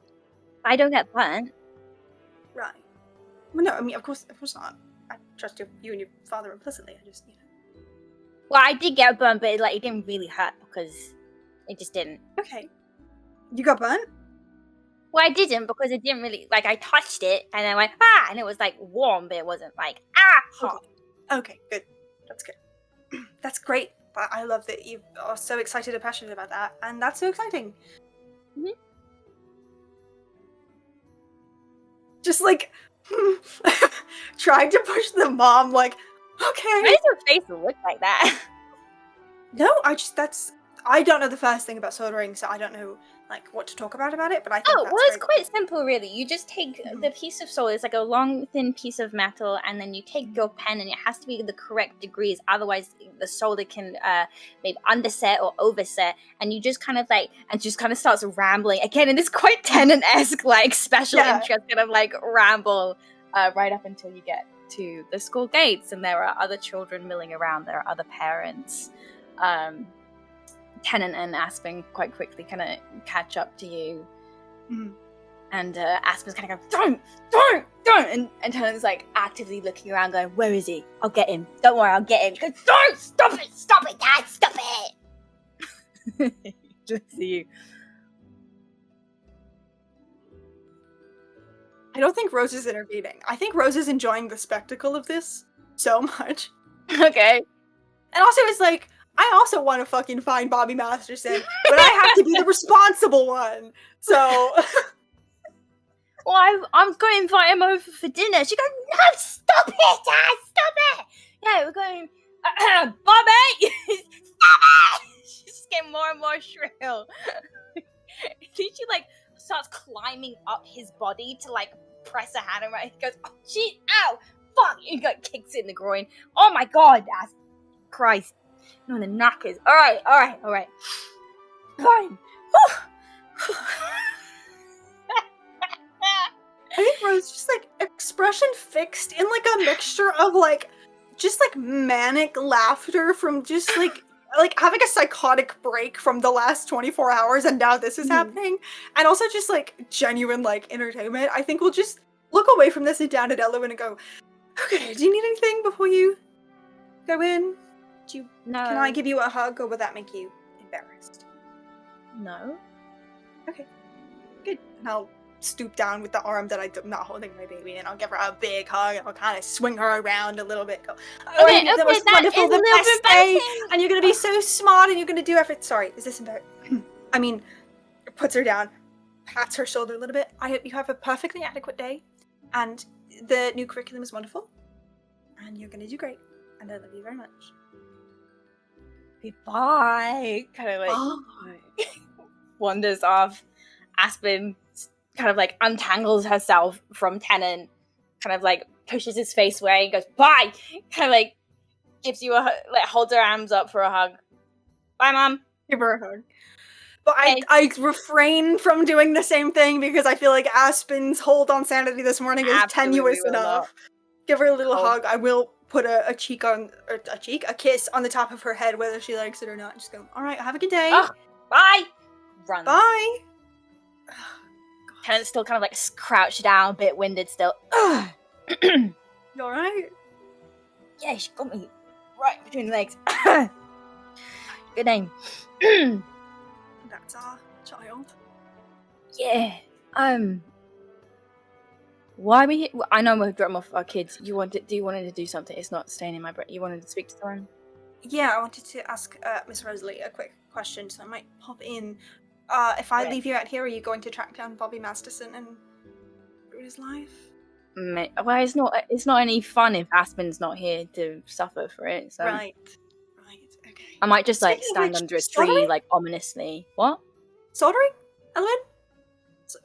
I don't get burnt. Right. Well, no, I mean, of course not. I trust you and your father implicitly. I just, Well, I did get burnt, but it didn't really hurt because it just didn't. Okay. You got burnt? Well, I didn't because it didn't really, like, I touched it and I went, and it was, like, warm, but it wasn't, like, hot. Okay, good. That's good. That's great. I love that you are so excited and passionate about that, and that's so exciting. Mm-hmm. Just, like, trying to push the mom, like, okay. Why does your face look like that? No, I don't know the first thing about soldering, so I don't know, like, what to talk about it, but I think that's it's very quite simple, really. You just take the piece of solder, it's like a long, thin piece of metal, and then you take your pen, and it has to be the correct degrees, otherwise the solder can maybe underset or overset, and you just kind of, like, and just kind of starts rambling, again, in this quite Tennant-esque, like, special interest kind of, like, ramble, right up until you get to the school gates, and there are other children milling around, there are other parents, Tennant and Aspen quite quickly kind of catch up to you. Mm. And Aspen's kind of going, don't! And Tennant's, like, actively looking around going, where is he? I'll get him. Don't worry, I'll get him. She goes, don't! Stop it, Dad! Stop it! Just see you. I don't think Rose is intervening. I think Rose is enjoying the spectacle of this so much. Okay. And also it's like, I also want to fucking find Bobby Masterson, but I have to be the responsible one. So, Well, I'm going to invite him over for dinner. She goes, no, stop it, Dad, stop it. Yeah, we're going, Bobby, stop it. She's just getting more and more shrill. Then she like starts climbing up his body to like press a hand around. He goes, oh, shit, ow, fuck. He like kicks it in the groin. Oh my god, that's Christ. No, the knackers. All right. Fine. I think Rose just like expression fixed in like a mixture of like just like manic laughter from just like having a psychotic break from the last 24 hours and now this is happening, and also just like genuine like entertainment. I think we'll just look away from this and down at Elowen and go, okay, do you need anything before you go in? No. Can I give you a hug, or would that make you embarrassed? No. Okay, good. And I'll stoop down with the arm that I'm not holding my baby, and I'll give her a big hug, and I'll kind of swing her around a little bit. Go, Okay, that was that wonderful, is a the little best bit day, embarrassing. and you're gonna be so smart, and you're gonna do everything. Sorry, is this embarrassing? I mean, puts her down, pats her shoulder a little bit. I hope you have a perfectly adequate day, and the new curriculum is wonderful, and you're gonna do great, and I love you very much. Goodbye. Kind of like wanders off. Aspen kind of like untangles herself from Tennant, kind of like pushes his face away and goes, bye! Kind of like gives you like holds her arms up for a hug. Bye, Mom. Give her a hug. But I refrain from doing the same thing because I feel like Aspen's hold on sanity this morning is Absolutely tenuous will enough. not. Give her a little Oh. hug. I will put a kiss on the top of her head, whether she likes it or not. Just go, all right, have a good day. Oh, bye! Runs. Bye. Tennant's still kind of like crouched down, a bit winded still. You all right? Yeah, she got me right between the legs. Good name. That's our child. Yeah. Why are we here? I know we're dropping off our kids. Do you wanted to do something? It's not staying in my brain. You wanted to speak to someone? Yeah, I wanted to ask Miss Rosalie a quick question, so I might pop in. If I Yeah. leave you out here, are you going to track down Bobby Masterson and ruin his life? Well, it's not any fun if Aspen's not here to suffer for it. So Right. Okay. I might just like Speaking of stand which, under a soldering? tree, like ominously. What? Soldering? Ellen?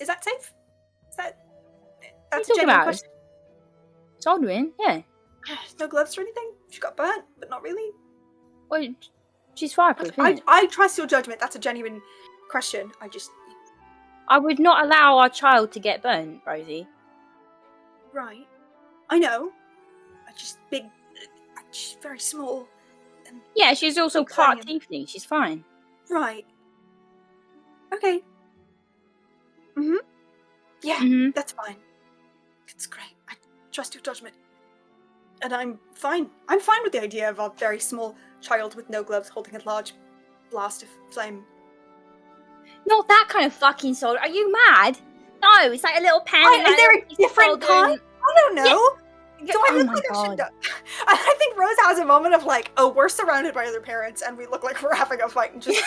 Is that safe? Is that... That's a talking genuine about? question. Soldering? Yeah. No gloves or anything? She got burnt, but not really. Well, she's fireproof, isn't it? I trust your judgment. That's a genuine question. I would not allow our child to get burnt, Rosie. Right. I know. She's very small. And Yeah, she's also Big part lion. tiefling. She's fine. right. Okay. Mm-hmm. Yeah, Mhm. that's fine. It's great. I trust your judgment. And I'm fine. I'm fine with the idea of a very small child with no gloves holding a large blast of flame. Not that kind of fucking solder. Are you mad? No, it's like a little pen. and Is there a like different soldering- kind? I don't know. Yeah. Do I Oh look my like I should God. I think Rose has a moment of like, oh, we're surrounded by other parents and we look like we're having a fight and just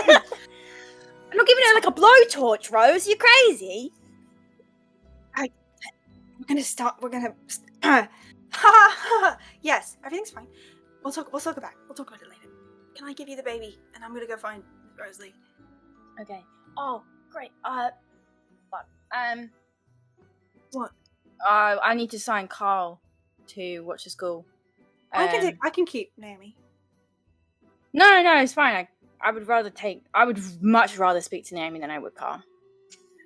I'm not giving her like a blowtorch, Rose. You're crazy. we're gonna yes, everything's fine. We'll talk about it later. Can I give you the baby? And I'm gonna go find Rosalie. Okay. Oh, great. Fuck. What? I need to sign Carl to watch the school. I can keep Naomi. No, it's fine. I would much rather speak to Naomi than I would Carl.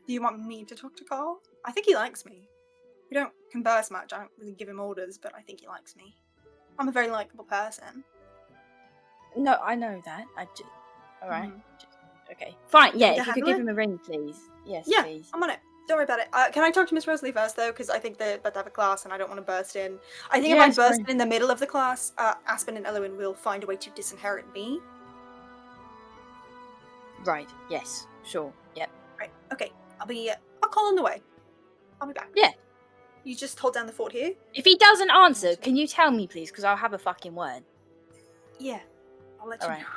Do you want me to talk to Carl? I think he likes me. We don't converse much. I don't really give him orders, but I think he likes me. I'm a very likable person. No, I know that. All right. Mhm. Okay. Fine. Yeah. Want to If you could handle give it? him a ring, please. Yes, Yeah, please. I'm on it. Don't worry about it. Can I talk to Miss Rosalie first, though? Because I think they're about to have a class, and I don't want to burst in. I think Yeah, if I it's burst fine. in the middle of the class, Aspen and Elowen will find a way to disinherit me. Right. Yes. Sure. Yep. Right. Okay. I'll call on the way. I'll be back. Yeah. You just hold down the fort here. If he doesn't answer, can you tell me, please? Because I'll have a fucking word. Yeah. I'll let All you right. know.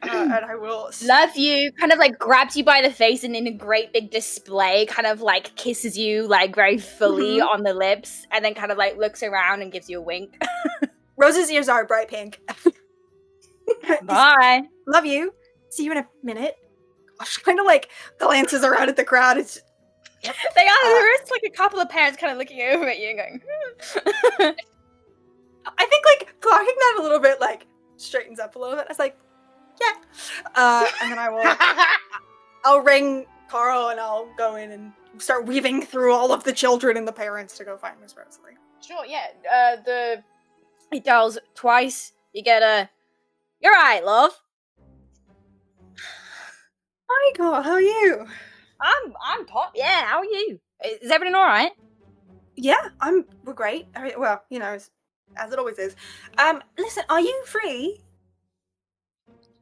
And I will. Love you. Kind of like grabs you by the face and in a great big display, kind of like kisses you like very fully on the lips, and then kind of like looks around and gives you a wink. Rose's ears are bright pink. Bye. Love you. See you in a minute. Gosh, kind of like glances around at the crowd. It's There is like a couple of parents kind of looking over at you and going, I think like clocking that a little bit like straightens up a little bit. I was like, yeah. And then I'll ring Carl and I'll go in and start weaving through all of the children and the parents to go find Miss Rosalie. Sure, yeah. He tells twice. You get a, you're right, love. Hi, Carl. How are you? I'm top. Yeah, how are you? Is everything all right? Yeah, we're great. Well, you know, as it always is. Listen, are you free?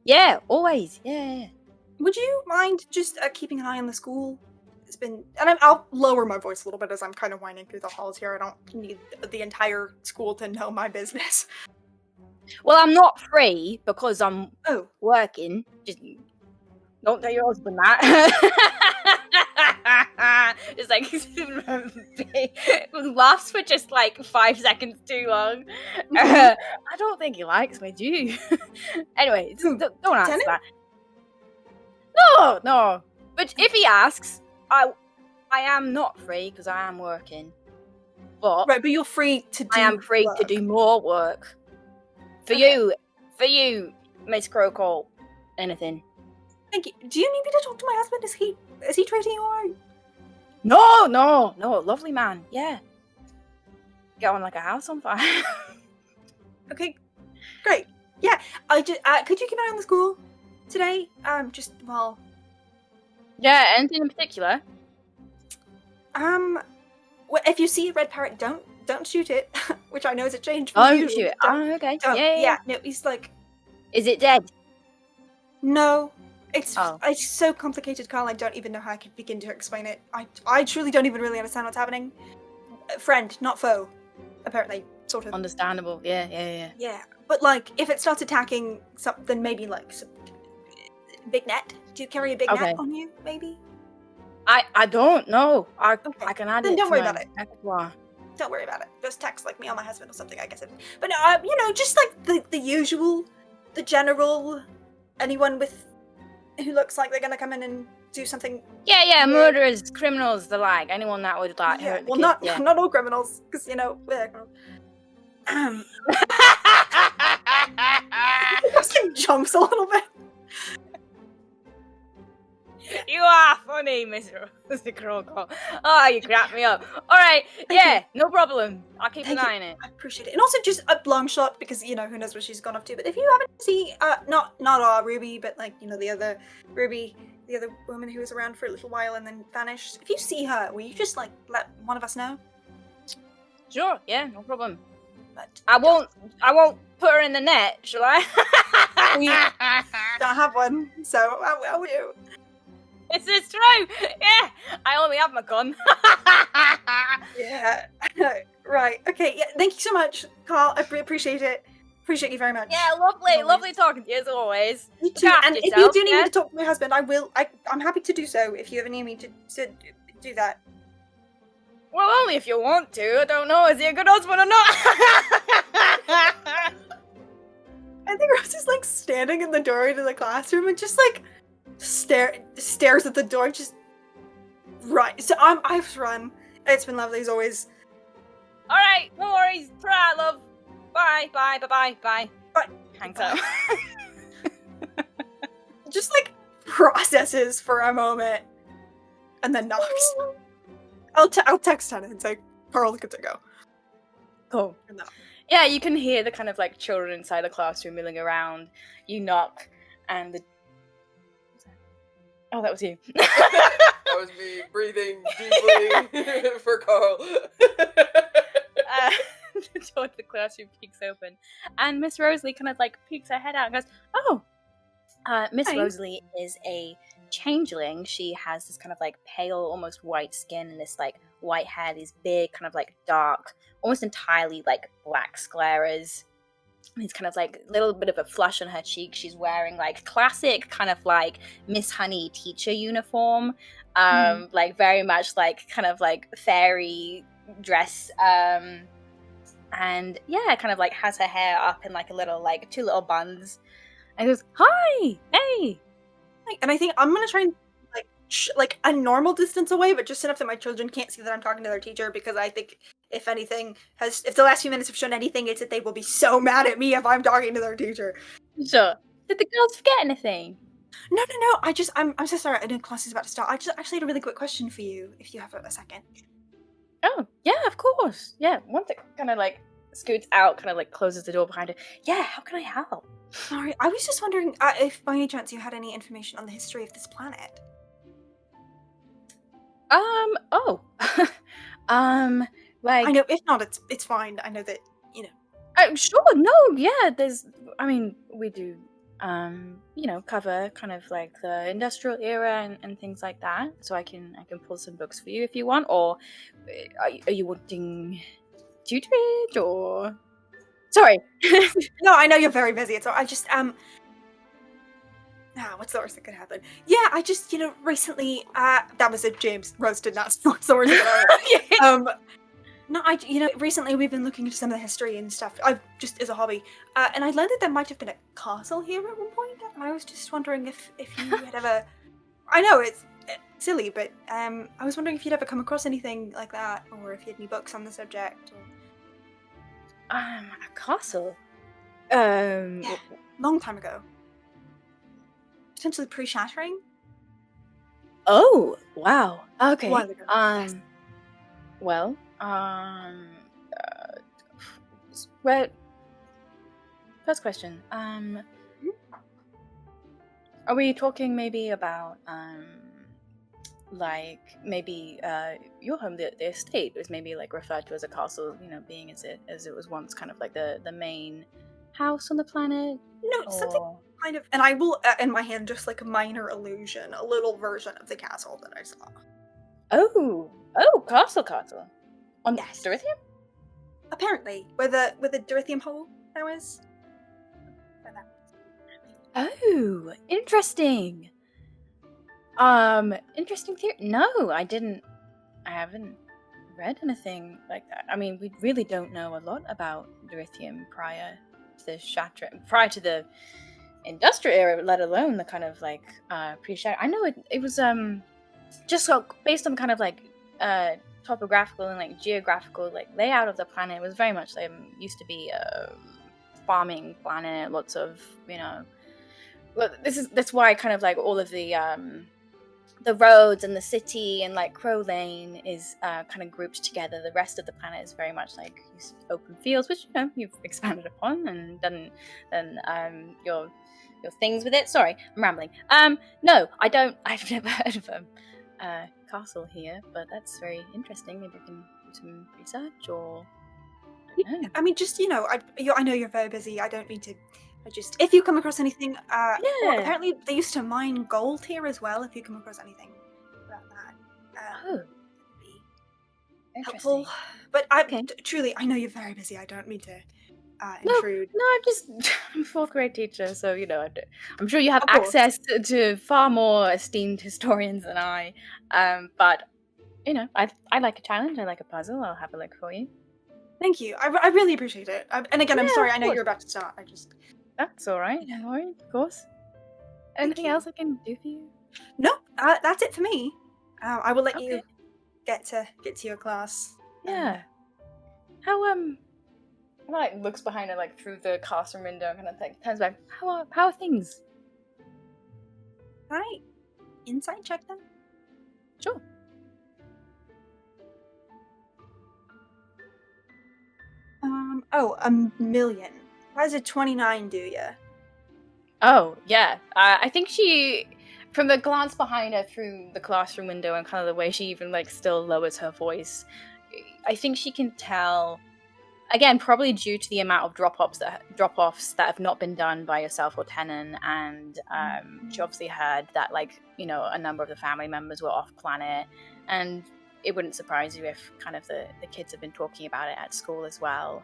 Yeah, always. Yeah. Would you mind just keeping an eye on the school? It's been, and I'll lower my voice a little bit as I'm kind of winding through the halls here. I don't need the entire school to know my business. Well, I'm not free because I'm Oh, working. Just don't tell your husband that. It's like laughs for just like 5 seconds too long. I don't think he likes me, do you? Anyway, don't ask Tenant? that. No. But if he asks, I am not free because I am working. But right, but you're free to do I am free work. to do more work. For Okay. you, Miss Crowcolt. Anything. Thank you. Do you need me to talk to my husband? Is he treating you alright? No, lovely man. Yeah. Get on like a house on fire. Okay, great. Yeah, I just could you keep an eye on the school today? Yeah, anything in particular? If you see a red parrot, don't shoot it. Which I know is a change from you. Oh, shoot. Don't- Oh, okay. don't- Yeah. No, he's like, Is it dead? no. It's Oh. it's so complicated, Carl. I don't even know how I could begin to explain it. I truly don't even really understand what's happening. Friend, not foe. Apparently, sort of. Understandable. Yeah. Yeah, but like, if it starts attacking something, maybe like some big net. Do you carry a big Okay. net on you? Maybe. I don't know. I can add Then it. don't to worry my about it. repertoire. Don't worry about it. Just text like me or my husband or something. I guess it. But just like the usual, the general, anyone who looks like they're gonna come in and do something. Yeah, weird. murderers, criminals, the like. Anyone that would like Yeah, hurt the well, kids, not yeah. not all criminals, because we're criminals. Just like jumps a little bit. You are funny, Mr. Crowcolt. Oh, you crack me up. All right, Thank no problem. I'll keep Thank an you. eye on it. I appreciate it, and also just a long shot because who knows what she's gone off to. But if you happen to see, not our Ruby, but like the other Ruby, the other woman who was around for a little while and then vanished. If you see her, will you just like let one of us know? Sure, yeah, no problem. But I won't put her in the net, shall I? We don't have one, so I will do. It's true. Yeah, I only have my gun. Yeah. Right. Okay. Yeah. Thank you so much, Carl. I appreciate it. Appreciate you very much. Yeah, Always. lovely talking to you as always. You too. after And if you yourself, do need yeah? me to talk to my husband, I'm happy to do so. If you ever need me to do that. Well, only if you want to. I don't know. Is he a good husband or not? I think Rose is like standing in the doorway to the classroom and just like stares at the door. Just right. So I've run. It's been lovely as always. All right, no worries. Try, love. Bye. Bye. Hangs up. Just like processes for a moment, and then knocks. I'll text Hannah and say, "Carl, good to go." Cool. And then- Yeah, you can hear the kind of like children inside the classroom milling around. You knock, and the. Oh, that was you. That was me breathing deeply for Carl. The door to the classroom peeks open, and Miss Rosalie kind of like peeks her head out and goes, "Oh, Miss Hi. Rosalie is a changeling. She has this kind of like pale, almost white skin, and this like white hair, these big kind of like dark, almost entirely like black scleras, These kind of like little bit of a flush on her cheek. She's wearing like classic kind of like Miss Honey teacher uniform, like very much like kind of like fairy dress, and yeah, kind of like has her hair up in like a little like two little buns, and goes, "Hi, hey." And I think I'm gonna try and like a normal distance away, but just enough that my children can't see that I'm talking to their teacher, because I think if anything if the last few minutes have shown anything, it's that they will be so mad at me if I'm talking to their teacher. Sure. Did the girls forget anything? No. I'm so sorry. I know class is about to start. I just actually had a really quick question for you, if you have a second. Oh, yeah, of course. Yeah, once it kind of like scoots out, kind of like closes the door behind her. Yeah, how can I help? Sorry, I was just wondering if by any chance you had any information on the history of this planet. Oh. Like, I know, if not, it's fine. I know that, sure, no, yeah, we do, cover kind of like the industrial era and things like that, so I can pull some books for you if you want, or are you wanting tutorage, or... Sorry. No, I know you're very busy, so I just, what's the worst that could happen? Yeah, I just, recently, that was it, James. Rose did not what's the worst that could happen. No, recently we've been looking into some of the history and stuff. I've just as a hobby, and I learned that there might have been a castle here at one point. And I was just wondering if you had ever. I know it's silly, but I was wondering if you'd ever come across anything like that, or if you had any books on the subject. Or... A castle. Yeah, long time ago. Potentially pre-shattering. Oh wow. Okay. A while ago. Yes. Well. Well, first question. Are we talking maybe about like maybe your home, the estate was maybe like referred to as a castle, being as it was once kind of like the main house on the planet? No, something kind of, and I will in my hand just like a minor illusion, a little version of the castle that I saw. Oh, castle. On Yes. Dorithium? Apparently, where the Dorithium hole now is. Oh, interesting. Interesting theory. No, I haven't read anything like that. I mean, we really don't know a lot about Dorithium prior to the industrial era, let alone the kind of like pre-shatter. I know it was just based on kind of like topographical and like geographical like layout of the planet. It was very much used to be a farming planet, lots of that's why kind of like all of the roads and the city and like Crow Lane is kind of grouped together. The rest of the planet is very much like open fields, which you've expanded upon and done your things with it. Sorry, I'm rambling. No, I don't. I've never heard of castle here, but that's very interesting. Maybe I can do some research, or I mean, just I know you're very busy. I don't mean to. If you come across anything, well, apparently they used to mine gold here as well. If you come across anything about that, be helpful. But truly, I know you're very busy. I don't mean to intrude. No, I'm a fourth grade teacher, so I'm sure you have access to far more esteemed historians than I. But I like a challenge. I like a puzzle. I'll have a look for you. Thank you. I really appreciate it. And again, I'm sorry. I know you're about to start. That's all right. No worries, of course. Anything else I can do for you? No, that's it for me. I will let you get to your class. Yeah. How like looks behind her like through the classroom window and kind of like turns back. How are things? Right. Insight check then. Sure. A million. How does a 29 do ya? Oh, yeah. I think she, from the glance behind her through the classroom window and kind of the way she even like still lowers her voice, I think she can tell, again, probably due to the amount of drop-offs that have not been done by yourself or Tenon, and she obviously heard that like, a number of the family members were off planet, and it wouldn't surprise you if kind of the kids have been talking about it at school as well.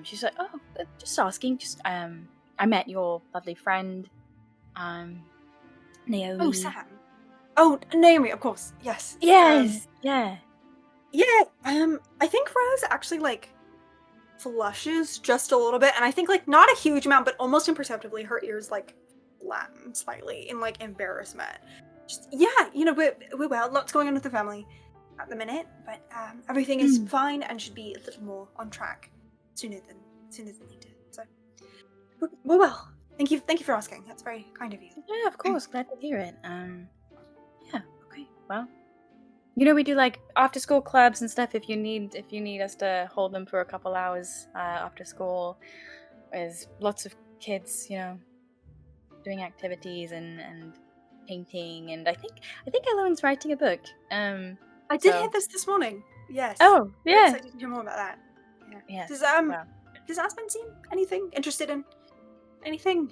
She's like, oh, just asking. Just I met your lovely friend, Naomi. Oh, Sam. Oh, Naomi, of course. Yes. Yes. Yeah. Yeah. I think Rose actually like flushes just a little bit, and I think like not a huge amount, but almost imperceptibly, her ears like flatten slightly in like embarrassment. Just, yeah, we're well. Lots going on with the family at the minute, but everything is fine and should be a little more on track sooner than later. So we're well. Thank you for asking. That's very kind of you. Yeah, of course. Glad to hear it. Yeah. Okay. Well, we do like after school clubs and stuff. If you need us to hold them for a couple hours after school, there's lots of kids, doing activities and painting, and I think Ellen's writing a book. I did hear this morning. Yes. Oh, yeah. I didn't hear more about that. Yeah. Yes. Does Aspen seem anything interested in anything?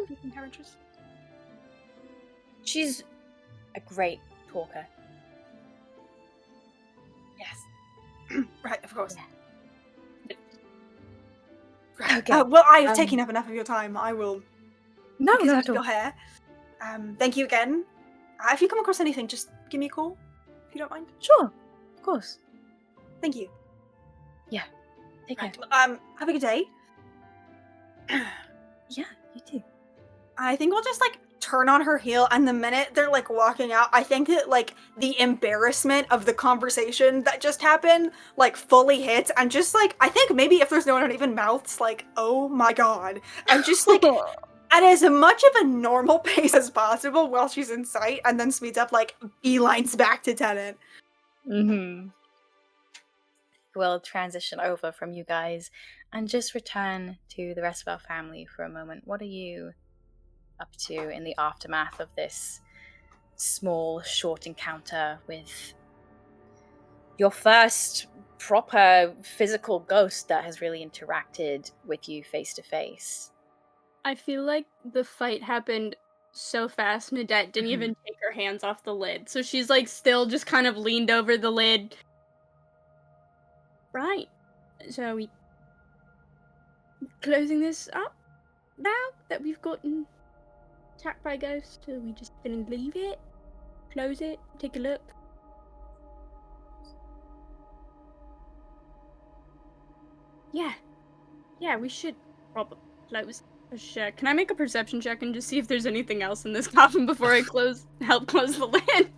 Piquing her interest? She's a great talker. Yes. Right, of course. Yeah. Right. Okay. Well, I have taken up enough of your time. I will. No, Because not of at all. your hair. Thank you again. If you come across anything, just give me a call, if you don't mind. Sure. Of course. Thank you. Take care. Right. Have a good day. Yeah, you too. I think we'll just like turn on her heel, and the minute they're like walking out, I think that like the embarrassment of the conversation that just happened like fully hits, and just like I think maybe if there's no one on even mouths, like, oh my god, and just like at as much of a normal pace as possible while she's in sight, and then speeds up like beelines back to Tennant. Mm-hmm. We'll transition over from you guys and just return to the rest of our family for a moment. What are you up to in the aftermath of this small, short encounter with your first proper physical ghost that has really interacted with you face to face? I feel like the fight happened so fast, Nadette didn't even take her hands off the lid. So she's like still just kind of leaned over the lid. Right. So we closing this up now that we've gotten attacked by ghosts. So we just gonna leave it, close it, take a look. Yeah, we should probably close. Can I make a perception check and just see if there's anything else in this coffin before I help close the lid?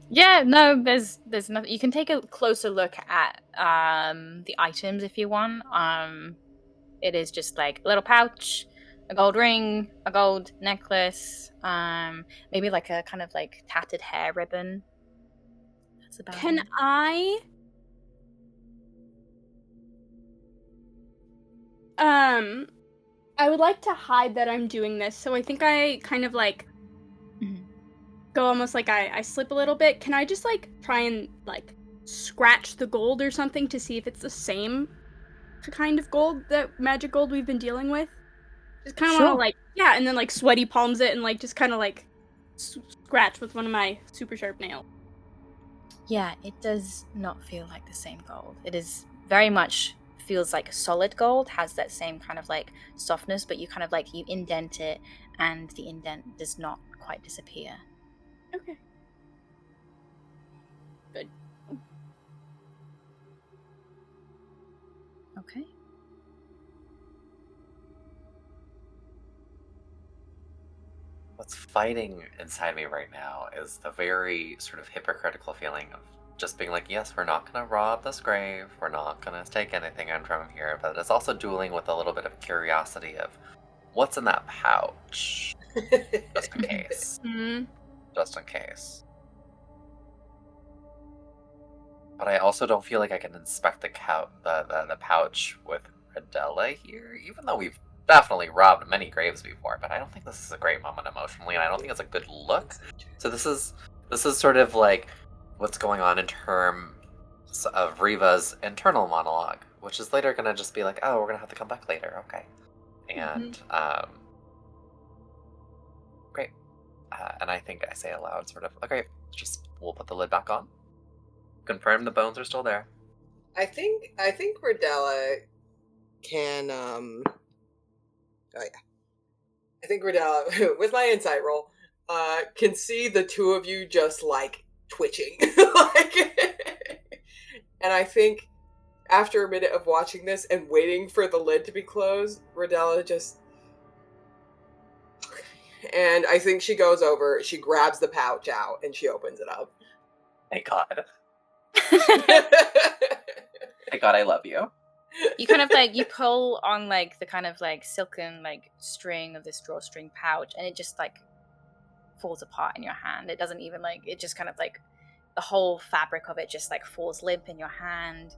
Yeah, no, there's nothing. You can take a closer look at the items if you want. It is just like a little pouch, a gold ring, a gold necklace, maybe like a kind of like tattered hair ribbon. That's about Can it. I would like to hide that I'm doing this, so I think I kind of like go almost like I slip a little bit. Can I just like try and like scratch the gold or something to see if it's the same kind of gold, that magic gold we've been dealing with? Just kind of want to like, and then like sweaty palms it and like just kind of like scratch with one of my super sharp nails. Yeah, it does not feel like the same gold. It is very much feels like solid gold, has that same kind of like softness, but you kind of like you indent it and the indent does not quite disappear. Okay. Good. Okay. What's fighting inside me right now is the very sort of hypocritical feeling of just being like, yes, we're not going to rob this grave, we're not going to take anything in from here, but it's also dueling with a little bit of curiosity of what's in that pouch, just in case. Just in case. But I also don't feel like I can inspect the pouch with Redella here, even though we've definitely robbed many graves before, but I don't think this is a great moment emotionally, and I don't think it's a good look. So this is sort of like what's going on in terms of Riva's internal monologue, which is later gonna just be like, oh, we're gonna have to come back later, okay. And great. And I think I say aloud sort of, okay, we'll put the lid back on. Confirm the bones are still there. I think Rodella can oh yeah. I think Rodella with my insight roll can see the two of you just like twitching. And I think after a minute of watching this and waiting for the lid to be closed, Rodella just and I think she goes over, she grabs the pouch out and she opens it up. Thank God. Thank God I love you. You kind of like, you pull on like the kind of like silken like string of this drawstring pouch, and it just like falls apart in your hand. It doesn't even like, it just kind of like, the whole fabric of it just like falls limp in your hand.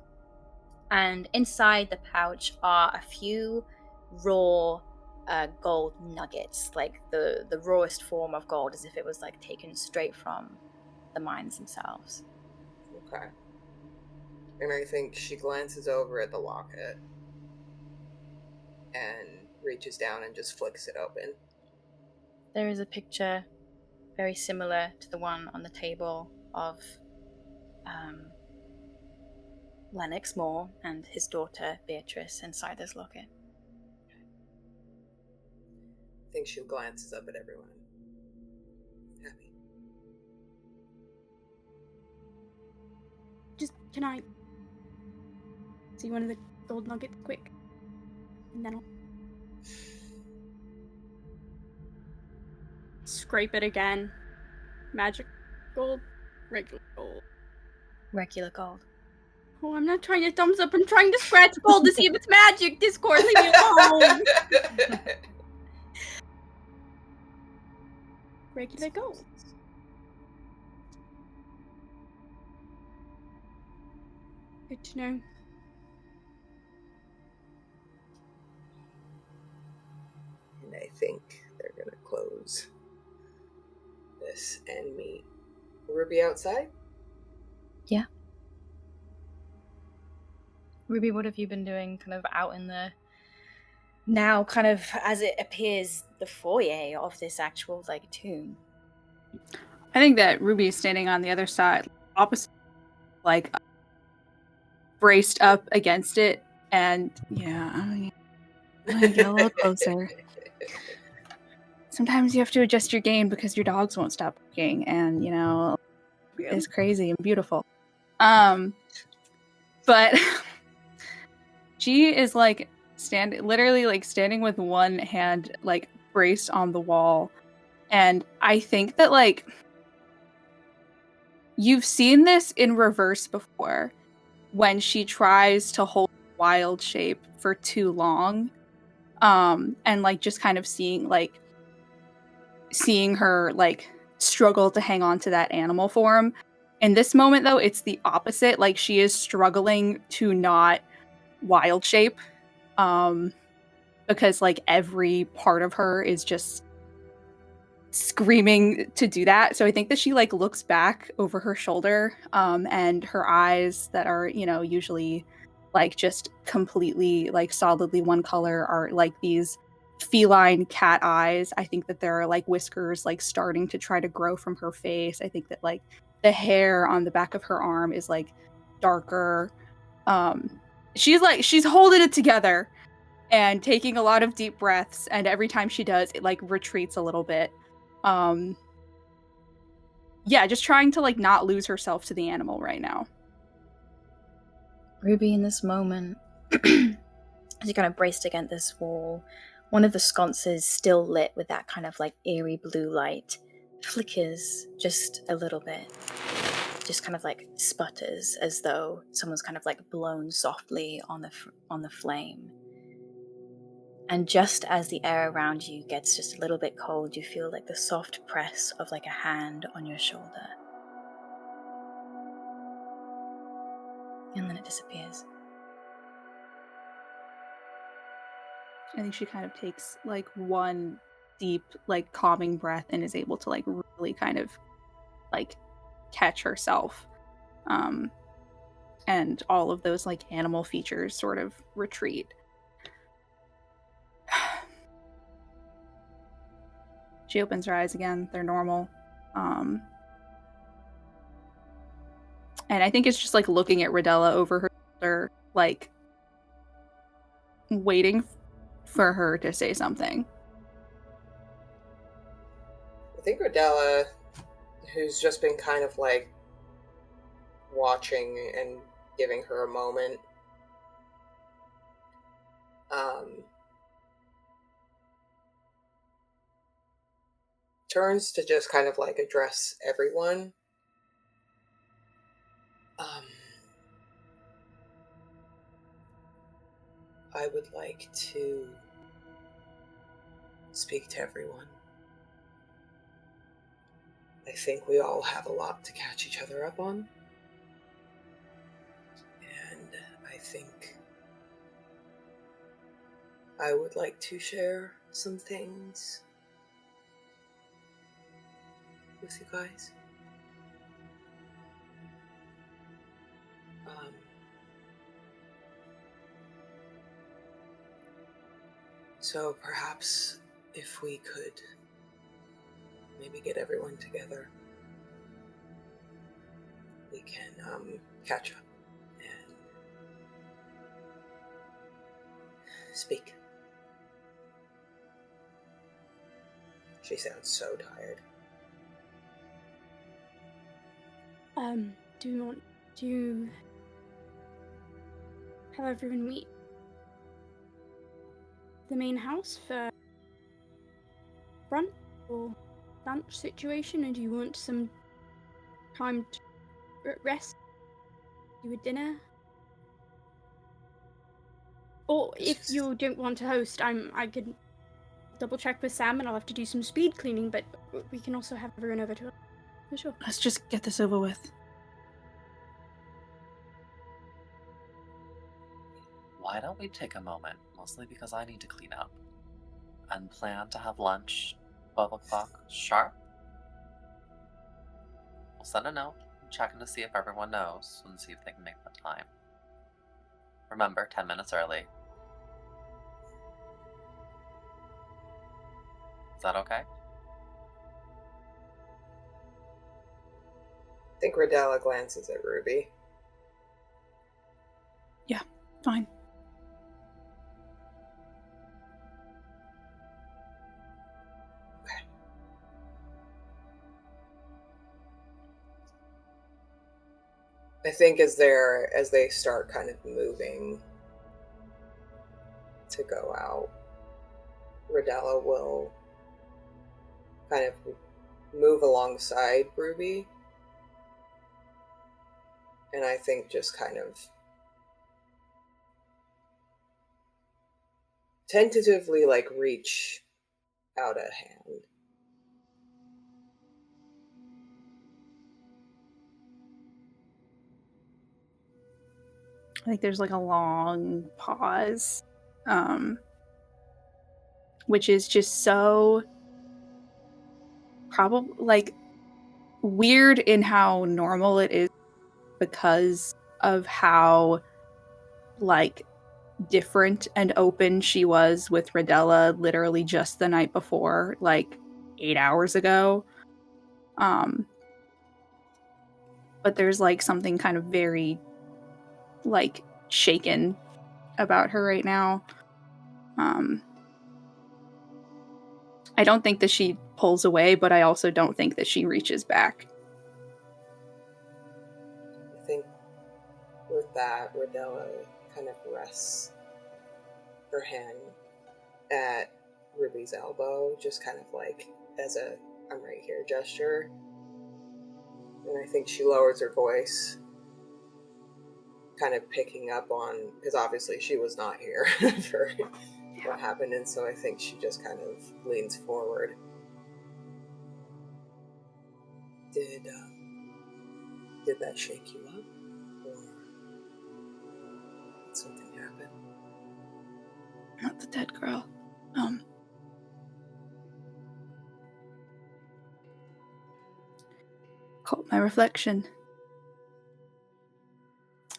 And inside the pouch are a few raw gold nuggets, like the rawest form of gold, as if it was like taken straight from the mines themselves. Okay. And I think she glances over at the locket and reaches down and just flicks it open. There is a picture very similar to the one on the table of Lennox Moore and his daughter Beatrice inside this locket. I think she glances up at everyone. Happy. Just, can I see one of the gold nuggets quick? And then I'll scrape it again. Magic gold, regular gold. Regular gold. Oh, I'm not trying to thumbs up. I'm trying to scratch gold to see if it's magic. Discord, leave me alone. Regular gold. Good to know. And I think they're gonna close this and meet Ruby outside. Yeah. Ruby, what have you been doing kind of out in the, now kind of as it appears, the foyer of this actual like tomb? I think that Ruby is standing on the other side, opposite, like braced up against it, and yeah, I'm gonna get a little closer. Sometimes you have to adjust your game because your dogs won't stop barking, and you know, it's crazy and beautiful. But she is like literally like standing with one hand like braced on the wall, and I think that like you've seen this in reverse before, when she tries to hold wild shape for too long, and like just kind of seeing her like struggle to hang on to that animal form. In this moment though, it's the opposite. Like she is struggling to not wild shape, because like every part of her is just screaming to do that. So I think that she like looks back over her shoulder, and her eyes that are, you know, usually like just completely like solidly one color are like these feline cat eyes. I think that there are like whiskers like starting to try to grow from her face. I think that like the hair on the back of her arm is like darker. She's holding it together and taking a lot of deep breaths, and every time she does, it like retreats a little bit. Yeah, just trying to like not lose herself to the animal right now. Ruby, in this moment, as you kind of braced against this wall, one of the sconces still lit with that kind of like eerie blue light flickers just a little bit, just kind of like sputters as though someone's kind of like blown softly on the flame. And just as the air around you gets just a little bit cold, you feel like the soft press of like a hand on your shoulder. And then it disappears. I think she kind of takes like one deep, like calming breath and is able to like really kind of like catch herself. And all of those like animal features sort of retreat. She opens her eyes again. They're normal. And I think it's just like looking at Rodella over her shoulder, like waiting for her to say something. I think Rodella, who's just been kind of like watching and giving her a moment, turns to just kind of like address everyone. I would like to speak to everyone. I think we all have a lot to catch each other up on. And I think I would like to share some things with you guys. So perhaps if we could maybe get everyone together, we can catch up and speak. She sounds so tired. Do you want to have everyone meet the main house for brunch or lunch situation, or do you want some time to rest, do a dinner? Or if you don't want to host, I could double check with Sam, and I'll have to do some speed cleaning, but we can also have everyone over to it. For sure. Let's just get this over with. Why don't we take a moment, mostly because I need to clean up, and plan to have lunch 12 o'clock sharp? We'll send a note, checking to see if everyone knows, and see if they can make the time. Remember, 10 minutes early. Is that okay? I think Rodella glances at Ruby. Yeah, fine. Okay. I think as they start kind of moving to go out, Rodella will kind of move alongside Ruby, and I think just kind of tentatively like reach out a hand. I think there's like a long pause, which is just so probably like weird in how normal it is because of how like different and open she was with Rodella literally just the night before, like 8 hours ago. But there's like something kind of very like shaken about her right now. I don't think that she pulls away, but I also don't think that she reaches back. I think with that, Rodella kind of rests her hand at Ruby's elbow, just kind of like as a I'm right here gesture. And I think she lowers her voice, kind of picking up on, because obviously she was not here for what happened, and so I think she just kind of leans forward. Did that shake you up, or did something happen? Not the dead girl. Caught my reflection.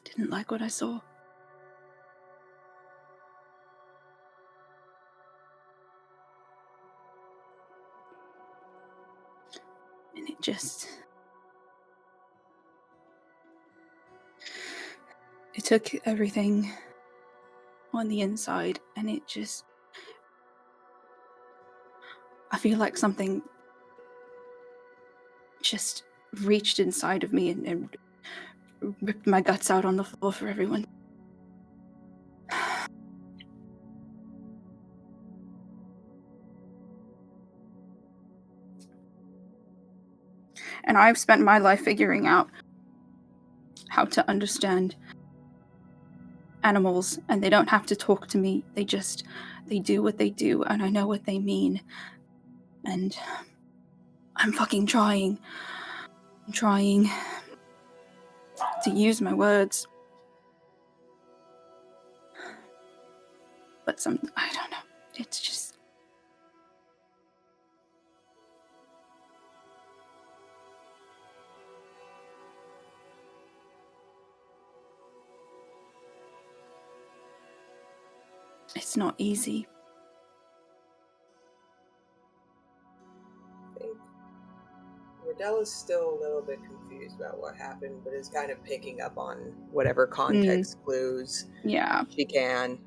Didn't like what I saw. And it took everything on the inside, and it just... I feel like something just reached inside of me and ripped my guts out on the floor for everyone. And I've spent my life figuring out how to understand animals, and they don't have to talk to me. They do what they do, and I know what they mean. And I'm fucking trying. I'm trying to use my words. But I don't know. It's just... it's not easy. I think Redella's still a little bit confused about what happened, but is kind of picking up on whatever context clues Yeah. she can.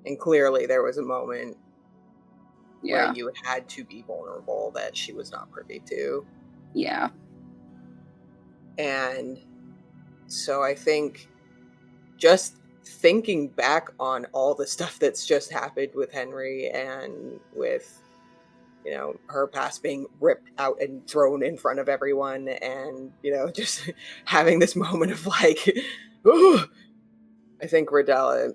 And clearly there was a moment where you had to be vulnerable that she was not privy to. Yeah. And so I think just thinking back on all the stuff that's just happened with Henry and with, her past being ripped out and thrown in front of everyone, and, just having this moment of like, ooh, I think Redella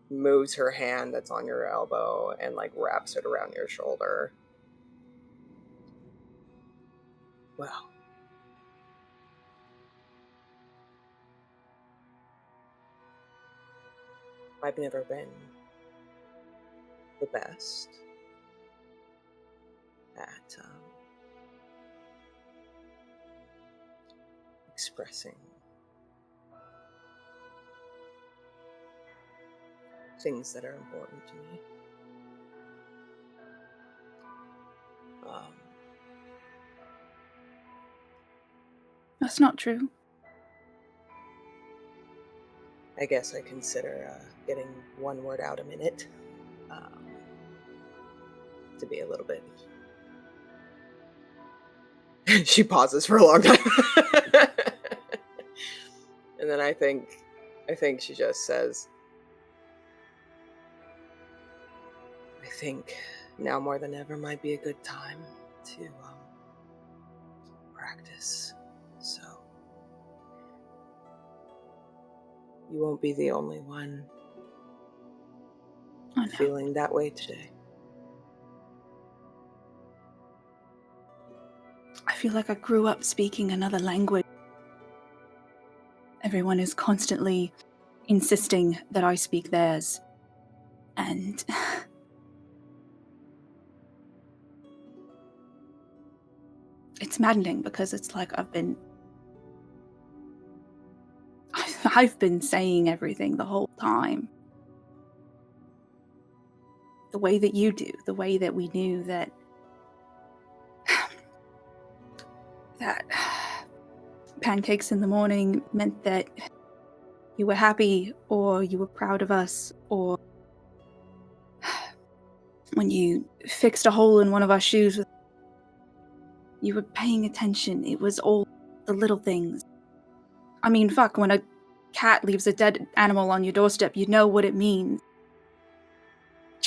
moves her hand that's on your elbow and like wraps it around your shoulder. Well, I've never been the best at expressing things that are important to me. That's not true. I guess I consider getting one word out a minute to be a little bit. She pauses for a long time. And then I think she just says, I think now more than ever might be a good time to practice. So you won't be the only one feeling that way today. I feel like I grew up speaking another language. Everyone is constantly insisting that I speak theirs. And it's maddening because it's like I've been saying everything the whole time. The way that you do, the way that we knew that pancakes in the morning meant that you were happy or you were proud of us, or when you fixed a hole in one of our shoes, you were paying attention. It was all the little things. I mean, fuck, when a cat leaves a dead animal on your doorstep, you know what it means.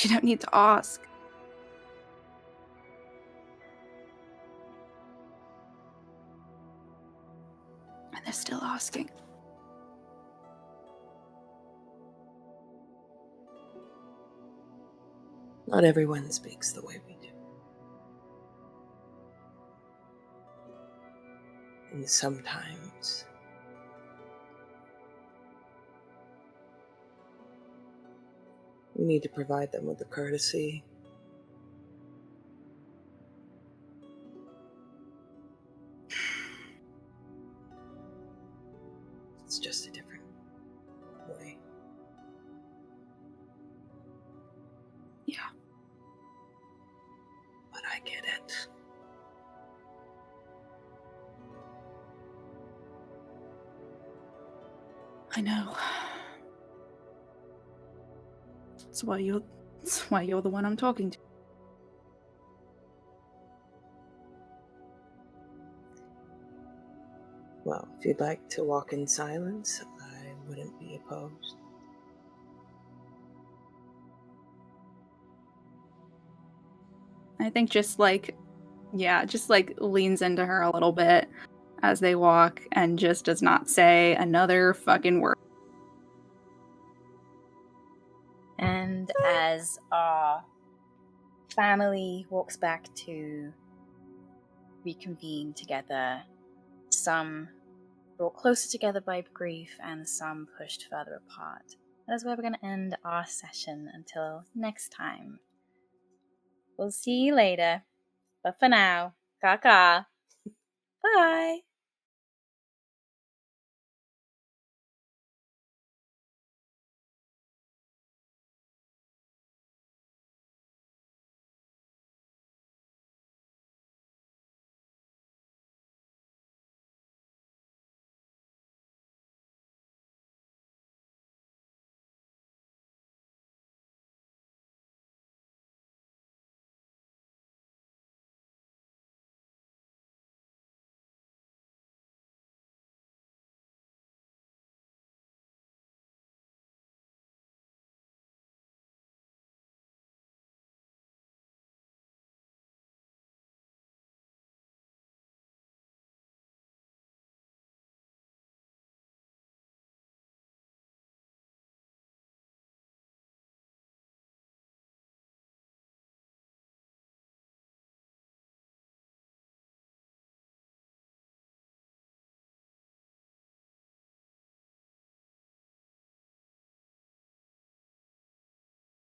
You don't need to ask. And they're still asking. Not everyone speaks the way we do. And sometimes we need to provide them with the courtesy it's just a different way. Yeah. But I get it. I know. That's why you're the one I'm talking to. Well, if you'd like to walk in silence, I wouldn't be opposed. I think just leans into her a little bit as they walk and just does not say another fucking word. And as our family walks back to reconvene together, some brought closer together by grief and some pushed further apart. That is where we're going to end our session until next time. We'll see you later. But for now, caca. Bye.